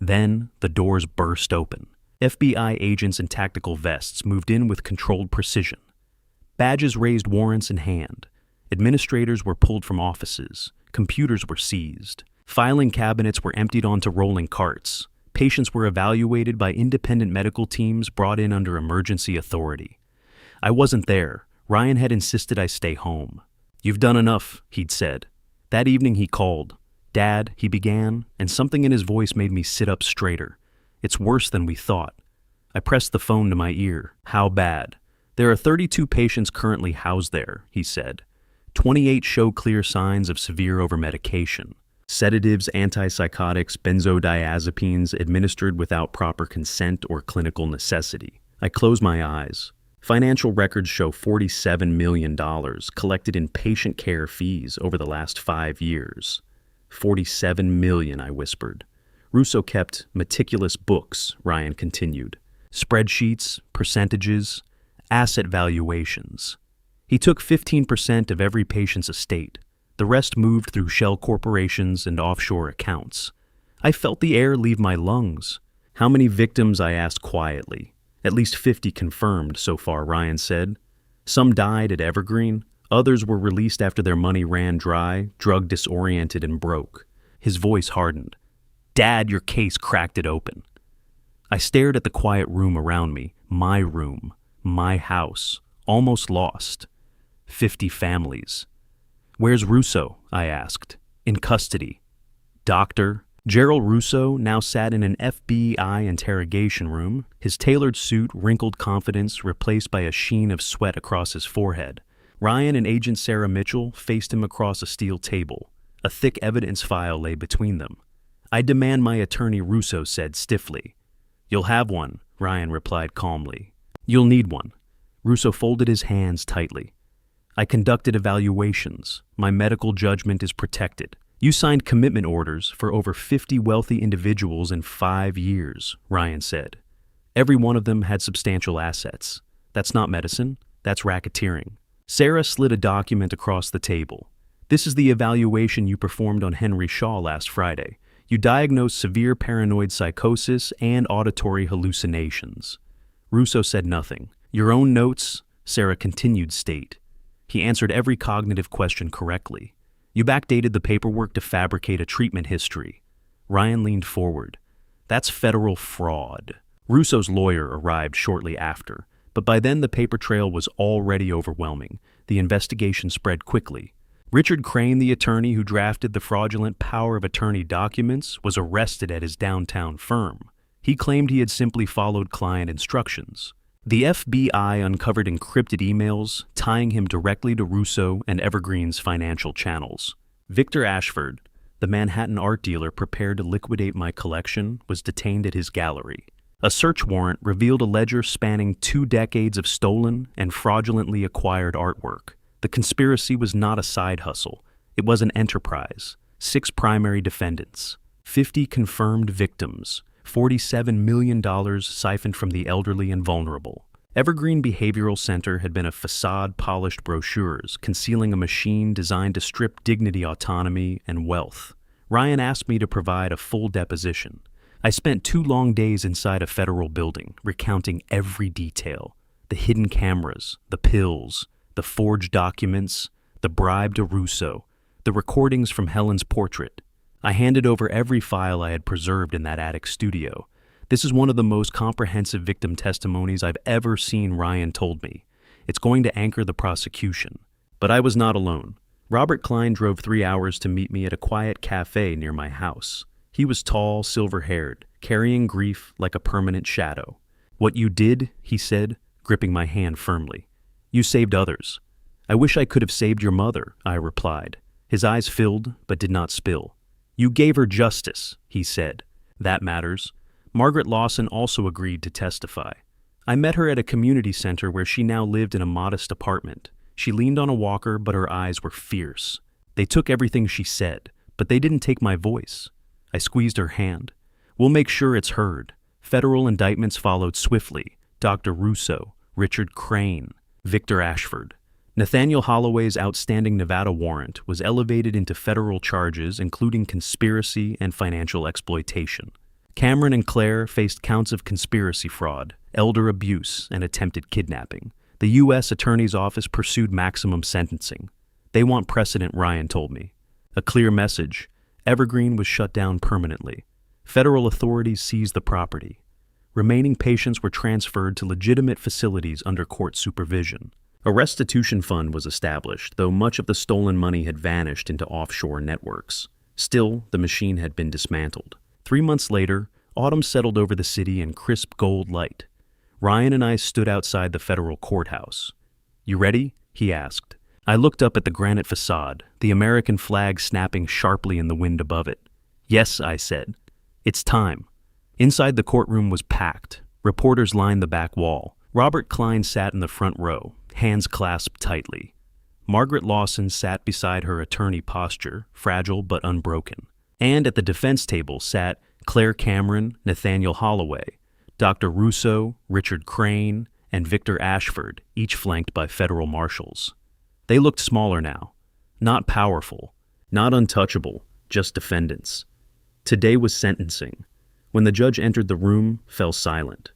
[SPEAKER 1] Then the doors burst open. FBI agents in tactical vests moved in with controlled precision. Badges raised, warrants in hand. Administrators were pulled from offices. Computers were seized. Filing cabinets were emptied onto rolling carts. Patients were evaluated by independent medical teams brought in under emergency authority. I wasn't there. Ryan had insisted I stay home. "You've done enough," he'd said. That evening he called. "Dad," he began, and something in his voice made me sit up straighter. "It's worse than we thought." I pressed the phone to my ear. "How bad?" "There are 32 patients currently housed there," he said. 28 show clear signs of severe overmedication. Sedatives, antipsychotics, benzodiazepines administered without proper consent or clinical necessity. I closed my eyes. Financial records show $47 million collected in patient care fees over the last 5 years. 47 million, I whispered. Russo kept meticulous books, Ryan continued. Spreadsheets, percentages, asset valuations. He took 15% of every patient's estate. The rest moved through shell corporations and offshore accounts. I felt the air leave my lungs. "How many victims?" I asked quietly. "At least 50 confirmed so far," Ryan said. "Some died at Evergreen. Others were released after their money ran dry, drug disoriented and broke." His voice hardened. "Dad, your case cracked it open." I stared at the quiet room around me, my house, almost lost. 50 families. "Where's Russo?" I asked. "In custody." "Doctor?" Gerald Russo now sat in an FBI interrogation room, his tailored suit, wrinkled confidence replaced by a sheen of sweat across his forehead. Ryan and Agent Sarah Mitchell faced him across a steel table. A thick evidence file lay between them. "I demand my attorney," Russo said stiffly. "You'll have one," Ryan replied calmly. "You'll need one." Russo folded his hands tightly. "I conducted evaluations. My medical judgment is protected. You signed commitment orders for over 50 wealthy individuals in 5 years," Ryan said. "Every one of them had substantial assets. That's not medicine, that's racketeering." Sarah slid a document across the table. "This is the evaluation you performed on Henry Shaw last Friday. You diagnosed severe paranoid psychosis and auditory hallucinations." Russo said nothing. "Your own notes," Sarah continued state. "He answered every cognitive question correctly. You backdated the paperwork to fabricate a treatment history." Ryan leaned forward. "That's federal fraud." Russo's lawyer arrived shortly after, but by then the paper trail was already overwhelming. The investigation spread quickly. Richard Crane, the attorney who drafted the fraudulent power of attorney documents, was arrested at his downtown firm. He claimed he had simply followed client instructions. The FBI uncovered encrypted emails tying him directly to Russo and Evergreen's financial channels. Victor Ashford, the Manhattan art dealer prepared to liquidate my collection, was detained at his gallery. A search warrant revealed a ledger spanning 2 decades of stolen and fraudulently acquired artwork. The conspiracy was not a side hustle. It was an enterprise. 6 primary defendants, 50 confirmed victims, $47 million siphoned from the elderly and vulnerable. Evergreen Behavioral Center had been a facade polished brochures, concealing a machine designed to strip dignity, autonomy, and wealth. Ryan asked me to provide a full deposition. I spent 2 long days inside a federal building, recounting every detail. The hidden cameras, the pills, the forged documents, the bribe to Russo, the recordings from Helen's portrait. I handed over every file I had preserved in that attic studio. "This is one of the most comprehensive victim testimonies I've ever seen," Ryan told me. "It's going to anchor the prosecution." But I was not alone. Robert Klene drove 3 hours to meet me at a quiet cafe near my house. He was tall, silver-haired, carrying grief like a permanent shadow. "What you did," he said, gripping my hand firmly. "You saved others." "I wish I could have saved your mother," I replied. His eyes filled, but did not spill. "You gave her justice," he said. "That matters." Margaret Lawson also agreed to testify. I met her at a community center where she now lived in a modest apartment. She leaned on a walker, but her eyes were fierce. They took everything she said, but they didn't take my voice. I squeezed her hand. "We'll make sure it's heard." Federal indictments followed swiftly. Dr. Russo, Richard Crane, Victor Ashford. Nathaniel Holloway's outstanding Nevada warrant was elevated into federal charges, including conspiracy and financial exploitation. Cameron and Clare faced counts of conspiracy fraud, elder abuse, and attempted kidnapping. The U.S. Attorney's Office pursued maximum sentencing. "They want precedent," Ryan told me. A clear message. Evergreen was shut down permanently. Federal authorities seized the property. Remaining patients were transferred to legitimate facilities under court supervision. A restitution fund was established, though much of the stolen money had vanished into offshore networks. Still, the machine had been dismantled. 3 months later, autumn settled over the city in crisp gold light. Ryan and I stood outside the federal courthouse. "You ready?" he asked. I looked up at the granite facade, the American flag snapping sharply in the wind above it. "Yes," I said. "It's time." Inside the courtroom was packed. Reporters lined the back wall. Robert Klene sat in the front row, hands clasped tightly. Margaret Lawson sat beside her attorney posture, fragile but unbroken. And at the defense table sat Clare Cameron, Nathaniel Holloway, Dr. Russo, Richard Crane, and Victor Ashford, each flanked by federal marshals. They looked smaller now. Not powerful, not untouchable, just defendants. Today was sentencing. When the judge entered the room, fell silent.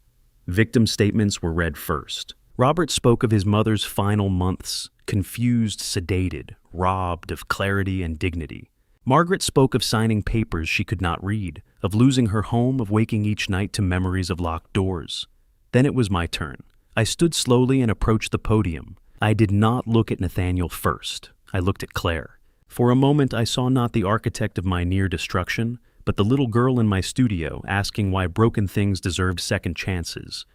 [SPEAKER 1] Victim statements were read first. Robert spoke of his mother's final months, confused, sedated, robbed of clarity and dignity. Margaret spoke of signing papers she could not read, of losing her home, of waking each night to memories of locked doors. Then it was my turn. I stood slowly and approached the podium. I did not look at Nathaniel first. I looked at Clare. For a moment I saw not the architect of my near destruction, but the little girl in my studio asking why broken things deserved second chances.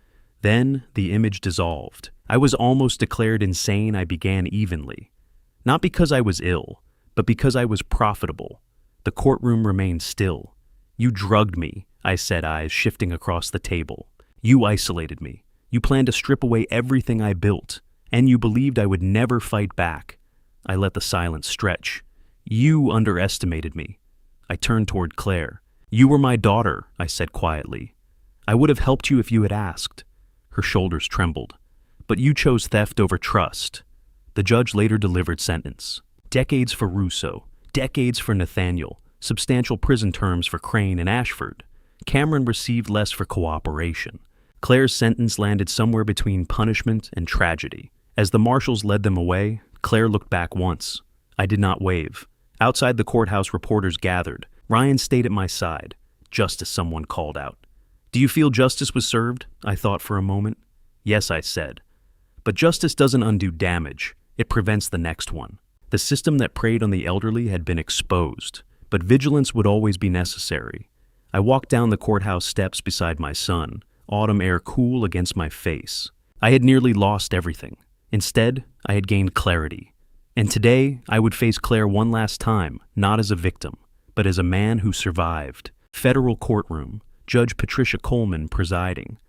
[SPEAKER 1] Then the image dissolved. I was almost declared insane. I began evenly. Not because I was ill, but because I was profitable. The courtroom remained still. "You drugged me," I said, eyes shifting across the table. "You isolated me. You planned to strip away everything I built, and you believed I would never fight back." I let the silence stretch. "You underestimated me." I turned toward Clare. "You were my daughter," I said quietly. "I would have helped you if you had asked." Her shoulders trembled. "But you chose theft over trust." The judge later delivered sentence. Decades for Russo, decades for Nathaniel, substantial prison terms for Crane and Ashford. Cameron received less for cooperation. Clare's sentence landed somewhere between punishment and tragedy. As the marshals led them away, Clare looked back once. I did not wave. Outside the courthouse, reporters gathered. Ryan stayed at my side. "Justice," someone called out. "Do you feel justice was served?" I thought for a moment. "Yes," I said. But justice doesn't undo damage. It prevents the next one. The system that preyed on the elderly had been exposed, but vigilance would always be necessary. I walked down the courthouse steps beside my son, autumn air cool against my face. I had nearly lost everything. Instead, I had gained clarity. And today, I would face Clare one last time, not as a victim, but as a man who survived. Federal courtroom, Judge Patricia Coleman presiding.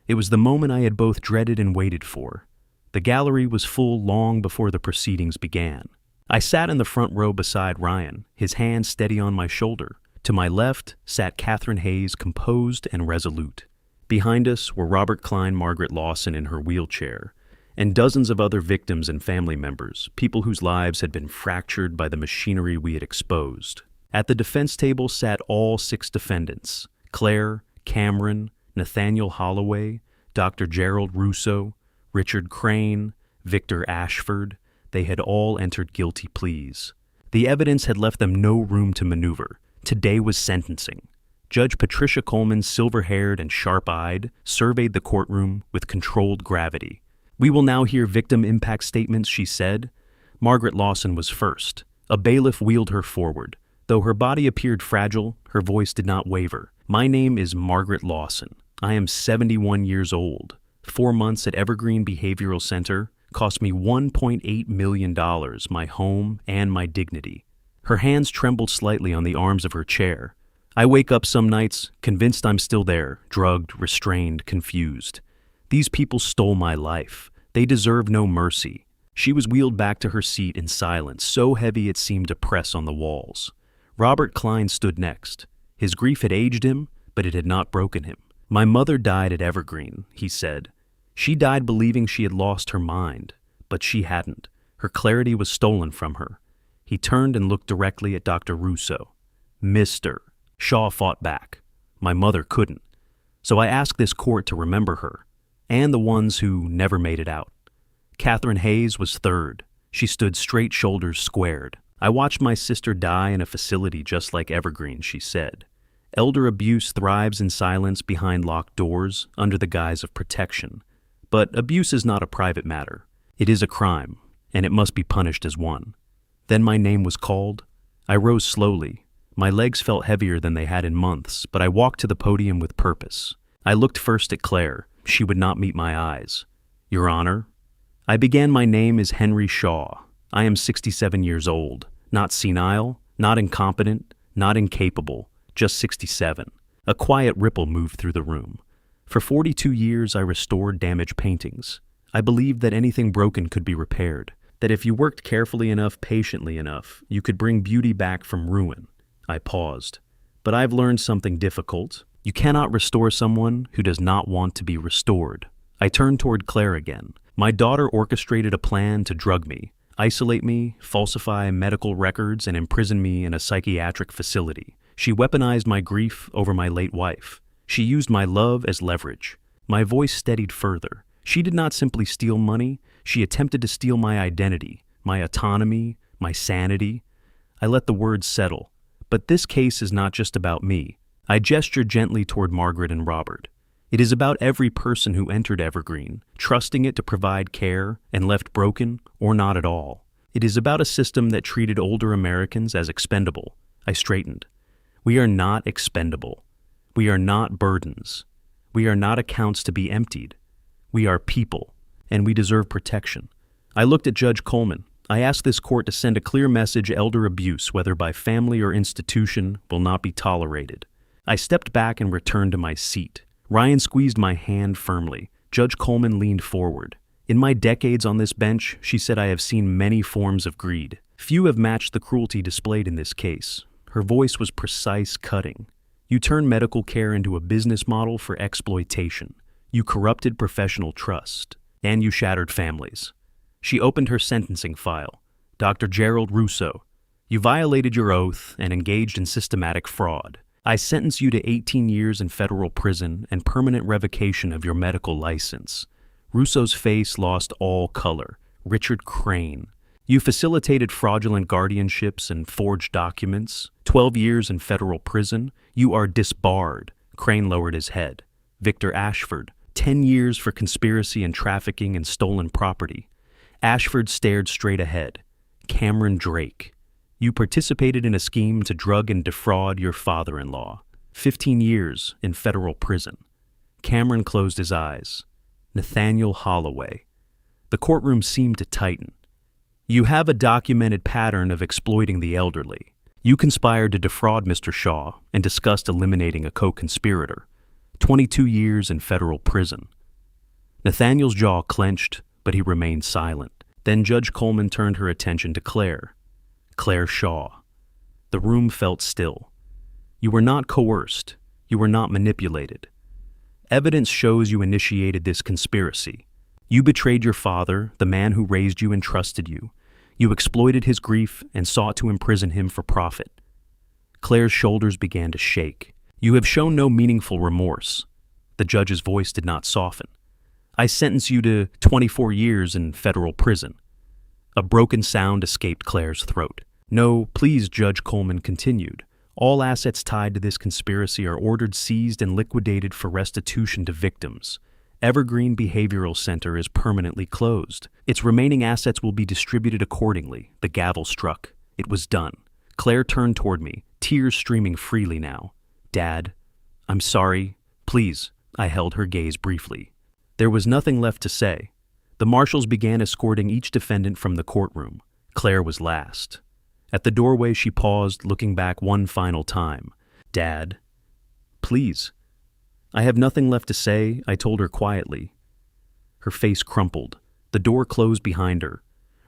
[SPEAKER 1] It was the moment I had both dreaded and waited for. The gallery was full long before the proceedings began. I sat in the front row beside Ryan, his hand steady on my shoulder. To my left sat Catherine Hayes, composed and resolute. Behind us were Robert Klene, Margaret Lawson in her wheelchair, and dozens of other victims and family members, people whose lives had been fractured by the machinery we had exposed. At the defense table sat all 6 defendants: Clare, Cameron, Nathaniel Holloway, Dr. Gerald Russo, Richard Crane, Victor Ashford. They had all entered guilty pleas. The evidence had left them no room to maneuver. Today was sentencing. Judge Patricia Coleman, silver-haired and sharp-eyed, surveyed the courtroom with controlled gravity. "We will now hear victim impact statements," she said. Margaret Lawson was first. A bailiff wheeled her forward. Though her body appeared fragile, her voice did not waver. My name is Margaret Lawson. I am 71 years old. 4 months at Evergreen Behavioral Center cost me $1.8 million, my home and my dignity. Her hands trembled slightly on the arms of her chair. I wake up some nights, convinced I'm still there, drugged, restrained, confused. These people stole my life. They deserve no mercy. She was wheeled back to her seat in silence, so heavy it seemed to press on the walls. Robert Klein stood next. His grief had aged him, but it had not broken him. My mother died at Evergreen, he said. She died believing she had lost her mind, but she hadn't. Her clarity was stolen from her. He turned and looked directly at Dr. Russo. Mr. Shaw fought back. My mother couldn't. So I asked this court to remember her, and the ones who never made it out. Catherine Hayes was third. She stood straight, shoulders squared. I watched my sister die in a facility just like Evergreen, she said. Elder abuse thrives in silence behind locked doors under the guise of protection. But abuse is not a private matter. It is a crime, and it must be punished as one. Then my name was called. I rose slowly. My legs felt heavier than they had in months, but I walked to the podium with purpose. I looked first at Clare. She would not meet my eyes. Your Honor, I began. My name is Henry Shaw. I am 67 years old. Not senile, not incompetent, not incapable, just 67. A quiet ripple moved through the room. For 42 years I restored damaged paintings. I believed that anything broken could be repaired, that if you worked carefully enough, patiently enough, you could bring beauty back from ruin. I paused. But I've learned something difficult. You cannot restore someone who does not want to be restored. I turned toward Clare again. My daughter orchestrated a plan to drug me, isolate me, falsify medical records, and imprison me in a psychiatric facility. She weaponized my grief over my late wife. She used my love as leverage. My voice steadied further. She did not simply steal money. She attempted to steal my identity, my autonomy, my sanity. I let the words settle. But this case is not just about me. I gestured gently toward Margaret and Robert. It is about every person who entered Evergreen, trusting it to provide care and left broken or not at all. It is about a system that treated older Americans as expendable. I straightened. We are not expendable. We are not burdens. We are not accounts to be emptied. We are people, and we deserve protection. I looked at Judge Coleman. I asked this court to send a clear message: elder abuse, whether by family or institution, will not be tolerated. I stepped back and returned to my seat. Ryan squeezed my hand firmly. Judge Coleman leaned forward. In my decades on this bench, she said, I have seen many forms of greed. Few have matched the cruelty displayed in this case. Her voice was precise, cutting. You turned medical care into a business model for exploitation. You corrupted professional trust. And you shattered families. She opened her sentencing file. Dr. Gerald Russo, you violated your oath and engaged in systematic fraud. I sentence you to 18 years in federal prison and permanent revocation of your medical license. Russo's face lost all color. Richard Crane. You facilitated fraudulent guardianships and forged documents. 12 years in federal prison. You are disbarred. Crane lowered his head. Victor Ashford. 10 years for conspiracy and trafficking in stolen property. Ashford stared straight ahead. Cameron Drake. You participated in a scheme to drug and defraud your father-in-law. 15 years in federal prison. Cameron closed his eyes. Nathaniel Holloway. The courtroom seemed to tighten. You have a documented pattern of exploiting the elderly. You conspired to defraud Mr. Shaw and discussed eliminating a co-conspirator. 22 years in federal prison. Nathaniel's jaw clenched, but he remained silent. Then Judge Coleman turned her attention to Clare. Clare Shaw. The room felt still. You were not coerced. You were not manipulated. Evidence shows you initiated this conspiracy. You betrayed your father, the man who raised you and trusted you. You exploited his grief and sought to imprison him for profit. Clare's shoulders began to shake. You have shown no meaningful remorse. The judge's voice did not soften. I sentence you to 24 years in federal prison. A broken sound escaped Clare's throat. No, please, Judge Coleman continued. All assets tied to this conspiracy are ordered seized and liquidated for restitution to victims. Evergreen Behavioral Center is permanently closed. Its remaining assets will be distributed accordingly. The gavel struck. It was done. Claire turned toward me, tears streaming freely now. Dad, I'm sorry. Please. I held her gaze briefly. There was nothing left to say. The marshals began escorting each defendant from the courtroom. Claire was last. At the doorway she paused, looking back one final time. Dad, please. I have nothing left to say, I told her quietly. Her face crumpled. The door closed behind her.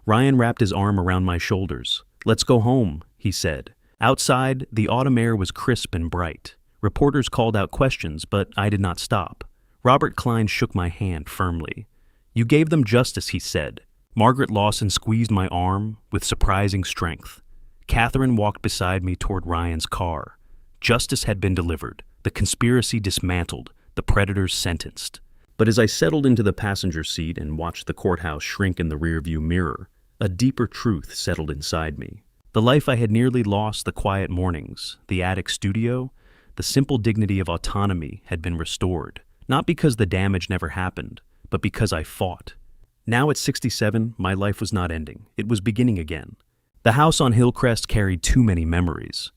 [SPEAKER 1] Ryan wrapped his arm around my shoulders. Let's go home, he said. Outside, the autumn air was crisp and bright. Reporters called out questions, but I did not stop. Robert Klein shook my hand firmly. You gave them justice, he said. Margaret Lawson squeezed my arm with surprising strength. Catherine walked beside me toward Ryan's car. Justice had been delivered, the conspiracy dismantled, the predators sentenced. But as I settled into the passenger seat and watched the courthouse shrink in the rearview mirror, a deeper truth settled inside me. The life I had nearly lost, the quiet mornings, the attic studio, the simple dignity of autonomy had been restored, not because the damage never happened, but because I fought. Now at 67, my life was not ending. It was beginning again. The house on Hillcrest carried too many memories.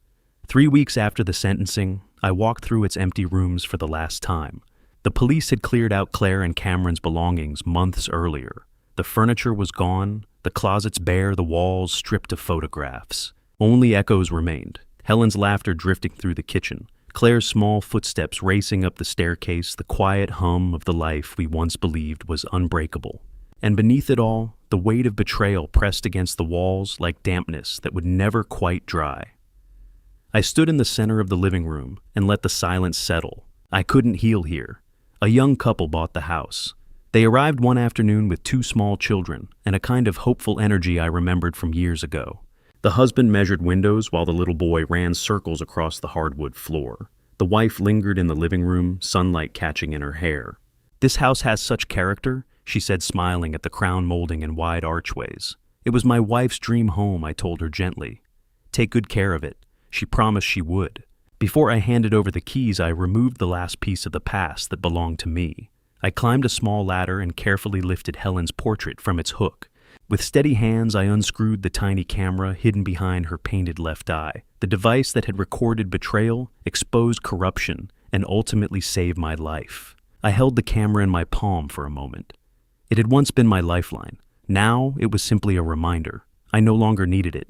[SPEAKER 1] 3 weeks after the sentencing, I walked through its empty rooms for the last time. The police had cleared out Clare and Cameron's belongings months earlier. The furniture was gone, the closets bare, the walls stripped of photographs. Only echoes remained. Helen's laughter drifting through the kitchen, Claire's small footsteps racing up the staircase, the quiet hum of the life we once believed was unbreakable. And beneath it all, the weight of betrayal pressed against the walls like dampness that would never quite dry. I stood in the center of the living room and let the silence settle. I couldn't heal here. A young couple bought the house. They arrived one afternoon with 2 small children and a kind of hopeful energy I remembered from years ago. The husband measured windows while the little boy ran circles across the hardwood floor. The wife lingered in the living room, sunlight catching in her hair. This house has such character, she said, smiling at the crown molding and wide archways. It was my wife's dream home, I told her gently. Take good care of it. She promised she would. Before I handed over the keys, I removed the last piece of the past that belonged to me. I climbed a small ladder and carefully lifted Helen's portrait from its hook. With steady hands, I unscrewed the tiny camera hidden behind her painted left eye. The device that had recorded betrayal, exposed corruption, and ultimately saved my life. I held the camera in my palm for a moment. It had once been my lifeline. Now it was simply a reminder. I no longer needed it,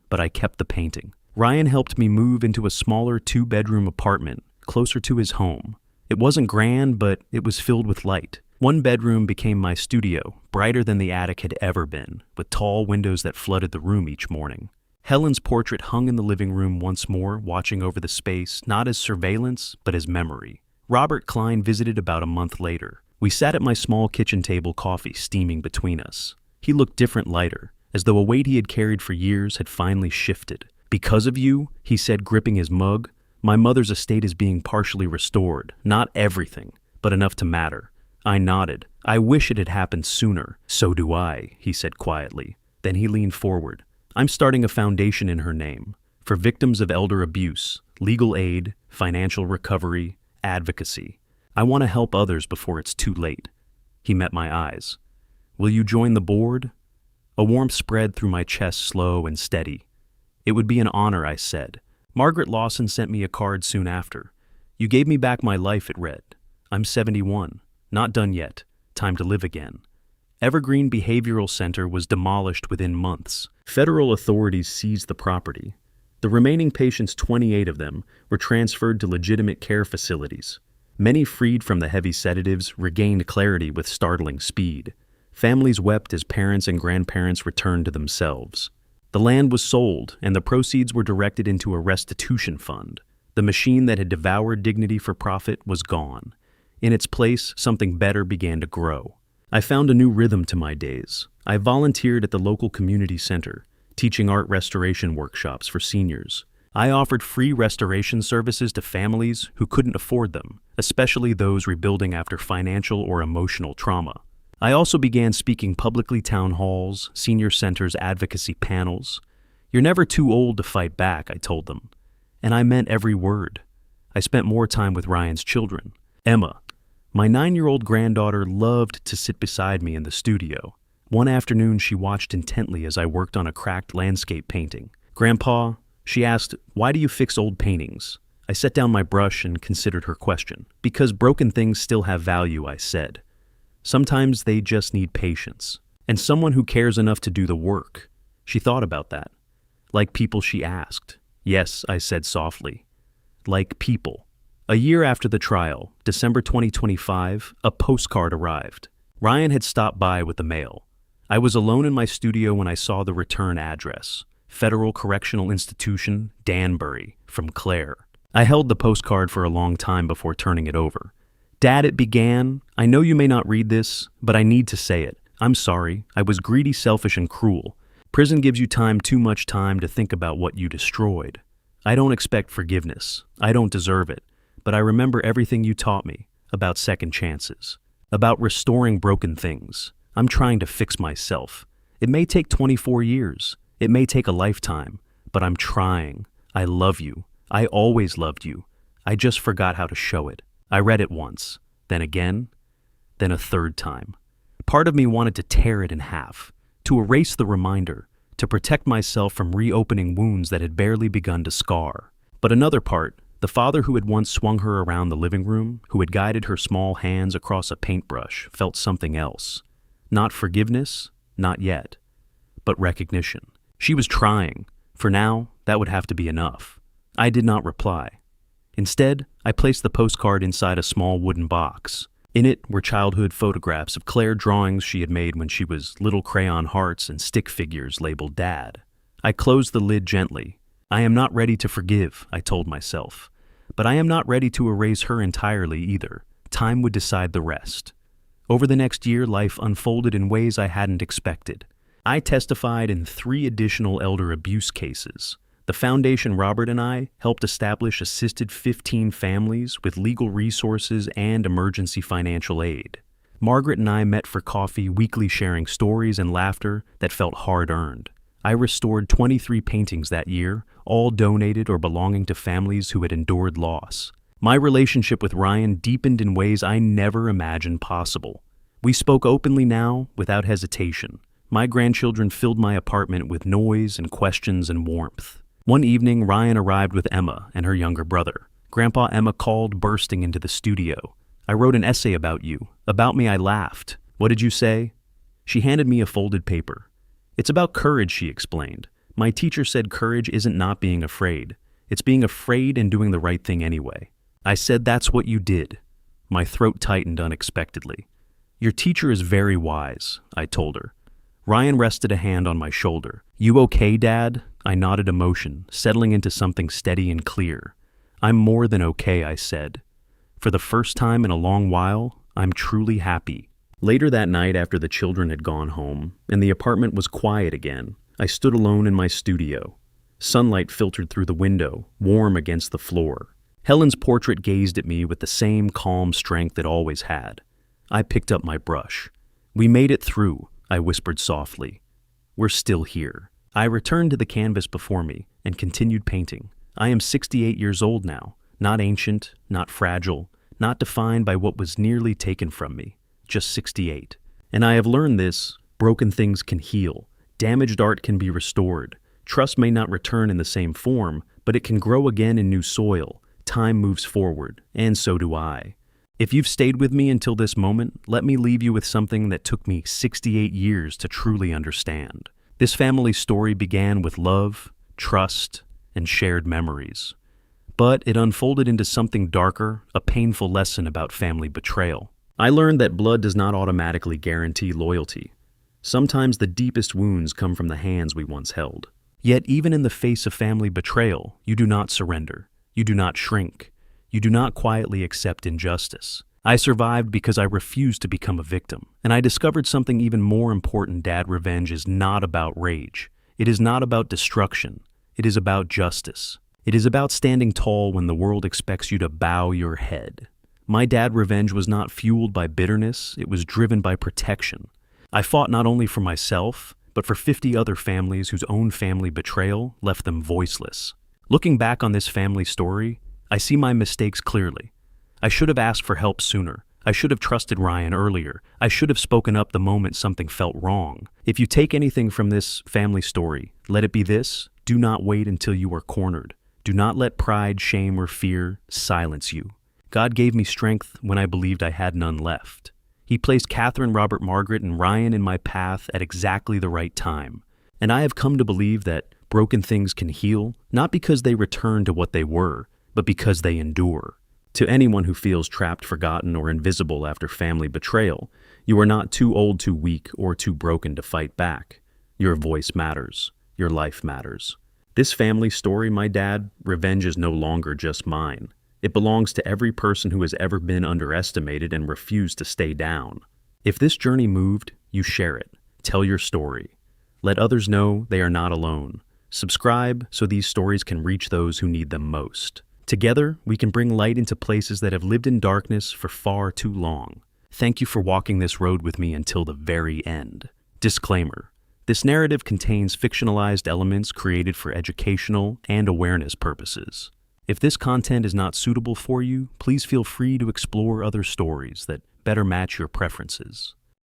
[SPEAKER 1] but I kept the painting. Ryan helped me move into a smaller 2-bedroom apartment, closer to his home. It wasn't grand, but it was filled with light. One bedroom became my studio, brighter than the attic had ever been, with tall windows that flooded the room each morning. Helen's portrait hung in the living room once more, watching over the space, not as surveillance, but as memory. Robert Klein visited about a month later. We sat at my small kitchen table, coffee steaming between us. He looked different, lighter, as though a weight he had carried for years had finally shifted. Because of you, he said, gripping his mug, my mother's estate is being partially restored. Not everything, but enough to matter. I nodded. I wish it had happened sooner. So do I, he said quietly. Then he leaned forward. I'm starting a foundation in her name for victims of elder abuse, legal aid, financial recovery, advocacy. I want to help others before it's too late. He met my eyes. Will you join the board? A warmth spread through my chest, slow and steady. It would be an honor, I said. Margaret Lawson sent me a card soon after. You gave me back my life, it read. I'm 71. Not done yet. Time to live again. Evergreen Behavioral Center was demolished within months. Federal authorities seized the property. The remaining patients, 28 of them, were transferred to legitimate care facilities. Many, freed from the heavy sedatives, regained clarity with startling speed. Families wept as parents and grandparents returned to themselves. The land was sold, and the proceeds were directed into a restitution fund. The machine that had devoured dignity for profit was gone. In its place, something better began to grow. I found a new rhythm to my days. I volunteered at the local community center, teaching art restoration workshops for seniors. I offered free restoration services to families who couldn't afford them, especially those rebuilding after financial or emotional trauma. I also began speaking publicly, town halls, senior centers, advocacy panels. You're never too old to fight back, I told them. And I meant every word. I spent more time with Ryan's children. Emma, My 9-year-old granddaughter loved to sit beside me in the studio. One afternoon, she watched intently as I worked on a cracked landscape painting. "Grandpa," she asked, "why do you fix old paintings?" I set down my brush and considered her question. "Because broken things still have value," I said. "Sometimes they just need patience. And someone who cares enough to do the work." She thought about that. "Like people?" she asked. "Yes," I said softly. "Like people." A year after the trial, December 2025, a postcard arrived. Ryan had stopped by with the mail. I was alone in my studio when I saw the return address: Federal Correctional Institution, Danbury, from Clare. I held the postcard for a long time before turning it over. "Dad," it began, "I know you may not read this, but I need to say it. I'm sorry. I was greedy, selfish, and cruel. Prison gives you too much time to think about what you destroyed. I don't expect forgiveness. I don't deserve it. But I remember everything you taught me about second chances, about restoring broken things. I'm trying to fix myself. It may take 24 years. It may take a lifetime, but I'm trying. I love you. I always loved you. I just forgot how to show it." I read it once, then again, then a third time. Part of me wanted to tear it in half, to erase the reminder, to protect myself from reopening wounds that had barely begun to scar. But another part, the father who had once swung her around the living room, who had guided her small hands across a paintbrush, felt something else. Not forgiveness, not yet, but recognition. She was trying. For now, that would have to be enough. I did not reply. Instead, I placed the postcard inside a small wooden box. In it were childhood photographs of Claire, drawings she had made when she was little crayon hearts and stick figures labeled Dad. I closed the lid gently. I am not ready to forgive, I told myself. But I am not ready to erase her entirely either. Time would decide the rest. Over the next year, life unfolded in ways I hadn't expected. I testified in 3 additional elder abuse cases. The foundation Robert and I helped establish assisted 15 families with legal resources and emergency financial aid. Margaret and I met for coffee, weekly sharing stories and laughter that felt hard-earned. I restored 23 paintings that year, all donated or belonging to families who had endured loss. My relationship with Ryan deepened in ways I never imagined possible. We spoke openly now, without hesitation. My grandchildren filled my apartment with noise and questions and warmth. One evening, Ryan arrived with Emma and her younger brother. Grandpa, Emma called, bursting into the studio. "I wrote an essay about you. About me." I laughed. "What did you say?" She handed me a folded paper. "It's about courage," she explained. "My teacher said courage isn't not being afraid. It's being afraid and doing the right thing anyway." I said, "That's what you did." My throat tightened unexpectedly. "Your teacher is very wise," I told her. Ryan rested a hand on my shoulder. "You okay, Dad?" I nodded, emotion settling into something steady and clear. "I'm more than okay," I said. "For the first time in a long while, I'm truly happy." Later that night, after the children had gone home and the apartment was quiet again, I stood alone in my studio. Sunlight filtered through the window, warm against the floor. Helen's portrait gazed at me with the same calm strength it always had. I picked up my brush. "We made it through," I whispered softly. "We're still here." I returned to the canvas before me and continued painting. I am 68 years old now, not ancient, not fragile, not defined by what was nearly taken from me, just 68. And I have learned this: broken things can heal, damaged art can be restored, trust may not return in the same form, but it can grow again in new soil. Time moves forward, and so do I. If you've stayed with me until this moment, let me leave you with something that took me 68 years to truly understand. This family story began with love, trust, and shared memories. But it unfolded into something darker, a painful lesson about family betrayal. I learned that blood does not automatically guarantee loyalty. Sometimes the deepest wounds come from the hands we once held. Yet even in the face of family betrayal, you do not surrender. You do not shrink. You do not quietly accept injustice. I survived because I refused to become a victim. And I discovered something even more important: Dad, revenge is not about rage. It is not about destruction. It is about justice. It is about standing tall when the world expects you to bow your head. My dad revenge was not fueled by bitterness. It was driven by protection. I fought not only for myself, but for 50 other families whose own family betrayal left them voiceless. Looking back on this family story, I see my mistakes clearly. I should have asked for help sooner. I should have trusted Ryan earlier. I should have spoken up the moment something felt wrong. If you take anything from this family story, let it be this: do not wait until you are cornered. Do not let pride, shame, or fear silence you. God gave me strength when I believed I had none left. He placed Catherine, Robert, Margaret, and Ryan in my path at exactly the right time. And I have come to believe that broken things can heal, not because they return to what they were, but because they endure. To anyone who feels trapped, forgotten, or invisible after family betrayal, you are not too old, too weak, or too broken to fight back. Your voice matters. Your life matters. This family story, my dad, revenge is no longer just mine. It belongs to every person who has ever been underestimated and refused to stay down. If this journey moved, you share it. Tell your story. Let others know they are not alone. Subscribe so these stories can reach those who need them most. Together, we can bring light into places that have lived in darkness for far too long. Thank you for walking this road with me until the very end. Disclaimer: this narrative contains fictionalized elements created for educational and awareness purposes. If this content is not suitable for you, please feel free to explore other stories that better match your preferences.